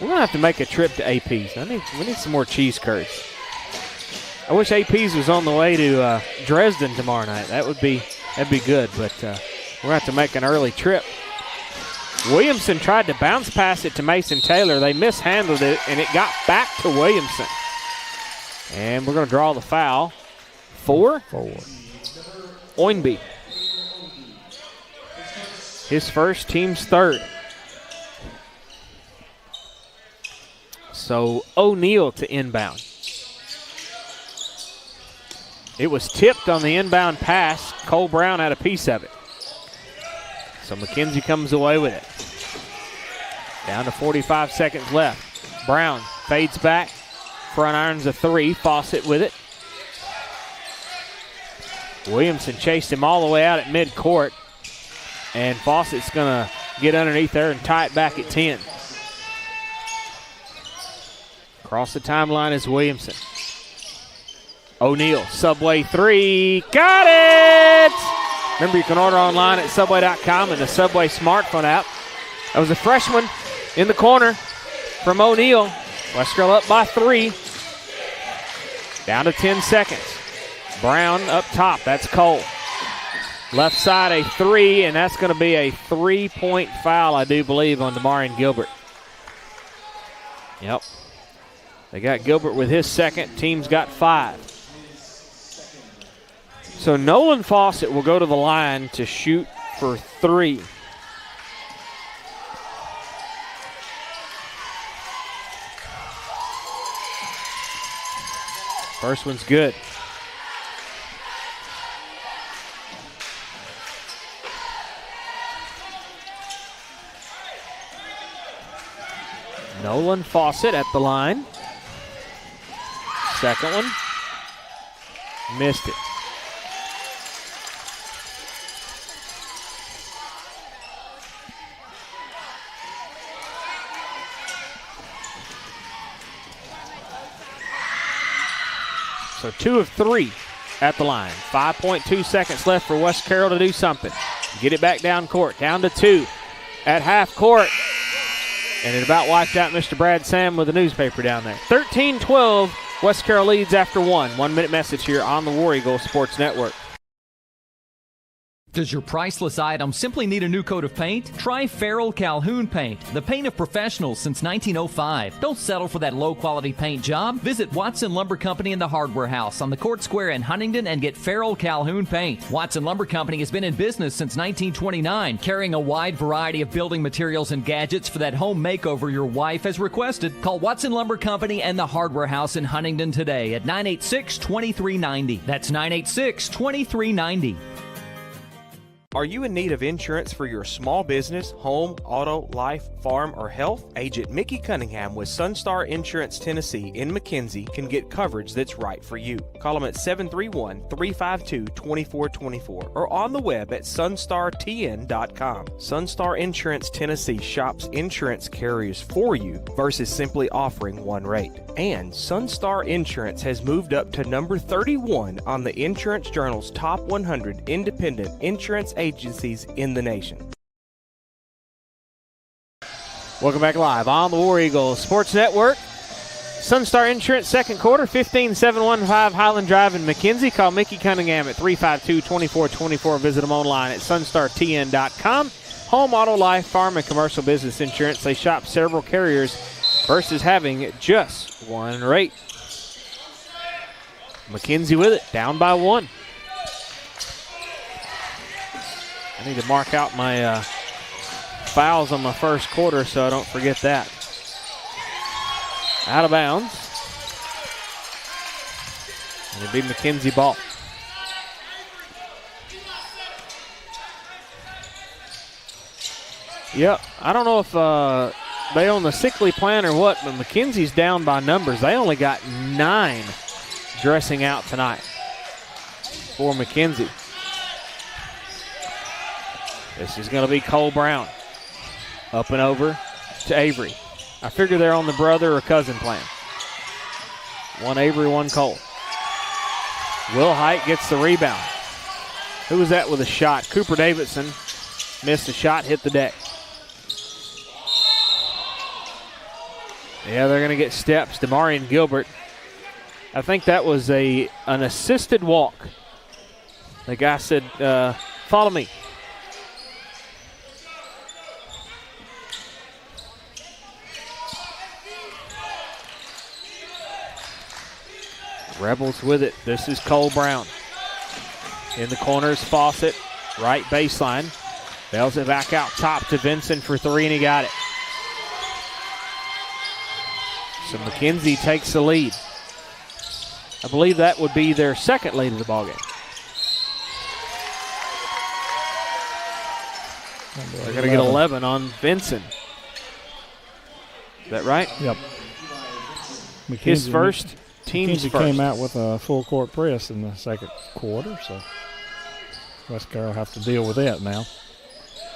to have to make a trip to AP's. We need some more cheese curds. I wish AP's was on the way to Dresden tomorrow night. That'd be good, but we're going to have to make an early trip. Williamson tried to bounce pass it to Mason Taylor. They mishandled it, and it got back to Williamson. And we're going to draw the foul. 4? Oinby. His first, team's 3rd. So O'Neal to inbound. It was tipped on the inbound pass. Cole Brown had a piece of it. So McKenzie comes away with it. Down to 45 seconds left. Brown fades back. Front irons a 3. Fawcett with it. Williamson chased him all the way out at midcourt. And Fawcett's going to get underneath there and tie it back at 10. Across the timeline is Williamson. O'Neal, Subway 3. Got it! Remember, you can order online at Subway.com and the Subway smartphone app. That was a freshman in the corner from O'Neal. West Carroll up by 3. Down to 10 seconds. Brown up top. That's Cole. Left side a 3, and that's going to be a 3-point foul, I do believe, on Demarion Gilbert. Yep. They got Gilbert with his second. Team's got 5. So Nolan Fawcett will go to the line to shoot for 3. First one's good. Nolan Fawcett at the line. Second one. Missed it. So 2 of 3 at the line. 5.2 seconds left for West Carroll to do something. Get it back down court. Down to 2 at half court. And it about wiped out Mr. Brad Sam with a newspaper down there. 13-12. West Carroll leads after 1. 1 minute message here on the War Eagle Sports Network. Does your priceless item simply need a new coat of paint? Try Carroll Calhoun Paint, the paint of professionals since 1905. Don't settle for that low-quality paint job. Visit Watson Lumber Company in the Hardware House on the Court Square in Huntington and get Carroll Calhoun Paint. Watson Lumber Company has been in business since 1929, carrying a wide variety of building materials and gadgets for that home makeover your wife has requested. Call Watson Lumber Company and the Hardware House in Huntington today at 986-2390. That's 986-2390. Are you in need of insurance for your small business, home, auto, life, farm, or health? Agent Mickey Cunningham with Sunstar Insurance Tennessee in McKenzie can get coverage that's right for you. Call them at 731-352-2424 or on the web at sunstartn.com. Sunstar Insurance Tennessee shops insurance carriers for you versus simply offering one rate. And Sunstar Insurance has moved up to number 31 on the Insurance Journal's top 100 independent insurance agencies in the nation. Welcome back live on the War Eagle Sports Network. Sunstar Insurance second quarter, 15715 Highland Drive in McKenzie. Call Mickey Cunningham at 352-2424. Visit them online at sunstartn.com. Home, auto, life, farm, and commercial business insurance. They shop several carriers versus having just one rate. McKenzie with it, down by 1. I need to mark out my fouls on my first quarter so I don't forget that. Out of bounds. And it'll be McKenzie ball. Yep, I don't know if they on the sickly plan or what, but McKenzie's down by numbers. They only got 9 dressing out tonight for McKenzie. This is going to be Cole Brown. Up and over to Avery. I figure they're on the brother or cousin plan. One Avery, one Cole. Will Height gets the rebound. Who was that with a shot? Cooper Davidson missed a shot, hit the deck. Yeah, they're going to get steps. Demarion Gilbert. I think that was an assisted walk. The guy said, follow me. Rebels with it. This is Cole Brown. In the corner is Fawcett. Right baseline. Bails it back out top to Vincent for 3, and he got it. So McKenzie takes the lead. I believe that would be their second lead of the ballgame. They're going to get 11 on Vincent. Is that right? Yep. His first. Teams McKenzie came out with a full court press in the second quarter, so West Carroll have to deal with that now.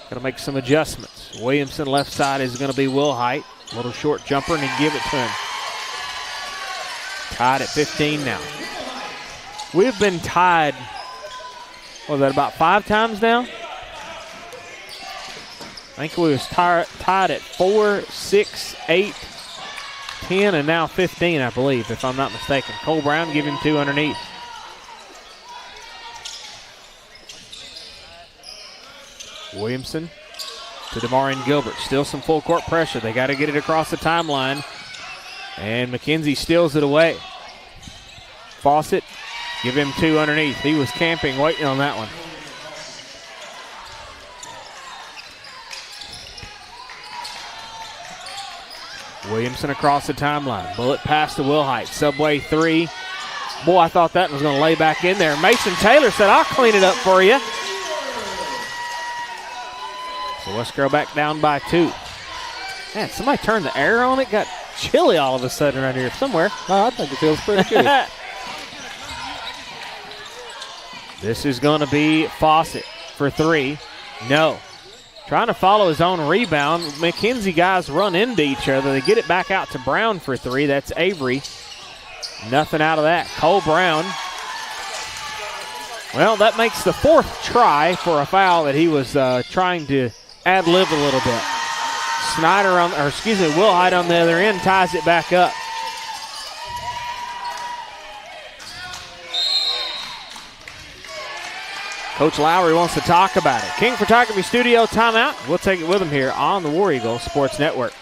Got to make some adjustments. Williamson left side is going to be Will Height. Little short jumper, and he give it to him. Tied at 15 now. We've been tied, what was that, about 5 times now? I think we was tied at 4, 6, 8, 10, and now 15, I believe, if I'm not mistaken. Cole Brown, give him 2 underneath. Williamson to Demarion Gilbert. Still some full court pressure. They got to get it across the timeline. And McKenzie steals it away. Fawcett, give him 2 underneath. He was camping, waiting on that one. Williamson across the timeline. Bullet pass to Wilhite. Subway 3. Boy, I thought that was going to lay back in there. Mason Taylor said, I'll clean it up for you. So West Carroll back down by 2. Man, somebody turned the air on. It got chilly all of a sudden right here somewhere. I think it feels pretty good. This is going to be Fawcett for 3. No. Trying to follow his own rebound. McKenzie guys run into each other. They get it back out to Brown for 3. That's Avery. Nothing out of that. Cole Brown. Well, that makes the 4th try for a foul that he was trying to ad-lib a little bit. Wilhite on the other end ties it back up. Coach Lowry wants to talk about it. King Photography Studio timeout. We'll take it with him here on the War Eagle Sports Network.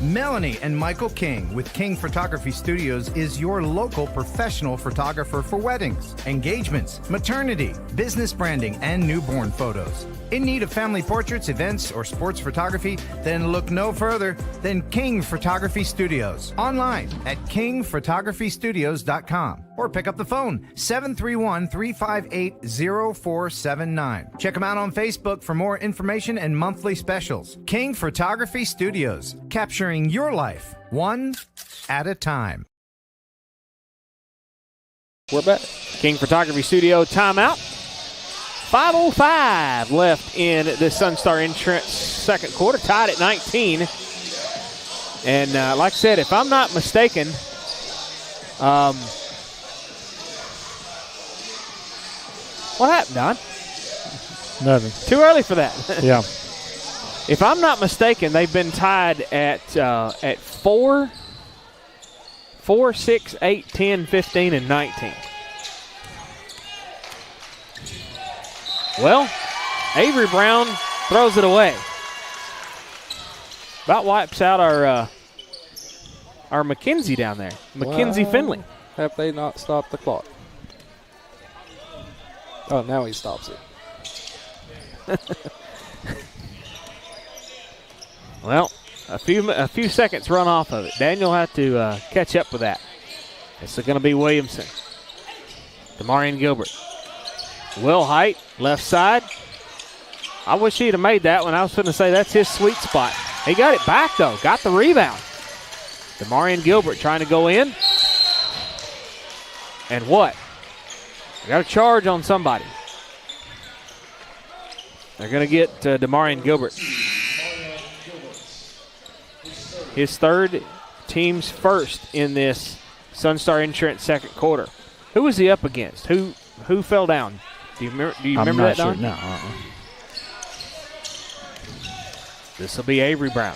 Melanie and Michael King with King Photography Studios is your local professional photographer for weddings, engagements, maternity, business branding, and newborn photos. In need of family portraits, events, or sports photography? Then look no further than King Photography Studios. Online at kingphotographystudios.com or pick up the phone 731-358-0479. Check them out on Facebook for more information and monthly specials. King Photography Studios, capturing your life one at a time. We're back. King Photography Studio timeout. 5:05 left in the Sunstar Insurance second quarter, tied at 19. And like I said, if I'm not mistaken, what happened, Don? Nothing. Too early for that. Yeah. If I'm not mistaken, they've been tied at 4, 6, 8, 10, 15, and 19. Well, Avery Brown throws it away. About wipes out our McKenzie down there. McKenzie Finley. Have they not stopped the clock? Oh, now he stops it. Well, a few seconds run off of it. Daniel had to catch up with that. This is going to be Williamson. Demarion Gilbert. Wilhite, left side. I wish he'd have made that one. I was going to say that's his sweet spot. He got it back, though. Got the rebound. Demarion Gilbert trying to go in. And what? They got a charge on somebody. They're going to get Demarion Gilbert. His third, team's first in this Sunstar Insurance second quarter. Who was he up against? Who fell down? Do you remember that, Don? I'm not sure. No. This will be Avery Brown.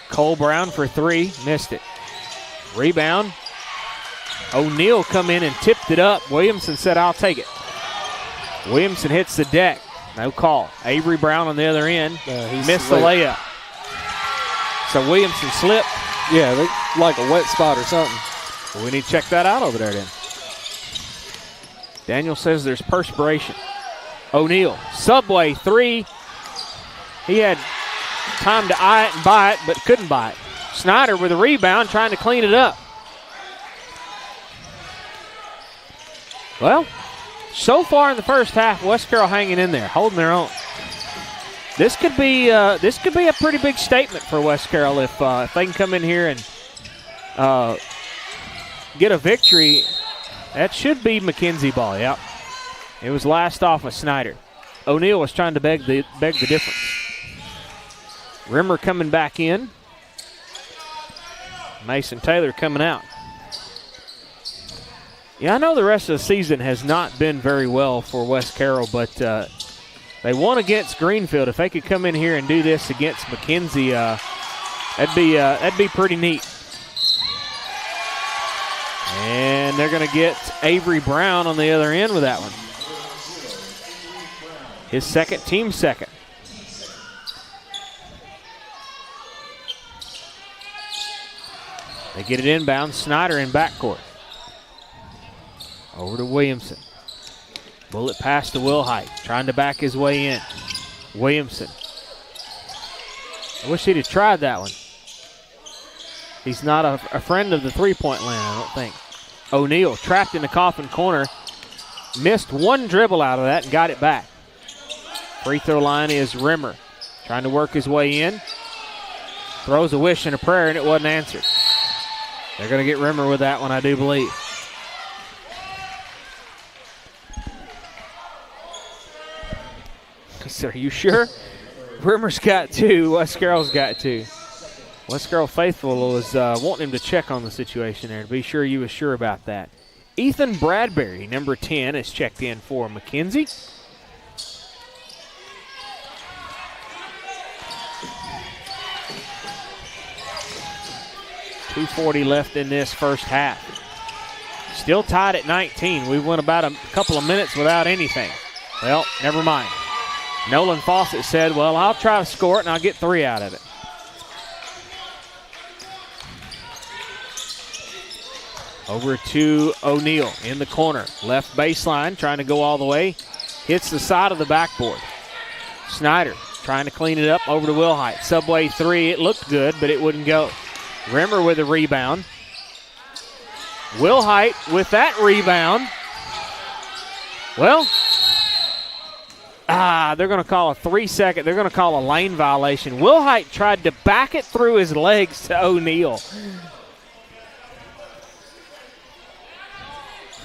Cole Brown for 3, missed it. Rebound. O'Neal come in and tipped it up. Williamson said, I'll take it. Williamson hits the deck. No call. Avery Brown on the other end. Missed the layup. So Williamson slipped. Yeah, like a wet spot or something. Well, we need to check that out over there then. Daniel says there's perspiration. O'Neal, Subway 3. He had time to eye it and buy it, but couldn't buy it. Snyder with a rebound, trying to clean it up. Well, so far in the first half, West Carroll hanging in there, holding their own. This could be a pretty big statement for West Carroll if they can come in here and get a victory. That should be McKenzie ball. Yep. It was last off of Snyder. O'Neal was trying to beg the difference. Rimmer coming back in. Mason Taylor coming out. Yeah, I know the rest of the season has not been very well for West Carroll, but they won against Greenfield. If they could come in here and do this against McKenzie, that'd be pretty neat. And they're going to get Avery Brown on the other end with that one. His second, team second. They get it inbound. Snyder in backcourt. Over to Williamson. Bullet pass to Will Height, trying to back his way in. Williamson. I wish he'd have tried that one. He's not a friend of the three-point line, I don't think. O'Neal trapped in the coffin corner. Missed one dribble out of that and got it back. Free throw line is Rimmer. Trying to work his way in. Throws a wish and a prayer, and it wasn't answered. They're going to get Rimmer with that one, I do believe. So are you sure? Rimmer's got 2. West Carroll's got 2. West Carroll faithful was wanting him to check on the situation there to be sure you was sure about that. Ethan Bradbury, number 10, is checked in for McKenzie. .240 left in this first half. Still tied at 19. We went about a couple of minutes without anything. Well, never mind. Nolan Fawcett said, well, I'll try to score it and I'll get 3 out of it. Over to O'Neal in the corner. Left baseline, trying to go all the way. Hits the side of the backboard. Snyder trying to clean it up over to Will Height. Subway 3, it looked good, but it wouldn't go. Rimmer with a rebound. Will Height with that rebound. Well, they're going to call a 3-second. They're going to call a lane violation. Will Height tried to back it through his legs to O'Neal.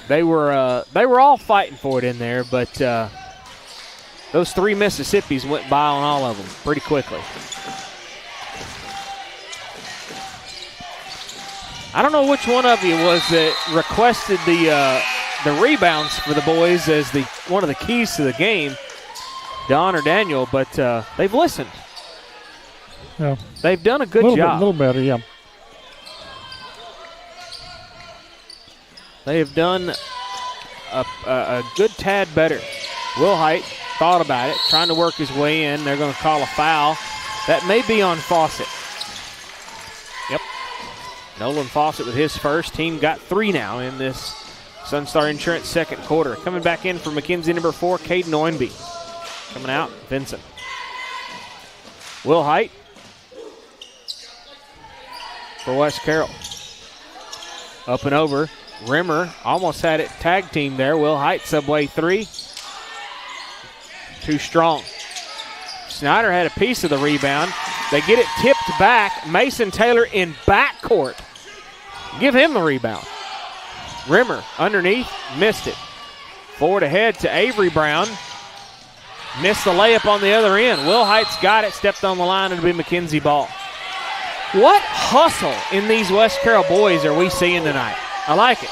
They were all fighting for it in there, but those 3 Mississippis went by on all of them pretty quickly. I don't know which one of you was that requested the rebounds for the boys as one of the keys to the game, Don or Daniel, but they've listened. Yeah. They've done a good job. A little better, yeah. They have done a good tad better. Will Height thought about it, trying to work his way in. They're going to call a foul. That may be on Fawcett. Yep. Nolan Fawcett with his first. Team got 3 now in this Sunstar Insurance second quarter. Coming back in for McKenzie, number 4, Caden Oinby. Coming out, Vincent. Will Height for West Carroll. Up and over. Rimmer almost had it tag team there. Will Height, Subway 3. Too strong. Snyder had a piece of the rebound. They get it tipped back. Mason Taylor in backcourt. Give him the rebound. Rimmer underneath, missed it. Forward ahead to Avery Brown. Missed the layup on the other end. Will Height's got it, stepped on the line, and it'll be McKenzie ball. What hustle in these West Carroll boys are we seeing tonight? I like it.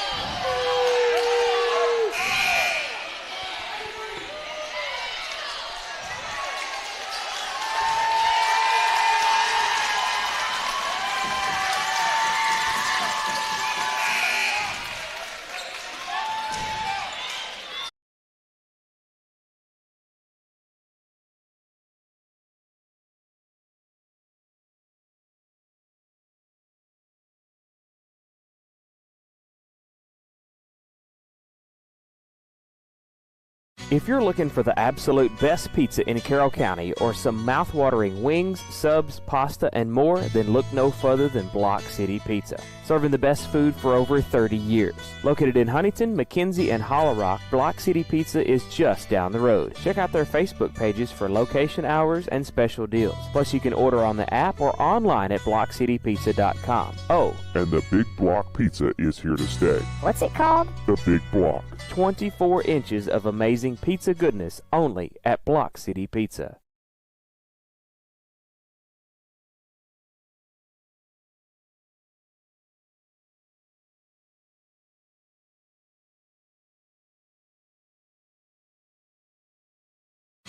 If you're looking for the absolute best pizza in Carroll County or some mouth-watering wings, subs, pasta, and more, then look no further than Block City Pizza. Serving the best food for over 30 years. Located in Huntington, McKenzie, and Hollow Rock, Block City Pizza is just down the road. Check out their Facebook pages for location hours and special deals. Plus, you can order on the app or online at blockcitypizza.com. Oh, and the Big Block Pizza is here to stay. What's it called? The Big Block. 24 inches of amazing pizza goodness only at Block City Pizza.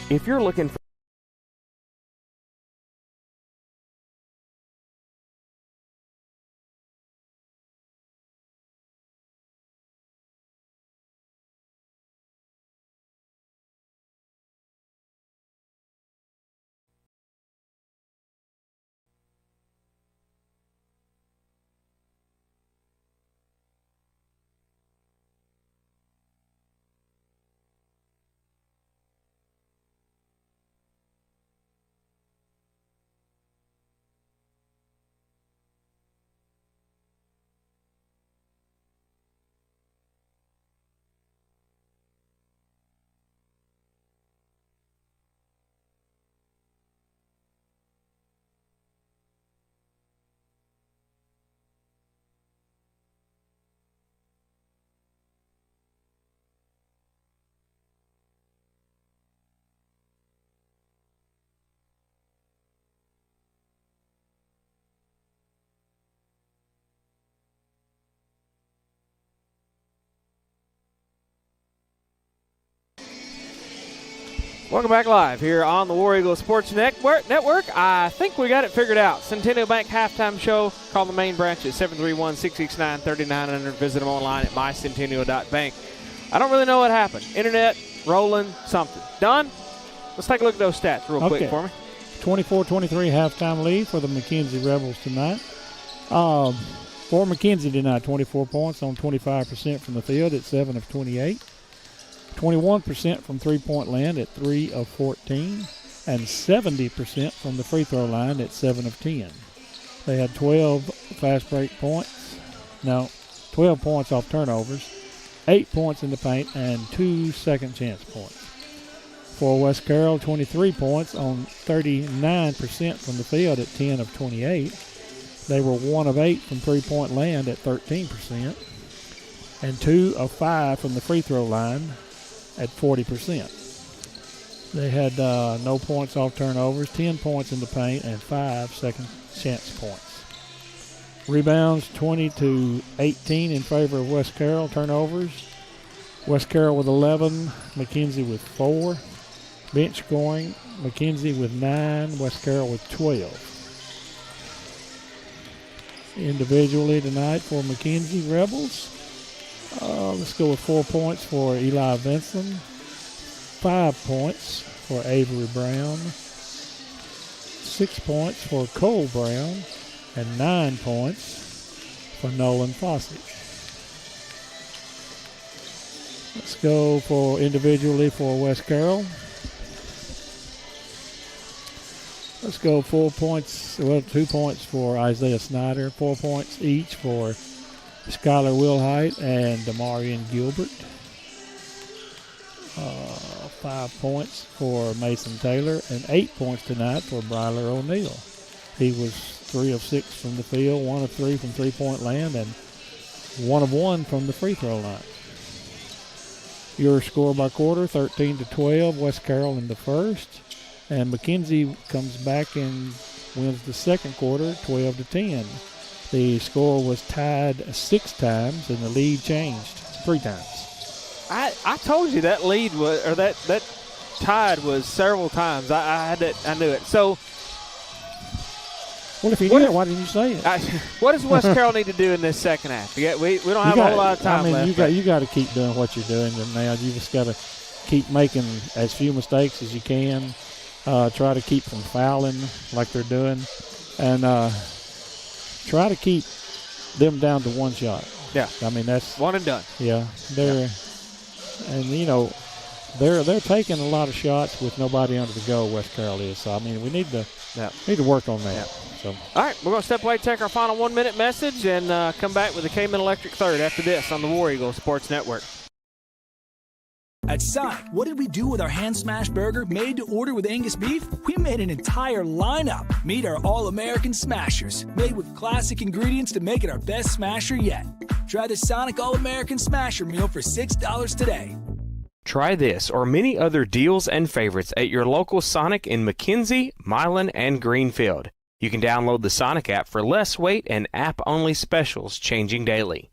If you're looking for Welcome back live here on the War Eagle Sports Network. I think we got it figured out. Centennial Bank halftime show. Call the main branch at 731-669-3900. Visit them online at mycentennial.bank. I don't really know what happened. Internet, rolling, something. Don, let's take a look at those stats real quick for me. 24-23 halftime lead for the McKenzie Rebels tonight. For McKenzie tonight, 24 points on 25% from the field at 7 of 28. 21% from three-point land at 3 of 14, and 70% from the free throw line at 7 of 10. They had 12 fast break points. 12 points off turnovers, 8 points in the paint, and 2 second chance points. For West Carroll, 23 points on 39% from the field at 10 of 28. They were 1 of 8 from three-point land at 13%, and 2 of 5 from the free throw line at 40%. They had no points off turnovers, 10 points in the paint, and 5 second chance points. Rebounds 20-18 in favor of West Carroll. Turnovers, West Carroll with 11, McKenzie with 4. Bench scoring, McKenzie with 9, West Carroll with 12. Individually tonight for McKenzie Rebels, let's go with 4 points for Eli Vinson, 5 points for Avery Brown, 6 points for Cole Brown, and 9 points for Nolan Fossage. Let's go for individually for West Carroll. Let's go 4 points, 2 points for Isaiah Snyder, 4 points each for Skylar Wilhite and Damarian Gilbert. 5 points for Mason Taylor, and 8 points tonight for Bryler O'Neal. He was 3 of 6 from the field, 1 of 3 from three-point land, and 1 of 1 from the free throw line. Your score by quarter, 13-12, West Carroll in the first. And McKenzie comes back and wins the second quarter, 12-10. The score was tied 6 times, and the lead changed 3 times. I told you that lead was, or that tied was several times. I knew it. So, well, if you knew it, why didn't you say it? What does West Carroll need to do in this second half? We don't have a whole lot of time left. You got to keep doing what you're doing now. You just got to keep making as few mistakes as you can. Try to keep from fouling like they're doing, and try to keep them down to 1 shot. Yeah, I mean that's 1 and done. Yeah, they're taking a lot of shots with nobody under the goal. West Carroll is. So I mean we need to work on that. Yeah. So all right, we're gonna step away, take our final 1-minute message, and come back with the Cayman Electric third after this on the War Eagle Sports Network. At Sonic, what did we do with our hand smash burger made to order with Angus beef? We made an entire lineup. Meet our All-American Smashers, made with classic ingredients to make it our best smasher yet. Try the Sonic All-American Smasher meal for $6 today. Try this or many other deals and favorites at your local Sonic in McKenzie, Milan, and Greenfield. You can download the Sonic app for less wait and app-only specials changing daily.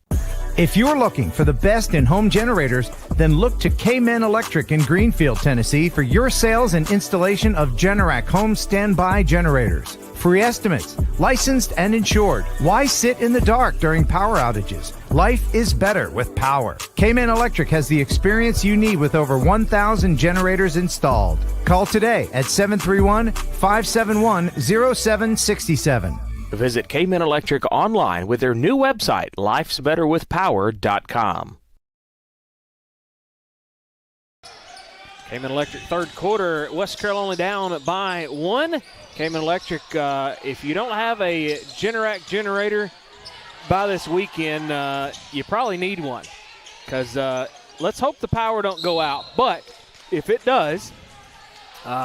If you're looking for the best in home generators, then look to Cayman Electric in Greenfield, Tennessee for your sales and installation of Generac home standby generators. Free estimates, licensed and insured. Why sit in the dark during power outages? Life is better with power. Cayman Electric has the experience you need with over 1,000 generators installed. Call today at 731-571-0767. Visit Cayman Electric online with their new website, lifesbetterwithpower.com. Cayman Electric third quarter, West Carroll only down by 1. Cayman Electric, if you don't have a Generac generator by this weekend, you probably need one. Because let's hope the power don't go out. But if it does,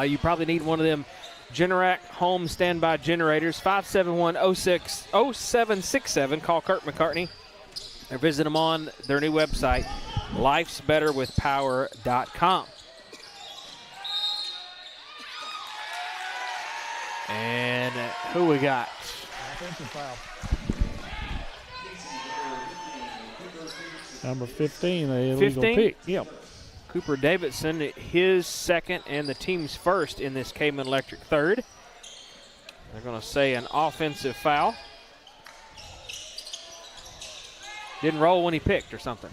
you probably need one of them Generac home standby generators. 571-0767. Call Kurt McCartney or visit them on their new website, lifesbetterwithpower.com. And who we got? Offensive foul. Number 15, a illegal pick. Yep. Cooper Davidson, his second and the team's first in this Cayman Electric third. They're going to say an offensive foul. Didn't roll when he picked or something.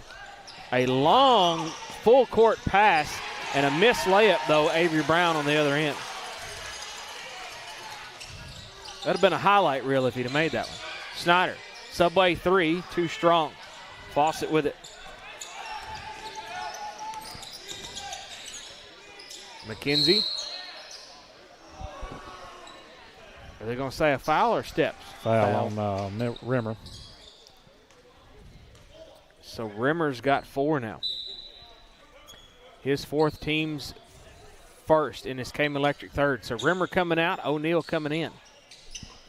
A long full court pass and a missed layup, though, Avery Brown on the other end. That would have been a highlight reel if he'd have made that one. Snyder, Subway 3, too strong. Fawcett with it. McKenzie. Are they going to say a foul or steps? Foul on Rimmer. So Rimmer's got 4 now. His fourth, team's first in this Cayman Electric third. So Rimmer coming out, O'Neal coming in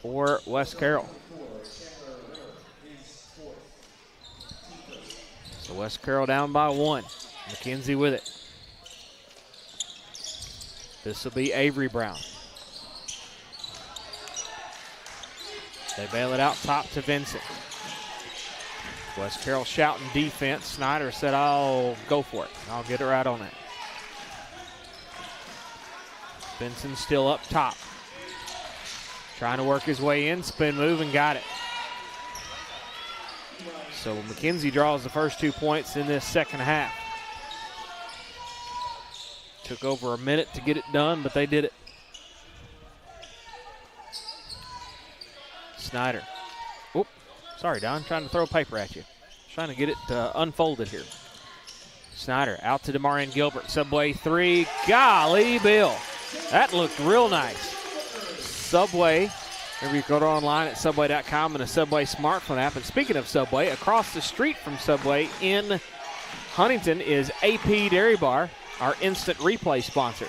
for West Carroll. So West Carroll down by 1. McKenzie with it. This will be Avery Brown. They bail it out top to Vincent. West Carroll shouting defense. Snyder said, I'll go for it. I'll get it right on that. Vincent still up top. Trying to work his way in. Spin move and got it. So McKenzie draws the first 2 points in this second half. Took over a minute to get it done, but they did it. Snyder. Oop, sorry, Don. Trying to throw paper at you. Trying to get it unfolded here. Snyder out to Demarion Gilbert. Subway 3. Golly, Bill. That looked real nice. Subway. Maybe you go online at Subway.com and a Subway smartphone app. And speaking of Subway, across the street from Subway in Huntington is AP Dairy Bar, our instant replay sponsor.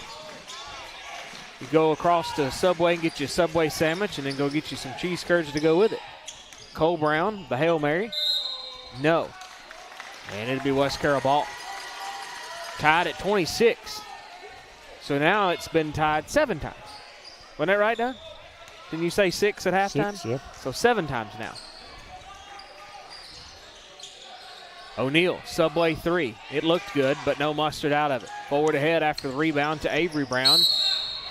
You go across to Subway and get you a Subway sandwich and then go get you some cheese curds to go with it. Cole Brown, the Hail Mary. No. And it'll be West Carroll ball. Tied at 26. So now it's been tied 7 times. Wasn't that right, Don? Didn't you say 6 at halftime? 6, yep. So 7 times now. O'Neal, Subway 3. It looked good, but no mustard out of it. Forward ahead after the rebound to Avery Brown.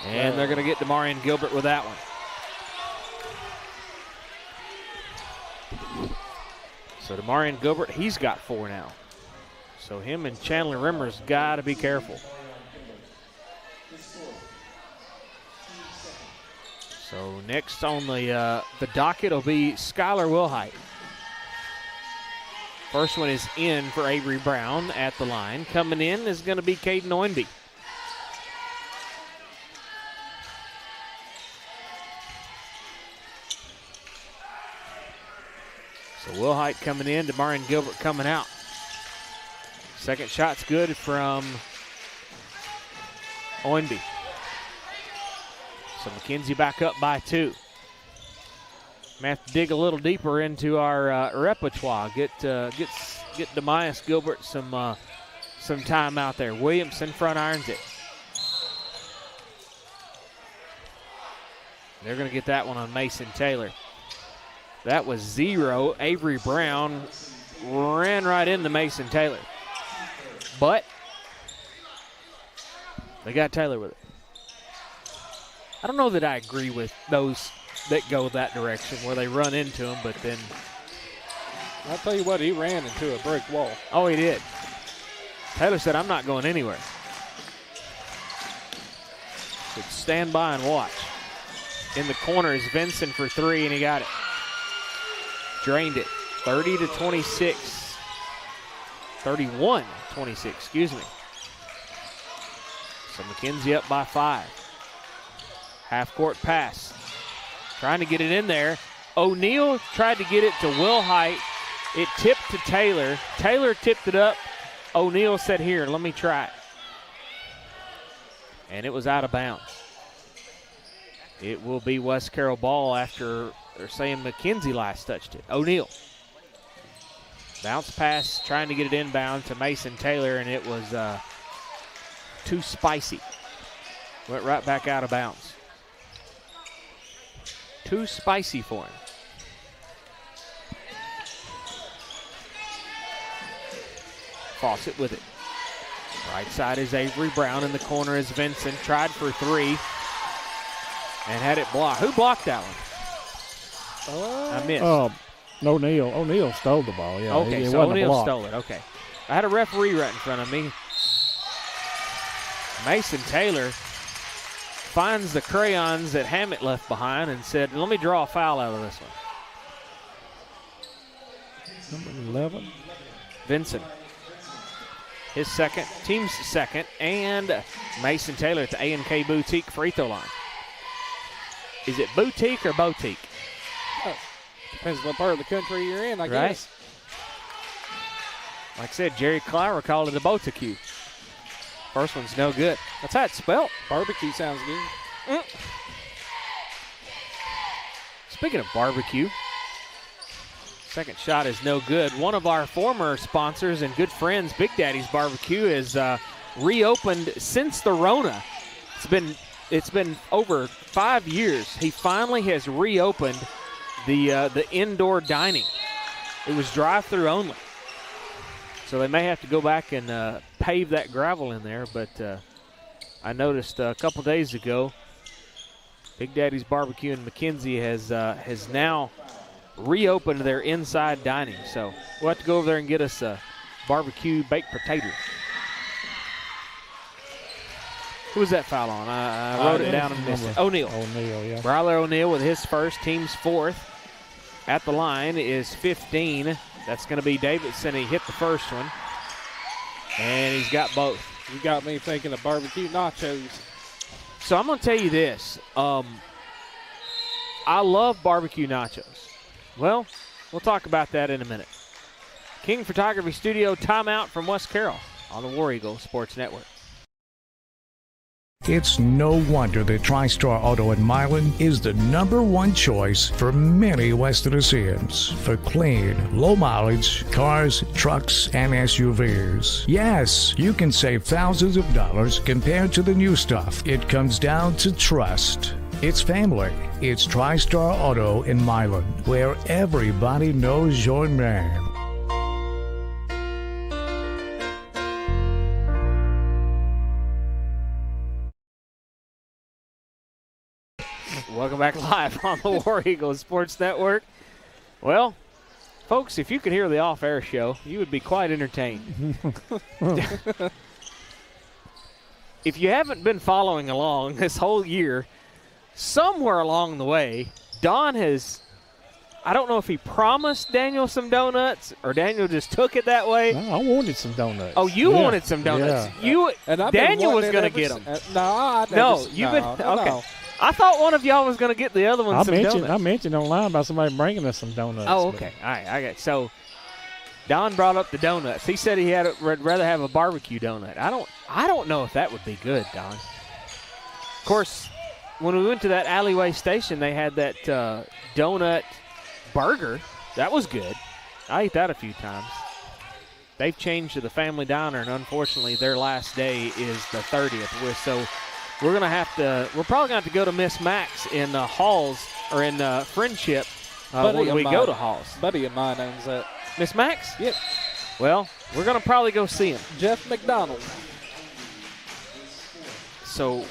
And they're going to get Demarion Gilbert with that one. So Demarion Gilbert, he's got 4 now. So him and Chandler Rimmer's got to be careful. So next on the docket will be Skylar Wilhite. First one is in for Avery Brown at the line. Coming in is going to be Caden Oinby. So Wilhite coming in, Demarion Gilbert coming out. Second shot's good from Oinby. So McKenzie back up by 2. May have to dig a little deeper into our repertoire. Get Demias Gilbert some time out there. Williamson front irons it. They're going to get that one on Mason Taylor. That was 0. Avery Brown ran right into Mason Taylor. But they got Taylor with it. I don't know that I agree with those that go that direction where they run into him, but then. I'll tell you what, he ran into a brick wall. Oh, he did. Taylor said, I'm not going anywhere. So stand by and watch. In the corner is Vincent for 3, and he got it. Drained it. 30-26. 31-26, excuse me. So McKenzie up by 5. Half-court pass. Trying to get it in there. O'Neal tried to get it to Wilhite. It tipped to Taylor. Taylor tipped it up. O'Neal said, here, let me try it. And it was out of bounds. It will be West Carroll ball after they're saying McKenzie last touched it. O'Neal. Bounce pass, trying to get it inbound to Mason Taylor, and it was too spicy. Went right back out of bounds. Too spicy for him. Fawcett with it. Right side is Avery Brown. In the corner is Vincent. Tried for three and had it blocked. Who blocked that one? I missed. O'Neal. O'Neal stole the ball. Yeah. Okay, so O'Neal stole it. Okay. I had a referee right in front of me. Mason Taylor finds the crayons that Hammett left behind and said, let me draw a foul out of this one. Number 11. Vincent. His second, team's second, and Mason Taylor at the A&K Boutique free throw line. Is it boutique or boutique? Depends what part of the country you're in, I guess. Like I said, Jerry Clower called it a boutique. First one's no good. That's how it's spelled. Barbecue sounds good. Speaking of barbecue, second shot is no good. One of our former sponsors and good friends, Big Daddy's Barbecue, is reopened since the Rona. It's been over 5 years. He finally has reopened the indoor dining. It was drive-through only. So they may have to go back and pave that gravel in there, but I noticed a couple days ago, Big Daddy's Barbecue in McKenzie has now reopened their inside dining. So we'll have to go over there and get us a barbecue baked potato. Who was that foul on? I wrote it down and missed it. O'Neal. O'Neal, yeah. Bryler O'Neal with his first, team's fourth. At the line is 15. That's going to be Davidson. He hit the first one, and he's got both. You got me thinking of barbecue nachos. So I'm going to tell you this. I love barbecue nachos. Well, we'll talk about that in a minute. King Photography Studio timeout from West Carroll on the War Eagle Sports Network. It's no wonder that TriStar Auto in Milan is the #1 choice for many West Tennesseans for clean, low mileage cars, trucks, and SUVs. Yes, you can save thousands of dollars compared to the new stuff. It comes down to trust. It's family. It's TriStar Auto in Milan, where everybody knows your name. Welcome back live on the War Eagle Sports Network. Well, folks, if you could hear the off-air show, you would be quite entertained. If you haven't been following along this whole year, somewhere along the way, Don has, I don't know if he promised Daniel some donuts or Daniel just took it that way. No, I wanted some donuts. Oh, you wanted some donuts. Yeah. Daniel was going to get them. Okay. I thought one of y'all was going to get the other one donuts. I mentioned online about somebody bringing us some donuts. Oh, okay. All right. I got it. So Don brought up the donuts. He said would rather have a barbecue donut. I don't know if that would be good, Don. Of course, when we went to that alleyway station, they had that donut burger. That was good. I ate that a few times. They've changed to the Family Diner, and unfortunately, their last day is the 30th. So we're probably going to have to go to Miss Max in Halls or in Friendship when we go to Halls. Buddy of mine owns that. Miss Max? Yep. Well, we're going to probably go see him. Jeff McDonald. So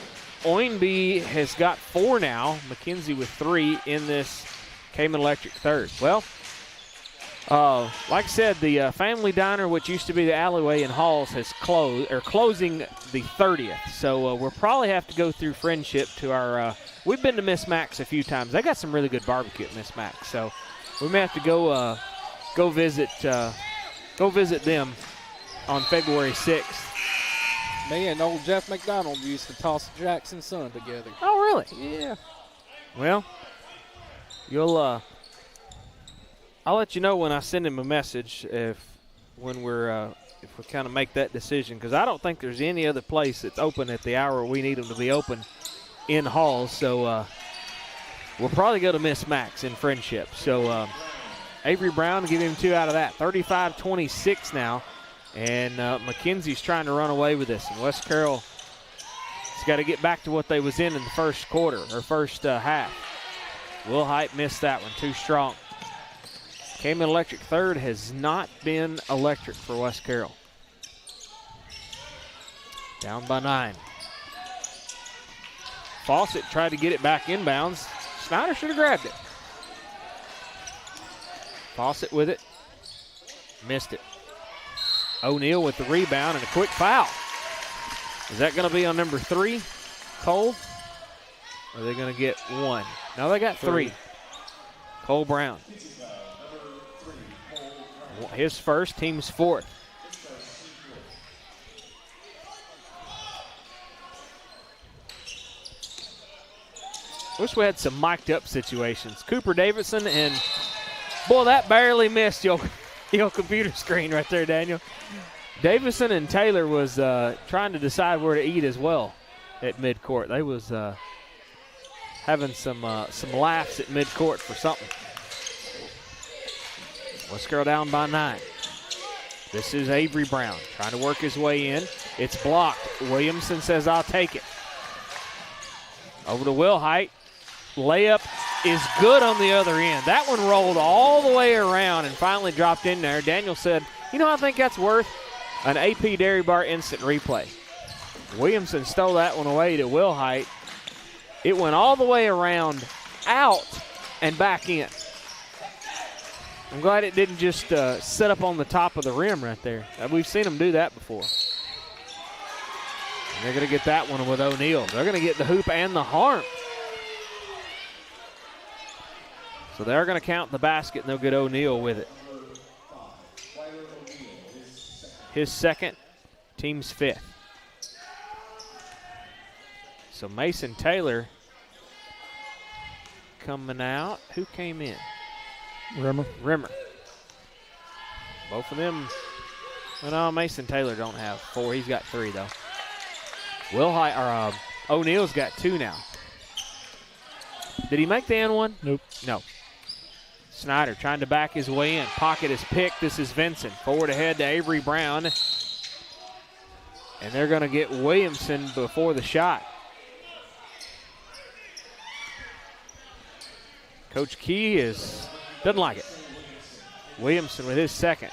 Oinby has got 4 now. McKenzie with 3 in this Cayman Electric third. Well, like I said, the Family Diner, which used to be the alleyway in Halls, has closing the 30th. So we'll probably have to go through Friendship to our we've been to Miss Max a few times. They got some really good barbecue at Miss Max. So we may have to go visit them on February 6th. Me and old Jeff McDonald used to toss Jackson's son together. Oh, really? Yeah. Well, I'll let you know when I send him a message if we kind of make that decision, because I don't think there's any other place that's open at the hour we need them to be open in Halls. So we'll probably go to Miss Max in Friendship. So Avery Brown, give him 2 out of that. 35-26 now. And McKenzie's trying to run away with this. And West Carroll has got to get back to what they was in the first quarter or first half. Will Height missed that one, too strong. Cayman Electric third has not been electric for West Carroll. Down by 9. Fawcett tried to get it back inbounds. Snyder should have grabbed it. Fawcett with it. Missed it. O'Neal with the rebound and a quick foul. Is that going to be on number 3, Cole? Or are they going to get 1? No, they got 3. Cole Brown. His first, team's 4th. Wish we had some mic'd up situations. Cooper Davidson, and boy, that barely missed your computer screen right there, Daniel. Davison and Taylor was trying to decide where to eat as well at midcourt. They was having some laughs at midcourt for something. Let's go down by 9. This is Avery Brown trying to work his way in. It's blocked. Williamson says, I'll take it. Over to Wilhite. Layup is good on the other end. That one rolled all the way around and finally dropped in there. Daniel said, I think that's worth an AP Dairy Bar instant replay. Williamson stole that one away to Wilhite. It went all the way around, out, and back in. I'm glad it didn't just set up on the top of the rim right there. We've seen them do that before. And they're going to get that one with O'Neal. They're going to get the hoop and the harm. So they're going to count the basket, and they'll get O'Neal with it. His second, team's 5th. So Mason Taylor coming out. Who came in? Rimmer. Both of them. Well, no, Mason Taylor don't have 4. He's got 3, though. O'Neal's got 2 now. Did he make the end one? Nope. No. Snyder trying to back his way in. Pocket is picked. This is Vincent. Forward ahead to Avery Brown. And they're going to get Williamson before the shot. Coach Key doesn't like it. Williamson with his second.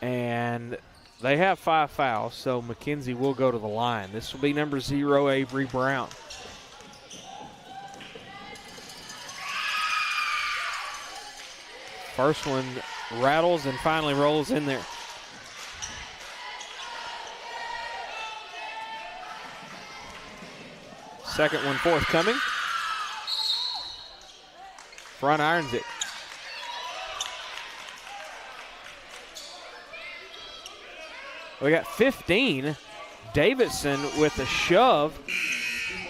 And they have 5 fouls, so McKenzie will go to the line. This will be number 0, Avery Brown. First one rattles and finally rolls in there. Second one forthcoming. Front irons it. We got 15. Davidson with a shove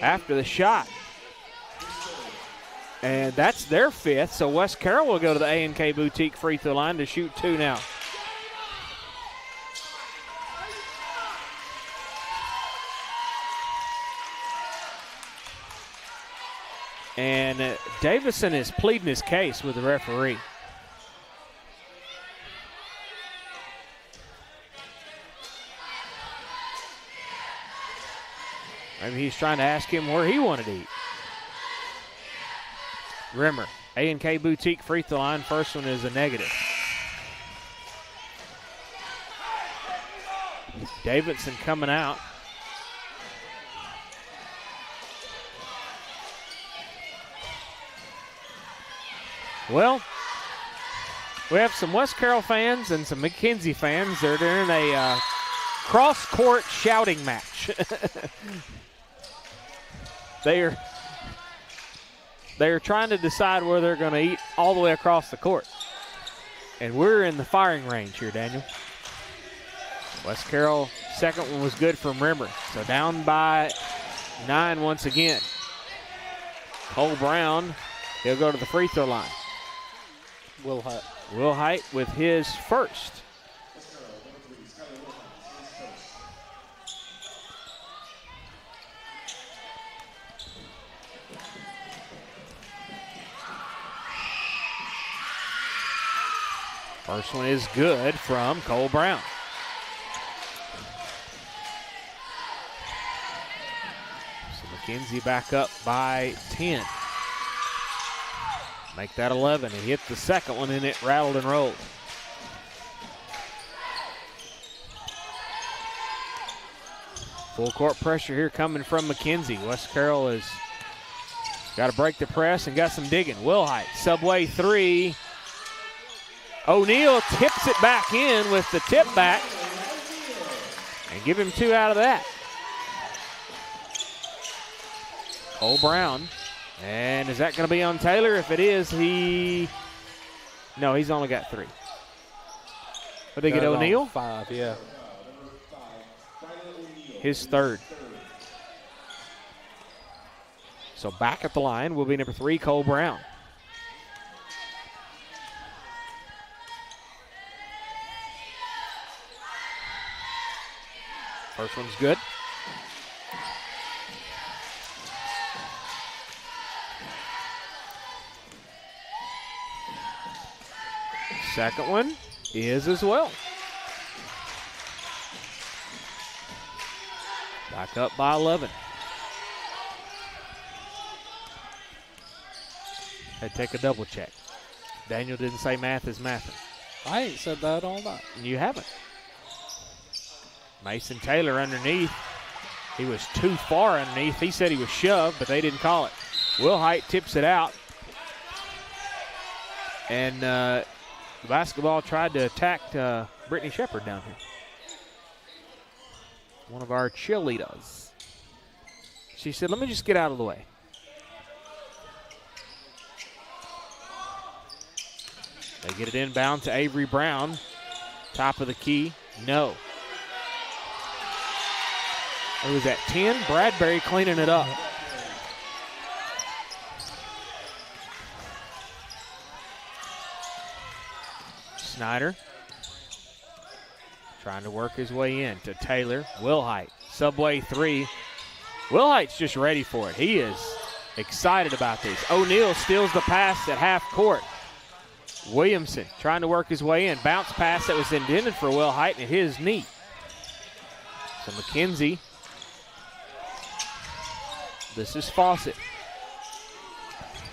after the shot. And that's their 5th, so West Carroll will go to the A&K Boutique free throw line to shoot 2 now. And Davison is pleading his case with the referee. Maybe he's trying to ask him where he wanted to eat. Rimmer, A&K Boutique free throw line. First one is a negative. Davidson coming out. Well, we have some West Carroll fans and some McKenzie fans. They're in a cross-court shouting match. They are trying to decide where they're going to eat all the way across the court. And we're in the firing range here, Daniel. West Carroll, second one was good from Rimmer. So down by 9 once again. Cole Brown, he'll go to the free throw line. Wilhite with his first. First one is good from Cole Brown. So McKenzie back up by 10. Make that 11. He hit the second one and it rattled and rolled. Full court pressure here coming from McKenzie. West Carroll has got to break the press and got some digging. Wilhite, subway three. O'Neal tips it back in with the tip back and give him 2 out of that. Cole Brown. And is that going to be on Taylor? If it is, no, he's only got 3. But they get O'Neal? 5, yeah. His 3rd. So back at the line will be number 3, Cole Brown. First one's good. Second one is as well. Back up by 11. They take a double check. Daniel didn't say math is mathing. I ain't said that all night. You haven't. Mason Taylor underneath. He was too far underneath. He said he was shoved, but they didn't call it. Wilhite tips it out. And the basketball tried to attack Brittany Shepard down here. One of our cheerleaders. She said, let me just get out of the way. They get it inbound to Avery Brown. Top of the key. No. It was at 10. Bradbury cleaning it up. Snyder trying to work his way in to Taylor. Wilhite, subway three. Wilhite's just ready for it. He is excited about this. O'Neal steals the pass at half court. Williamson trying to work his way in. Bounce pass that was intended for Wilhite and his knee. So McKenzie. This is Fawcett.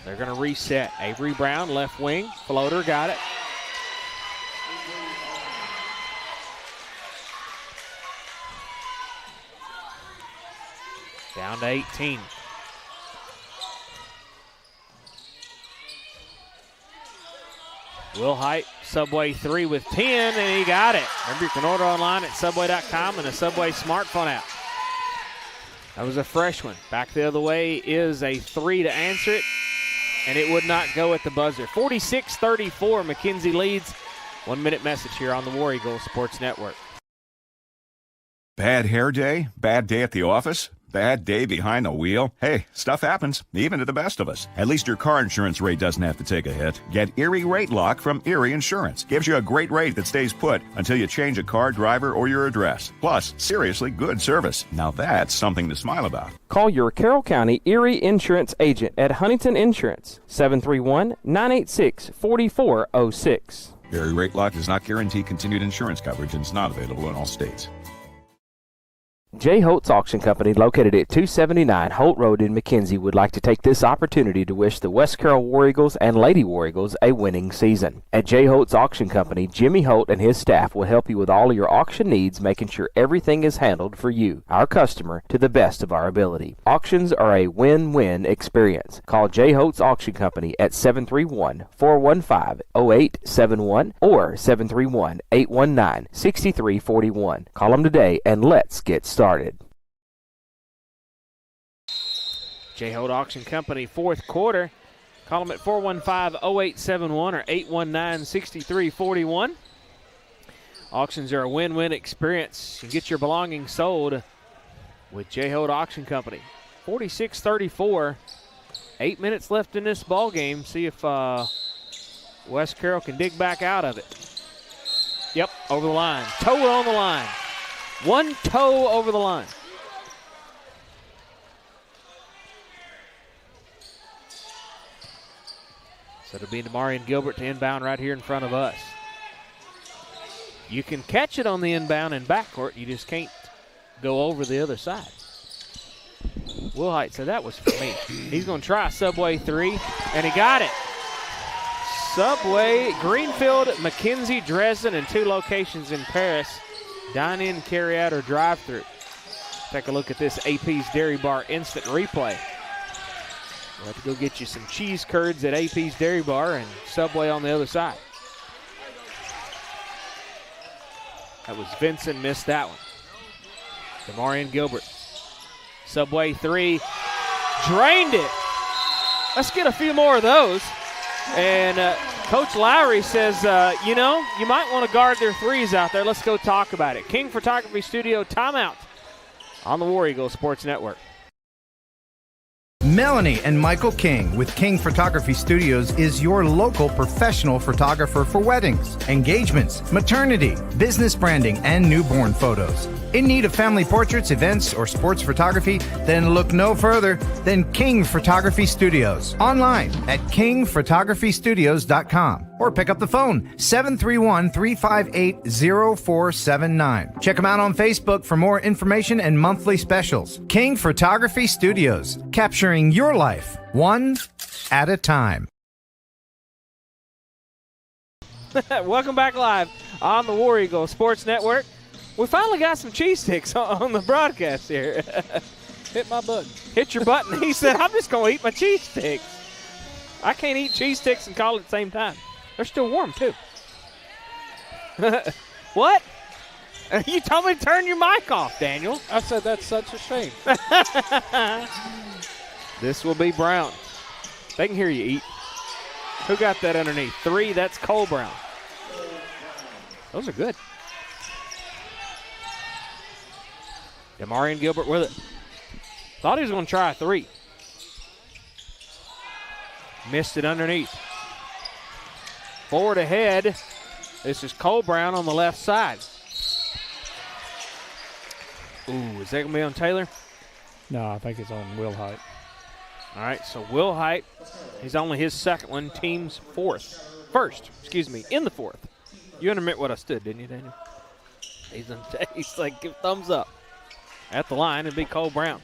They're going to reset. Avery Brown, left wing. Floater, got it. Down to 18. Wilhite, Subway 3 with 10, and he got it. Remember, you can order online at Subway.com and a Subway smartphone app. That was a fresh one. Back the other way is a 3 to answer it, and it would not go at the buzzer. 46-34, McKenzie leads. 1 minute message here on the War Eagle Sports Network. Bad hair day? Bad day at the office? Bad day behind the wheel? Hey, stuff happens, even to the best of us. At least your car insurance rate doesn't have to take a hit. Get Erie Rate Lock from Erie Insurance. Gives you a great rate that stays put until you change a car, driver, or your address. Plus, seriously good service. Now that's something to smile about. Call your Carroll County Erie Insurance agent at Huntington Insurance, 731-986-4406. Erie Rate Lock does not guarantee continued insurance coverage and is not available in all states. J. Holtz Auction Company, located at 279 Holt Road in McKenzie, would like to take this opportunity to wish the West Carroll War Eagles and Lady War Eagles a winning season. At J. Holtz Auction Company, Jimmy Holt and his staff will help you with all your auction needs, making sure everything is handled for you, our customer, to the best of our ability. Auctions are a win-win experience. Call J. Holtz Auction Company at 731-415-0871 or 731-819-6341. Call them today and let's get started. J. Holt Auction Company, fourth quarter. Call them at 415-0871 or 819-6341. Auctions are a win-win experience. You can get your belongings sold with J. Holt Auction Company. 46-34. 8 minutes left in this ball game. See if West Carroll can dig back out of it. Yep, over the line. Toe on the line. One toe over the line. So it'll be Demarion Gilbert to inbound right here in front of us. You can catch it on the inbound and backcourt. You just can't go over the other side. Wilhite said that was for me. He's going to try Subway 3, and he got it. Subway, Greenfield, McKenzie, Dresden, and 2 locations in Paris. Dine in, carry out, or drive through. take a look at this AP's Dairy Bar instant replay. We'll have to go get you some cheese curds at AP's Dairy Bar and Subway on the other side. That was Vincent, missed that one. Demarion Gilbert. Subway three, drained it. Let's get a few more of those. And Coach Lowry says, you might want to guard their threes out there. Let's go talk about it. King Photography Studio timeout on the War Eagle Sports Network. Melanie and Michael King with King Photography Studios is your local professional photographer for weddings, engagements, maternity, business branding, and newborn photos. In need of family portraits, events, or sports photography? Then look no further than King Photography Studios. Online at kingphotographystudios.com or pick up the phone 731-358-0479. Check them out on Facebook for more information and monthly specials. King Photography Studios, capturing your life one at a time. Welcome back live on the War Eagle Sports Network. We finally got some cheese sticks on the broadcast here. Hit my button. Hit your button. He said, I'm just going to eat my cheese sticks. I can't eat cheese sticks and call it at the same time. They're still warm, too. What? You told me to turn your mic off, Daniel. I said that's such a shame. This will be Brown. They can hear you eat. Who got that underneath? 3, that's Cole Brown. Those are good. Demarion Gilbert with it. Thought he was going to try a 3. Missed it underneath. Forward ahead. This is Cole Brown on the left side. Ooh, is that going to be on Taylor? No, I think it's on Will Height. All right, so Will Height, he's only his second one, team's first, in the fourth. You admit what I stood, didn't you, Daniel? He's like, give thumbs up. At the line, it'd be Cole Brown.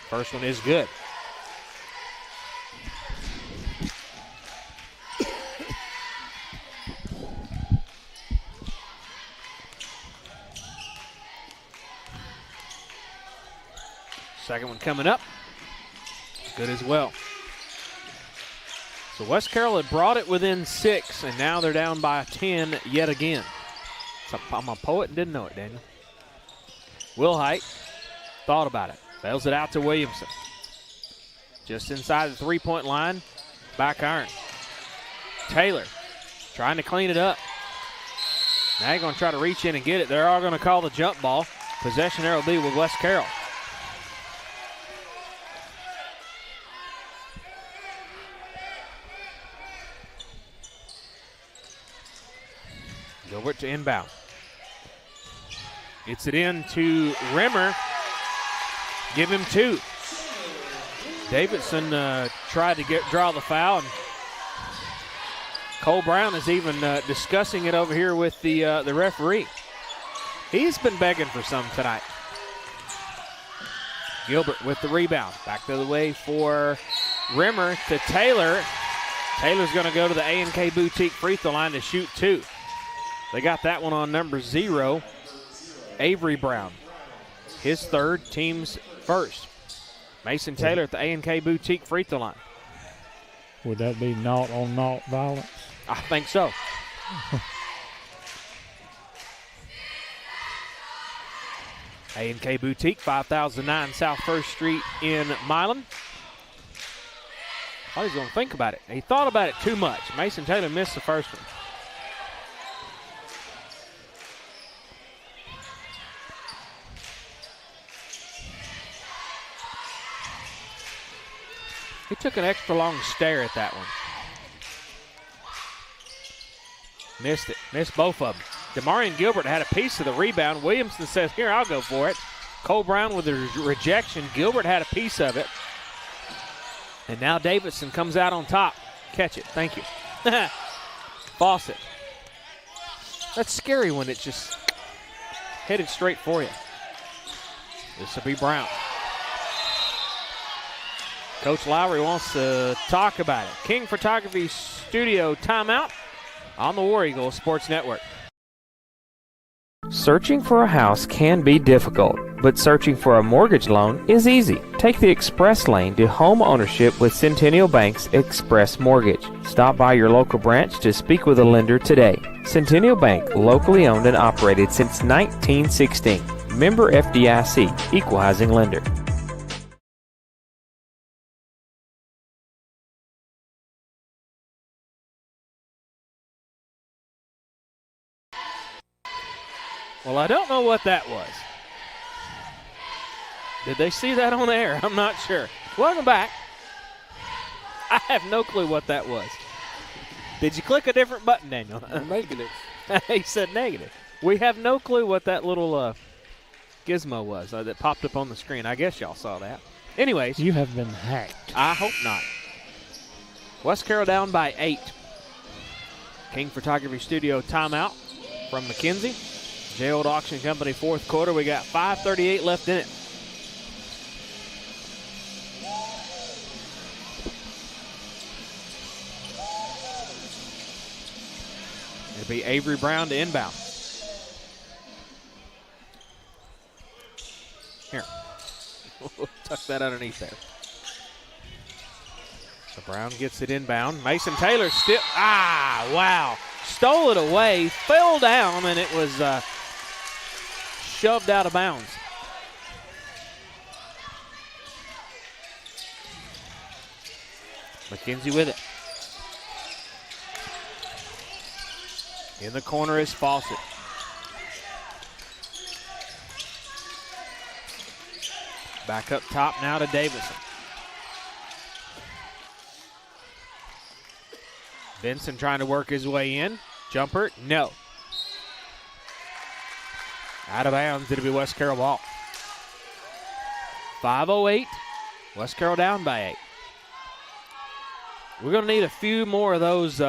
First one is good. Second one coming up. Good as well. So West Carroll had brought it within 6, and now they're down by 10 yet again. So I'm a poet and didn't know it, Daniel. Will Height thought about it. Bails it out to Williamson. Just inside the three-point line. Back iron. Taylor trying to clean it up. Now they're going to try to reach in and get it. They're all going to call the jump ball. Possession there will be with West Carroll. Gilbert to inbound. Gets it in to Rimmer. Give him 2. Davidson tried to draw the foul. And Cole Brown is even discussing it over here with the referee. He's been begging for some tonight. Gilbert with the rebound. Back the other way for Rimmer to Taylor. Taylor's going to go to the A&K Boutique free throw line to shoot 2. They got that one on number 0, Avery Brown. His third, team's first. Mason Taylor at the A&K Boutique free throw line. Would that be naught-on-naught violence? I think so. A&K Boutique, 5009 South 1st Street in Milan. Thought he was going to think about it. He thought about it too much. Mason Taylor missed the first one. He took an extra long stare at that one. Missed it. Missed both of them. Demarion Gilbert had a piece of the rebound. Williamson says, here, I'll go for it. Cole Brown with a rejection. Gilbert had a piece of it. And now Davidson comes out on top. Catch it. Thank you. Fawcett. That's scary when it's just headed straight for you. This will be Brown. Coach Lowry wants to talk about it. King Photography Studio timeout on the War Eagle Sports Network. Searching for a house can be difficult, but searching for a mortgage loan is easy. Take the express lane to home ownership with Centennial Bank's Express Mortgage. Stop by your local branch to speak with a lender today. Centennial Bank, locally owned and operated since 1916. Member FDIC, Equal Housing Lender. Well, I don't know what that was. Did they see that on air? I'm not sure. Welcome back. I have no clue what that was. Did you click a different button, Daniel? Negative. He said negative. We have no clue what that little gizmo was that popped up on the screen. I guess y'all saw that. Anyways. You have been hacked. I hope not. West Carroll down by 8. King Photography Studio timeout from McKenzie. J-Old Auction Company fourth quarter. We got 5:38 left in it. It'll be Avery Brown to inbound. Here. We'll tuck that underneath there. So Brown gets it inbound. Mason Taylor still. Wow. Stole it away, fell down, and it was shoved out of bounds. McKenzie with it. In the corner is Fawcett. Back up top now to Davidson. Benson trying to work his way in. Jumper, no. Out of bounds, it'll be West Carroll ball. 5:08, West Carroll down by 8. We're going to need a few more of those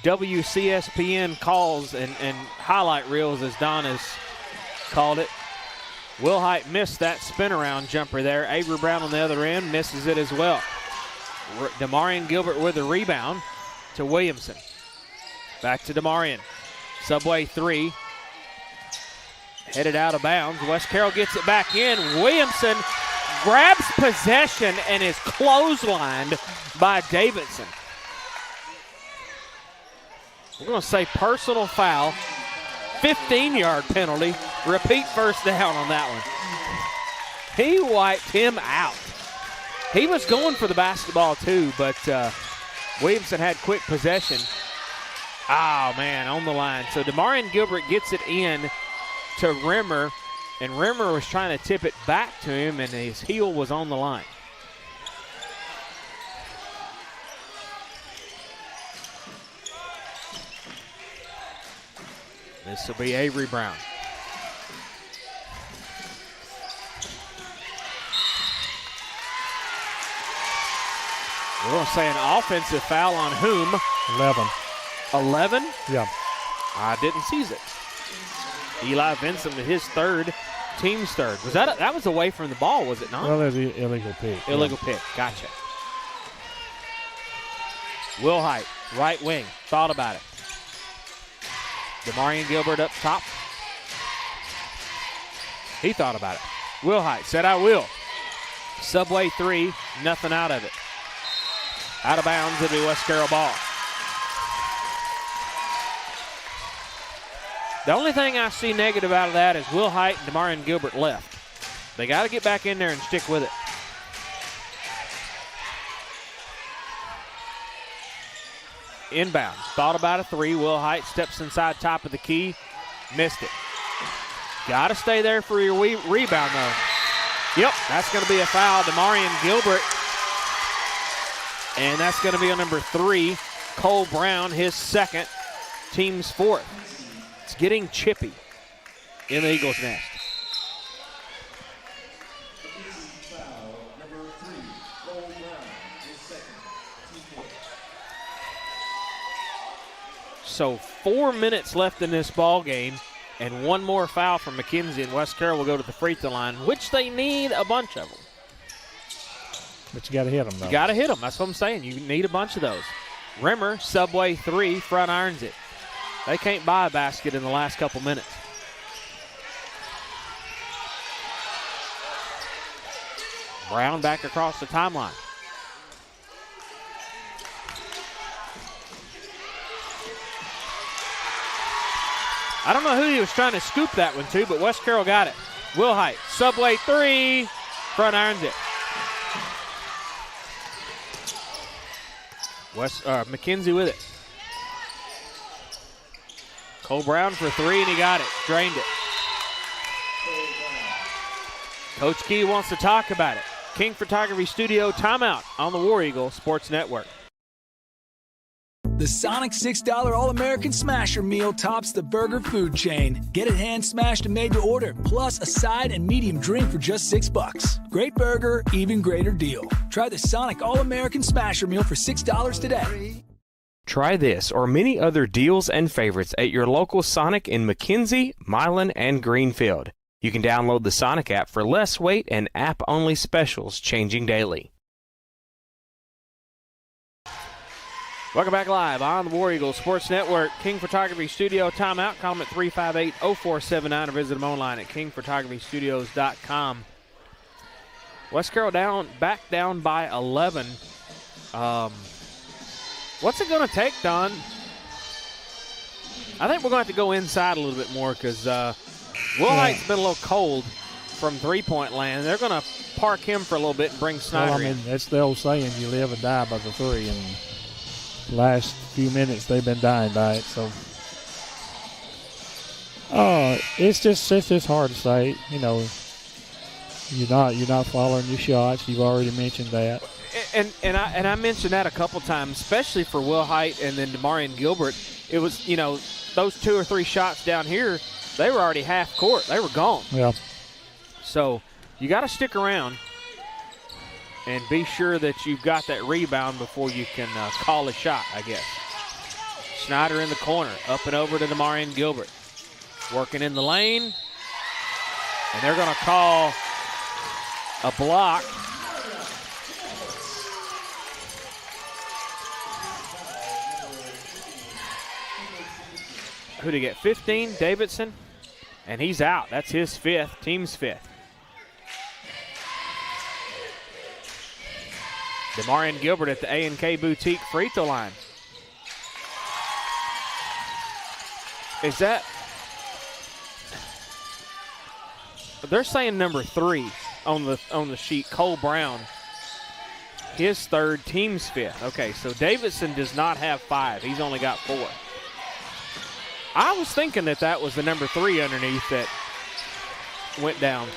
WCSPN calls and highlight reels, as Don has called it. Will Height missed that spin-around jumper there. Avery Brown on the other end misses it as well. Demarion Gilbert with the rebound to Williamson. Back to Demarion. Subway 3. Headed out of bounds. West Carroll gets it back in. Williamson grabs possession and is clotheslined by Davidson. We're going to say personal foul. 15-yard penalty. Repeat first down on that one. He wiped him out. He was going for the basketball too, but Williamson had quick possession. Oh, man, on the line. So Demarion Gilbert gets it in to Rimmer, and Rimmer was trying to tip it back to him, and his heel was on the line. This will be Avery Brown. We're going to say an offensive foul on whom? 11. 11? Yeah. I didn't seize it. Eli Vincent with his third, team's third. Was that was away from the ball, was it not? Well, there's an illegal pick. Illegal pick. Gotcha. Will Height, right wing. Thought about it. Demarion Gilbert up top. He thought about it. Will Height said, I will. Subway 3, nothing out of it. Out of bounds, it'll be West Carroll ball. The only thing I see negative out of that is Will Height and Demarion Gilbert left. They got to get back in there and stick with it. Inbound. Thought about a 3. Will Height steps inside top of the key. Missed it. Got to stay there for your rebound, though. Yep, that's going to be a foul. Demarion Gilbert. And that's going to be on number 3, Cole Brown, his second, team's fourth. It's getting chippy in the Eagles' nest. So 4 minutes left in this ball game, and one more foul from McKenzie, and West Carroll will go to the free throw line, which they need a bunch of them. But you got to hit them, though. You got to hit them. That's what I'm saying. You need a bunch of those. Rimmer, Subway 3, front irons it. They can't buy a basket in the last couple minutes. Brown back across the timeline. I don't know who he was trying to scoop that one to, but West Carroll got it. Wilhite, Subway 3, front irons it. McKenzie with it. Cole Brown for 3, and he got it. Drained it. Coach Key wants to talk about it. King Photography Studio timeout on the War Eagle Sports Network. The Sonic $6 All-American Smasher Meal tops the burger food chain. Get it hand-smashed and made to order, plus a side and medium drink for just $6. Great burger, even greater deal. Try the Sonic All-American Smasher Meal for $6 today. Try this or many other deals and favorites at your local Sonic in McKenzie, Milan, and Greenfield. You can download the Sonic app for less wait and app-only specials changing daily. Welcome back live on the War Eagle Sports Network. King Photography Studio timeout. Call them at 358-0479 or visit them online at kingphotographystudios.com. West Carroll back down by 11. What's it going to take, Don? I think we're going to have to go inside a little bit more because Wilhite's been a little cold from three-point land. They're going to park him for a little bit and bring Snyder in. That's the old saying, you live and die by the three, and last few minutes they've been dying by it. So it's just hard to say. You know, you're not following your shots. You've already mentioned that. And I mentioned that a couple times, especially for Wilhite and then DeMarion Gilbert. It was, those 2 or 3 shots down here, they were already half court. They were gone. Yeah. So you got to stick around and be sure that you've got that rebound before you can call a shot, I guess. Snyder in the corner, up and over to DeMarion Gilbert. Working in the lane, and they're going to call a block. Who'd he get? 15, Davidson, and he's out. That's his 5th, team's 5th. DeMarion Gilbert at the A&K Boutique free throw line. Is that? They're saying number 3 on the sheet. Cole Brown, his 3rd, team's 5th. Okay, so Davidson does not have 5. He's only got 4. I was thinking that was the number 3 underneath that went down.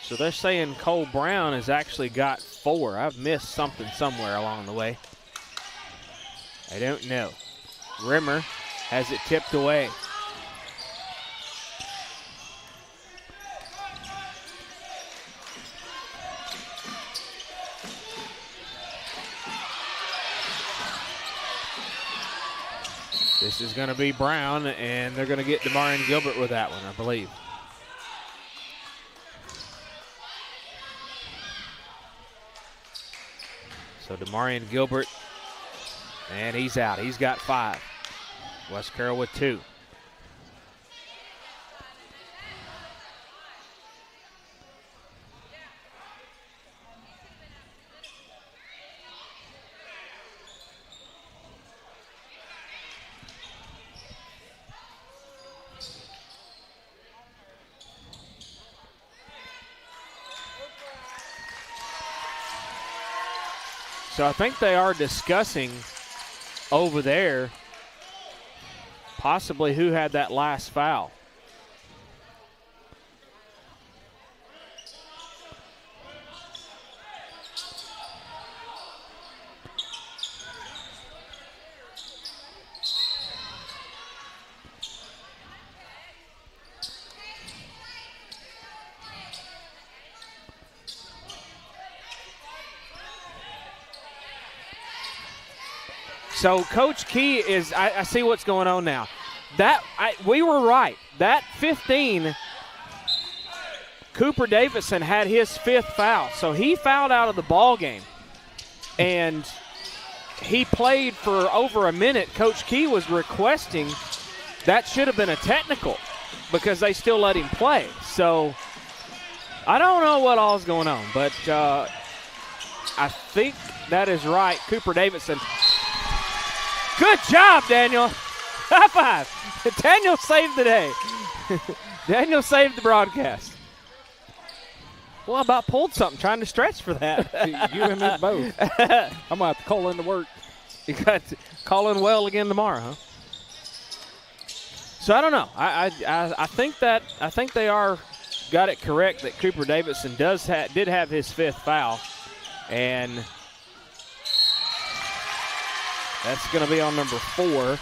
So they're saying Cole Brown has actually got 4. I've missed something somewhere along the way. I don't know. Rimmer has it tipped away. This is going to be Brown, and they're going to get DeMarion Gilbert with that one, I believe. So DeMarion Gilbert, and he's out. He's got 5. West Carroll with 2. So I think they are discussing over there possibly who had that last foul. So Coach Key is, I see what's going on now. We were right. That 15, Cooper Davidson had his 5th foul. So he fouled out of the ball game. And he played for over a minute. Coach Key was requesting that should have been a technical because they still let him play. So I don't know what all's going on, but I think that is right. Cooper Davidson. Good job, Daniel. High five. Daniel saved the day. Daniel saved the broadcast. Well, I about pulled something trying to stretch for that. You and me both. I'm going to have to call in to work. You got to call in well again tomorrow, huh? So I don't know. I think they got it correct that Cooper Davidson did have his 5th foul, and that's going to be on number 4,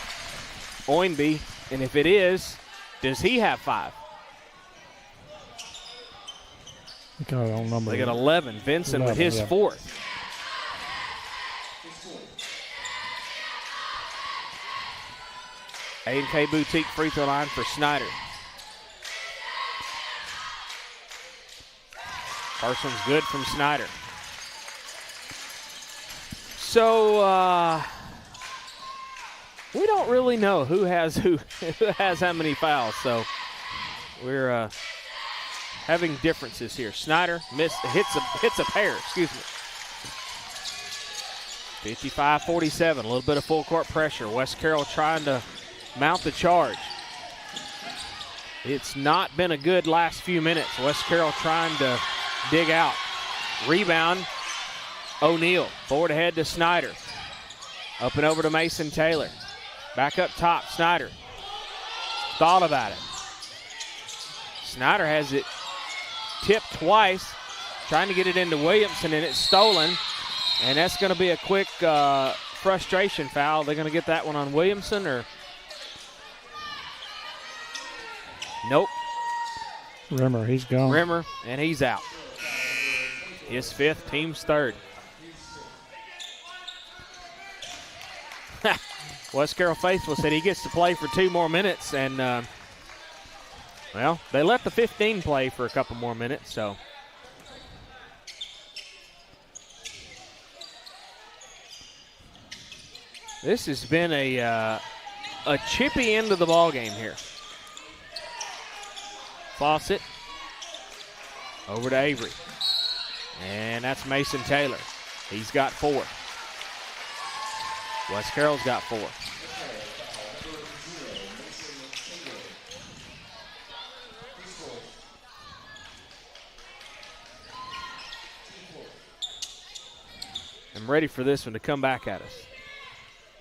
Oinby. And if it is, does he have 5? They got 11. Vincent 11, with his 4th. A&K Boutique free throw line for Snyder. First one's good from Snyder. So we don't really know who has how many fouls. So we're having differences here. Snyder hits a pair. Excuse me. 55-47. A little bit of full court pressure. West Carroll trying to mount the charge. It's not been a good last few minutes. West Carroll trying to dig out. Rebound, O'Neal. Forward ahead to Snyder. Up and over to Mason Taylor. Back up top, Snyder. Thought about it. Snyder has it tipped twice. Trying to get it into Williamson, and it's stolen. And that's going to be a quick frustration foul. They're going to get that one on Williamson, or... Nope. Rimmer, he's gone. Rimmer, and he's out. His 5th, team's 3rd. West Carroll faithful said he gets to play for 2 more minutes, and, well, they let the 15 play for a couple more minutes, so. This has been a chippy end of the ball game here. Fawcett over to Avery. And that's Mason Taylor. He's got 4. West Carroll's got 4. I'm ready for this one to come back at us.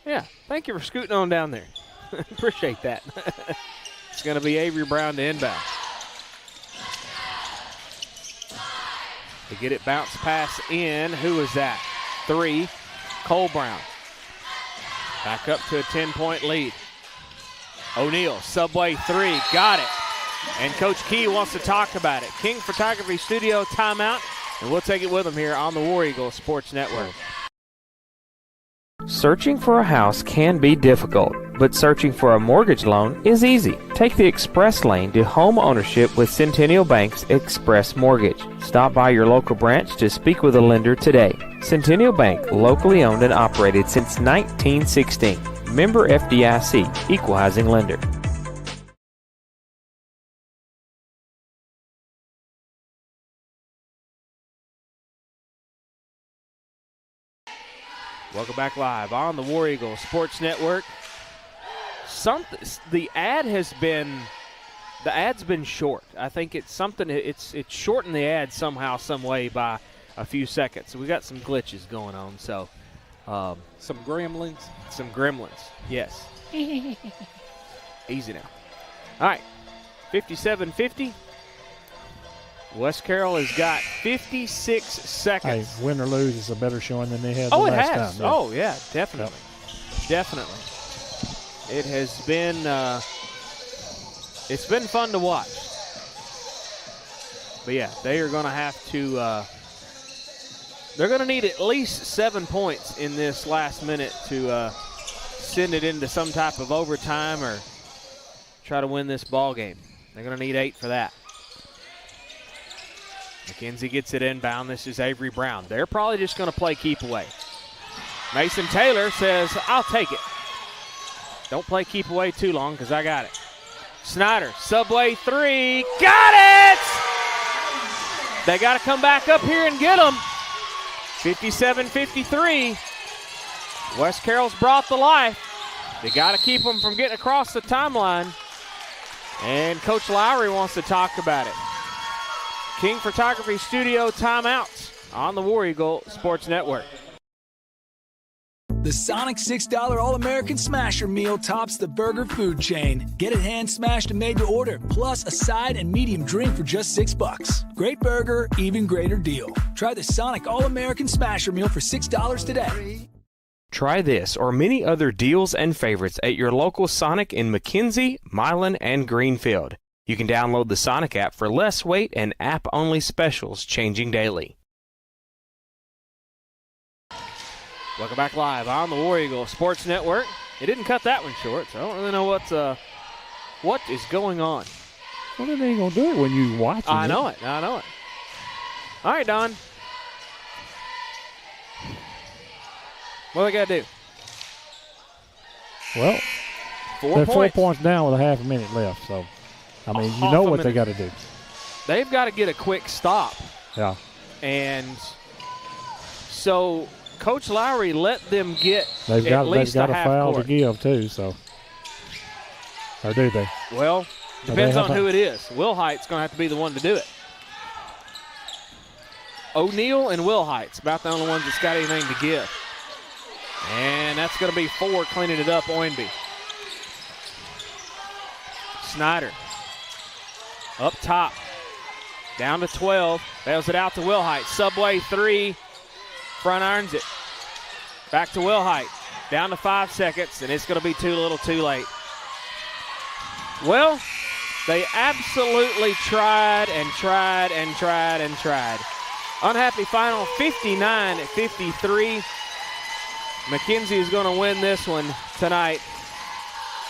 Yeah, thank you for scooting on down there. Appreciate that. It's going to be Avery Brown to inbound. To get it bounce pass in. Who is that? 3, Cole Brown. Back up to a 10-point lead. O'Neal, subway 3, got it. And Coach Key wants to talk about it. King Photography Studio timeout, and we'll take it with him here on the War Eagle Sports Network. Searching for a house can be difficult, but searching for a mortgage loan is easy. Take the express lane to home ownership with Centennial Bank's Express Mortgage. Stop by your local branch to speak with a lender today. Centennial Bank, locally owned and operated since 1916. Member FDIC, Equal Housing Lender. Welcome back live on the War Eagle Sports Network. The ad's been short. I think it's something. It's shortened the ad somehow, some way by a few seconds. So we got some glitches going on. So some gremlins. Some gremlins. Yes. Easy now. All right. 57-50. West Carroll has got 56 seconds. Hey, win or lose, it's a better showing than they had the last time. Time. Yeah. Oh, yeah, definitely. Yep. Definitely. It has been it's been fun to watch. But, yeah, they are going to have to they're going to need at least 7 points in this last minute to send it into some type of overtime or try to win this ball game. They're going to need 8 for that. McKenzie gets it inbound. This is Avery Brown. They're probably just going to play keep away. Mason Taylor says, I'll take it. Don't play keep away too long because I got it. Snyder, Subway 3, got it! They got to come back up here and get them. 57-53. West Carroll's brought the life. They got to keep them from getting across the timeline. And Coach Lowry wants to talk about it. King Photography Studio timeouts on the War Eagle Sports Network. The Sonic $6 All-American Smasher Meal tops the burger food chain. Get it hand-smashed and made to order, plus a side and medium drink for just $6. Great burger, even greater deal. Try the Sonic All-American Smasher Meal for $6 today. Try this or many other deals and favorites at your local Sonic in McKenzie, Milan, and Greenfield. You can download the Sonic app for less wait and app-only specials changing daily. Welcome back live on the War Eagle Sports Network. It didn't cut that one short, so I don't really know what is going on. Well, then they ain't going to do it when you watch it. I know it. All right, Don. What do they got to do? Well, they're 4 points down with a half a minute left, so, I mean, you know what they got to do. They've got to get a quick stop. Yeah. And so Coach Lowry let them get they've got a foul court to give, too, so. Or do they? Well, depends on who it is. Wilhite's going to have to be the one to do it. O'Neal and Wilhite's about the only ones that's got anything to give. And that's going to be 4 cleaning it up, Oinby. Snyder up top, down to 12, bails it out to Wilhite. Subway 3, front irons it. Back to Wilhite, down to 5 seconds, and it's going to be too little too late. Well, they absolutely tried and tried and tried and tried. Unhappy final, 59-53. McKenzie is going to win this one tonight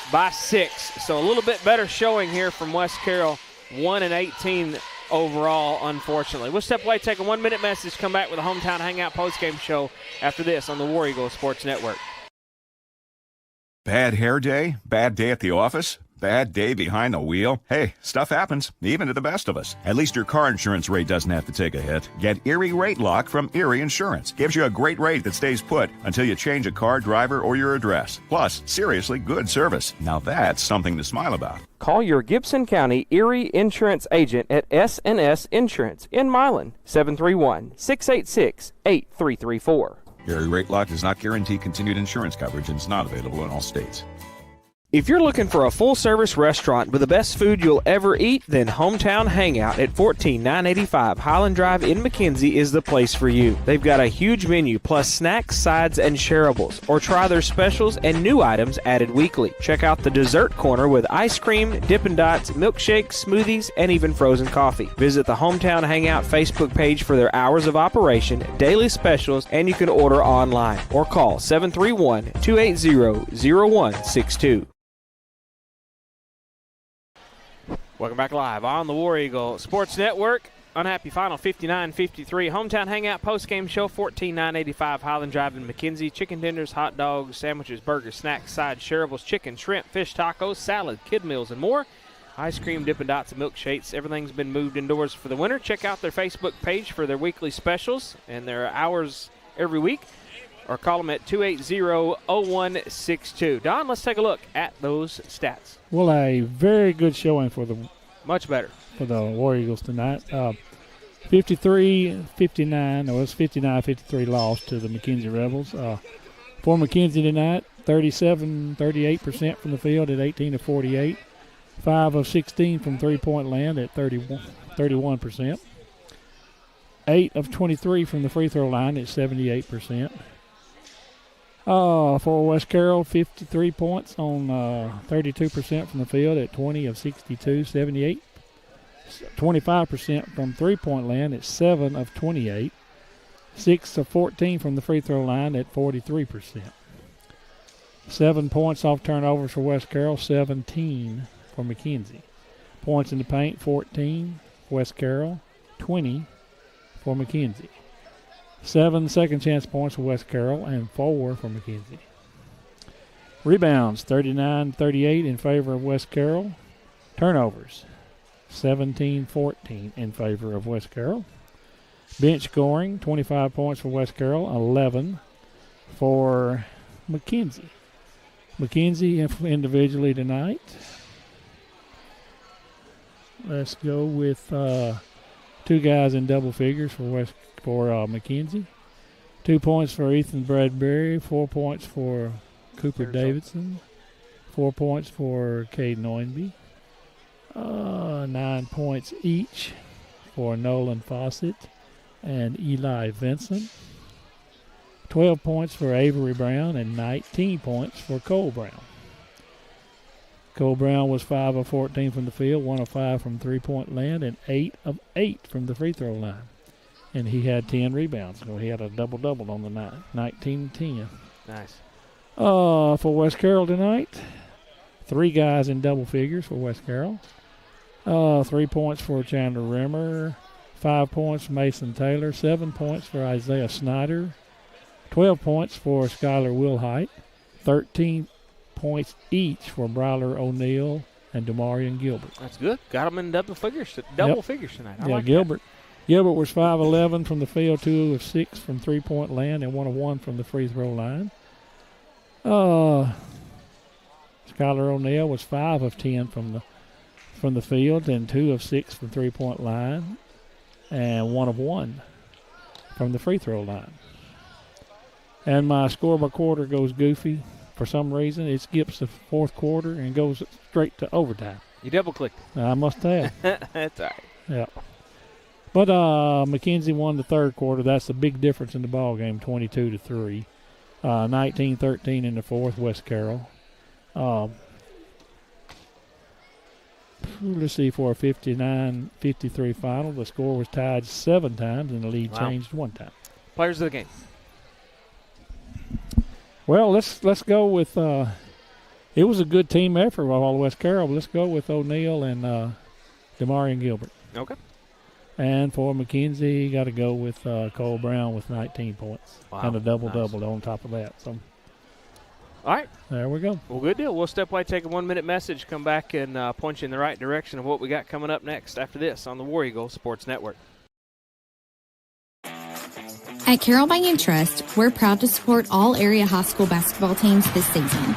by 6. So a little bit better showing here from West Carroll, 1-18 overall, unfortunately. We'll step away, take a 1-minute message, come back with a Hometown Hangout postgame show after this on the War Eagle Sports Network. Bad hair day? Bad day at the office? Bad day behind the wheel? Hey, stuff happens, even to the best of us. At least your car insurance rate doesn't have to take a hit. Get Erie Rate Lock from Erie Insurance. Gives you a great rate that stays put until you change a car, driver, or your address. Plus, seriously good service. Now that's something to smile about. Call your Gibson County Erie Insurance agent at S&S Insurance in Milan, 731-686-8334. Erie Rate Lock does not guarantee continued insurance coverage and is not available in all states. If you're looking for a full-service restaurant with the best food you'll ever eat, then Hometown Hangout at 14985 Highland Drive in McKenzie is the place for you. They've got a huge menu plus snacks, sides, and shareables. Or try their specials and new items added weekly. Check out the dessert corner with ice cream, Dippin' Dots, milkshakes, smoothies, and even frozen coffee. Visit the Hometown Hangout Facebook page for their hours of operation, daily specials, and you can order online. Or call 731-280-0162. Welcome back live on the War Eagle Sports Network. Unhappy final, 59-53. Hometown Hangout postgame show, 14985 Highland Drive in McKenzie. Chicken tenders, hot dogs, sandwiches, burgers, snacks, sides, shareables, chicken, shrimp, fish tacos, salad, kid meals, and more. Ice cream, Dippin' Dots, and milkshakes. Everything's been moved indoors for the winter. Check out their Facebook page for their weekly specials and their hours every week. Or call them at 280-0162. Don, let's take a look at those stats. Well, a very good showing for the much better for the War Eagles tonight. 53-59, or it was 59-53 loss to the McKenzie Rebels. For McKenzie tonight, 38% from the field at 18-48. 5 of 16 from three-point land at 31%. 8 of 23 from the free throw line at 78%. For West Carroll, 53 points on 32% from the field at 20 of 62, 78. 25% from three-point land at 7 of 28. 6 of 14 from the free throw line at 43%. 7 points off turnovers for West Carroll, 17 for McKenzie. Points in the paint, 14 for West Carroll, 20 for McKenzie. 7 second chance points for West Carroll and 4 for McKenzie. Rebounds, 39-38 in favor of West Carroll. Turnovers, 17-14 in favor of West Carroll. Bench scoring, 25 points for West Carroll, 11 for McKenzie. McKenzie individually tonight. Let's go with 2 guys in double figures for McKenzie. 2 points for Ethan Bradbury, 4 points for Cooper Davidson, 4 points for Cade Noinby, 9 points each for Nolan Fawcett and Eli Vincent, 12 points for Avery Brown, and 19 points for Cole Brown. Cole Brown was 5 of 14 from the field, 1 of 5 from three-point land, and 8 of 8 from the free throw line. And he had 10 rebounds, so he had a double-double on the night, 19-10. Nice. For West Carroll tonight, 3 guys in double figures for West Carroll. 3 points for Chandler Rimmer, 5 points for Mason Taylor, 7 points for Isaiah Snyder, 12 points for Skylar Wilhite, 13 points each for Bryler O'Neal and Demarion Gilbert. That's good. Got them in double figures tonight. I like Gilbert. Gilbert was 5-11 from the field, 2 of 6 from three-point land, and 1 of 1 from the free throw line. Skylar O'Neal was 5 of 10 from the field, and 2 of 6 from three-point line, and 1 of 1 from the free throw line. And my score by quarter goes goofy. For some reason, it skips the fourth quarter and goes straight to overtime. You double-clicked it. I must have. That's all right. Yeah. But McKenzie won the third quarter. That's the big difference in the ball game, 22-3. 19-13 in the fourth, West Carroll. Let's see, for a 59-53 final. The score was tied 7 times, and the lead changed 1 time. Players of the game. Well, let's go with it was a good team effort by all West Carroll. But let's go with O'Neal and Demarion Gilbert. Okay. And for McKenzie, got to go with Cole Brown with 19 points. Wow. And a double-double on top of that. So, all right. There we go. Well, good deal. We'll step away, take a 1-minute message, come back and point you in the right direction of what we got coming up next after this on the War Eagle Sports Network. At Carroll Bank & Trust, we're proud to support all area high school basketball teams this season.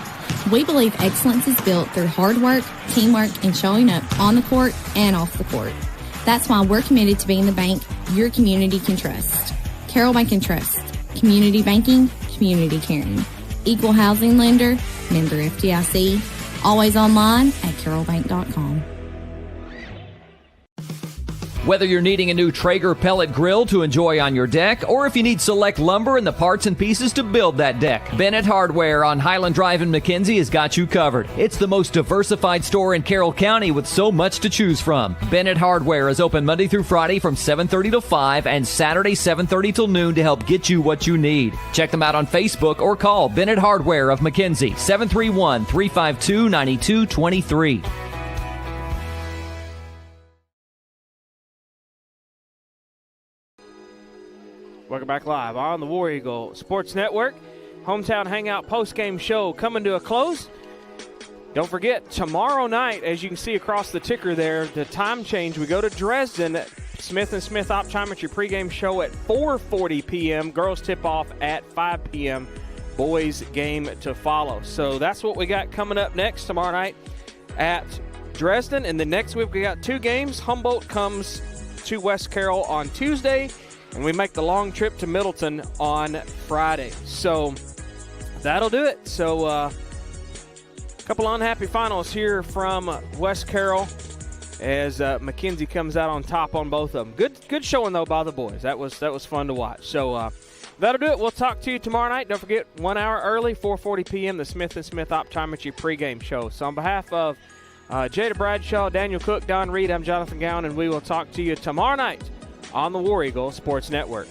We believe excellence is built through hard work, teamwork, and showing up on the court and off the court. That's why we're committed to being the bank your community can trust. Carroll Bank & Trust. Community banking, community caring. Equal housing lender, member FDIC. Always online at carrollbank.com. Whether you're needing a new Traeger pellet grill to enjoy on your deck, or if you need select lumber and the parts and pieces to build that deck, Bennett Hardware on Highland Drive in McKenzie has got you covered. It's the most diversified store in Carroll County with so much to choose from. Bennett Hardware is open Monday through Friday from 7:30 to 5 and Saturday 7:30 till noon to help get you what you need. Check them out on Facebook or call Bennett Hardware of McKenzie, 731-352-9223. Welcome back live on the War Eagle Sports Network. Hometown Hangout postgame show coming to a close. Don't forget, tomorrow night, as you can see across the ticker there, the time change. We go to Dresden. Smith & Smith Optometry pregame show at 4:40 p.m. Girls tip-off at 5 p.m. Boys game to follow. So that's what we got coming up next tomorrow night at Dresden. And then next week we got 2 games. Humboldt comes to West Carroll on Tuesday, and we make the long trip to Middleton on Friday. So that'll do it. So a couple unhappy finals here from West Carroll as McKenzie comes out on top on both of them. Good showing, though, by the boys. That was fun to watch. So that'll do it. We'll talk to you tomorrow night. Don't forget, 1 hour early, 4:40 p.m., the Smith & Smith Optometry pregame show. So on behalf of Jada Bradshaw, Daniel Cook, Don Reed, I'm Jonathan Gowan, and we will talk to you tomorrow night on the War Eagle Sports Network.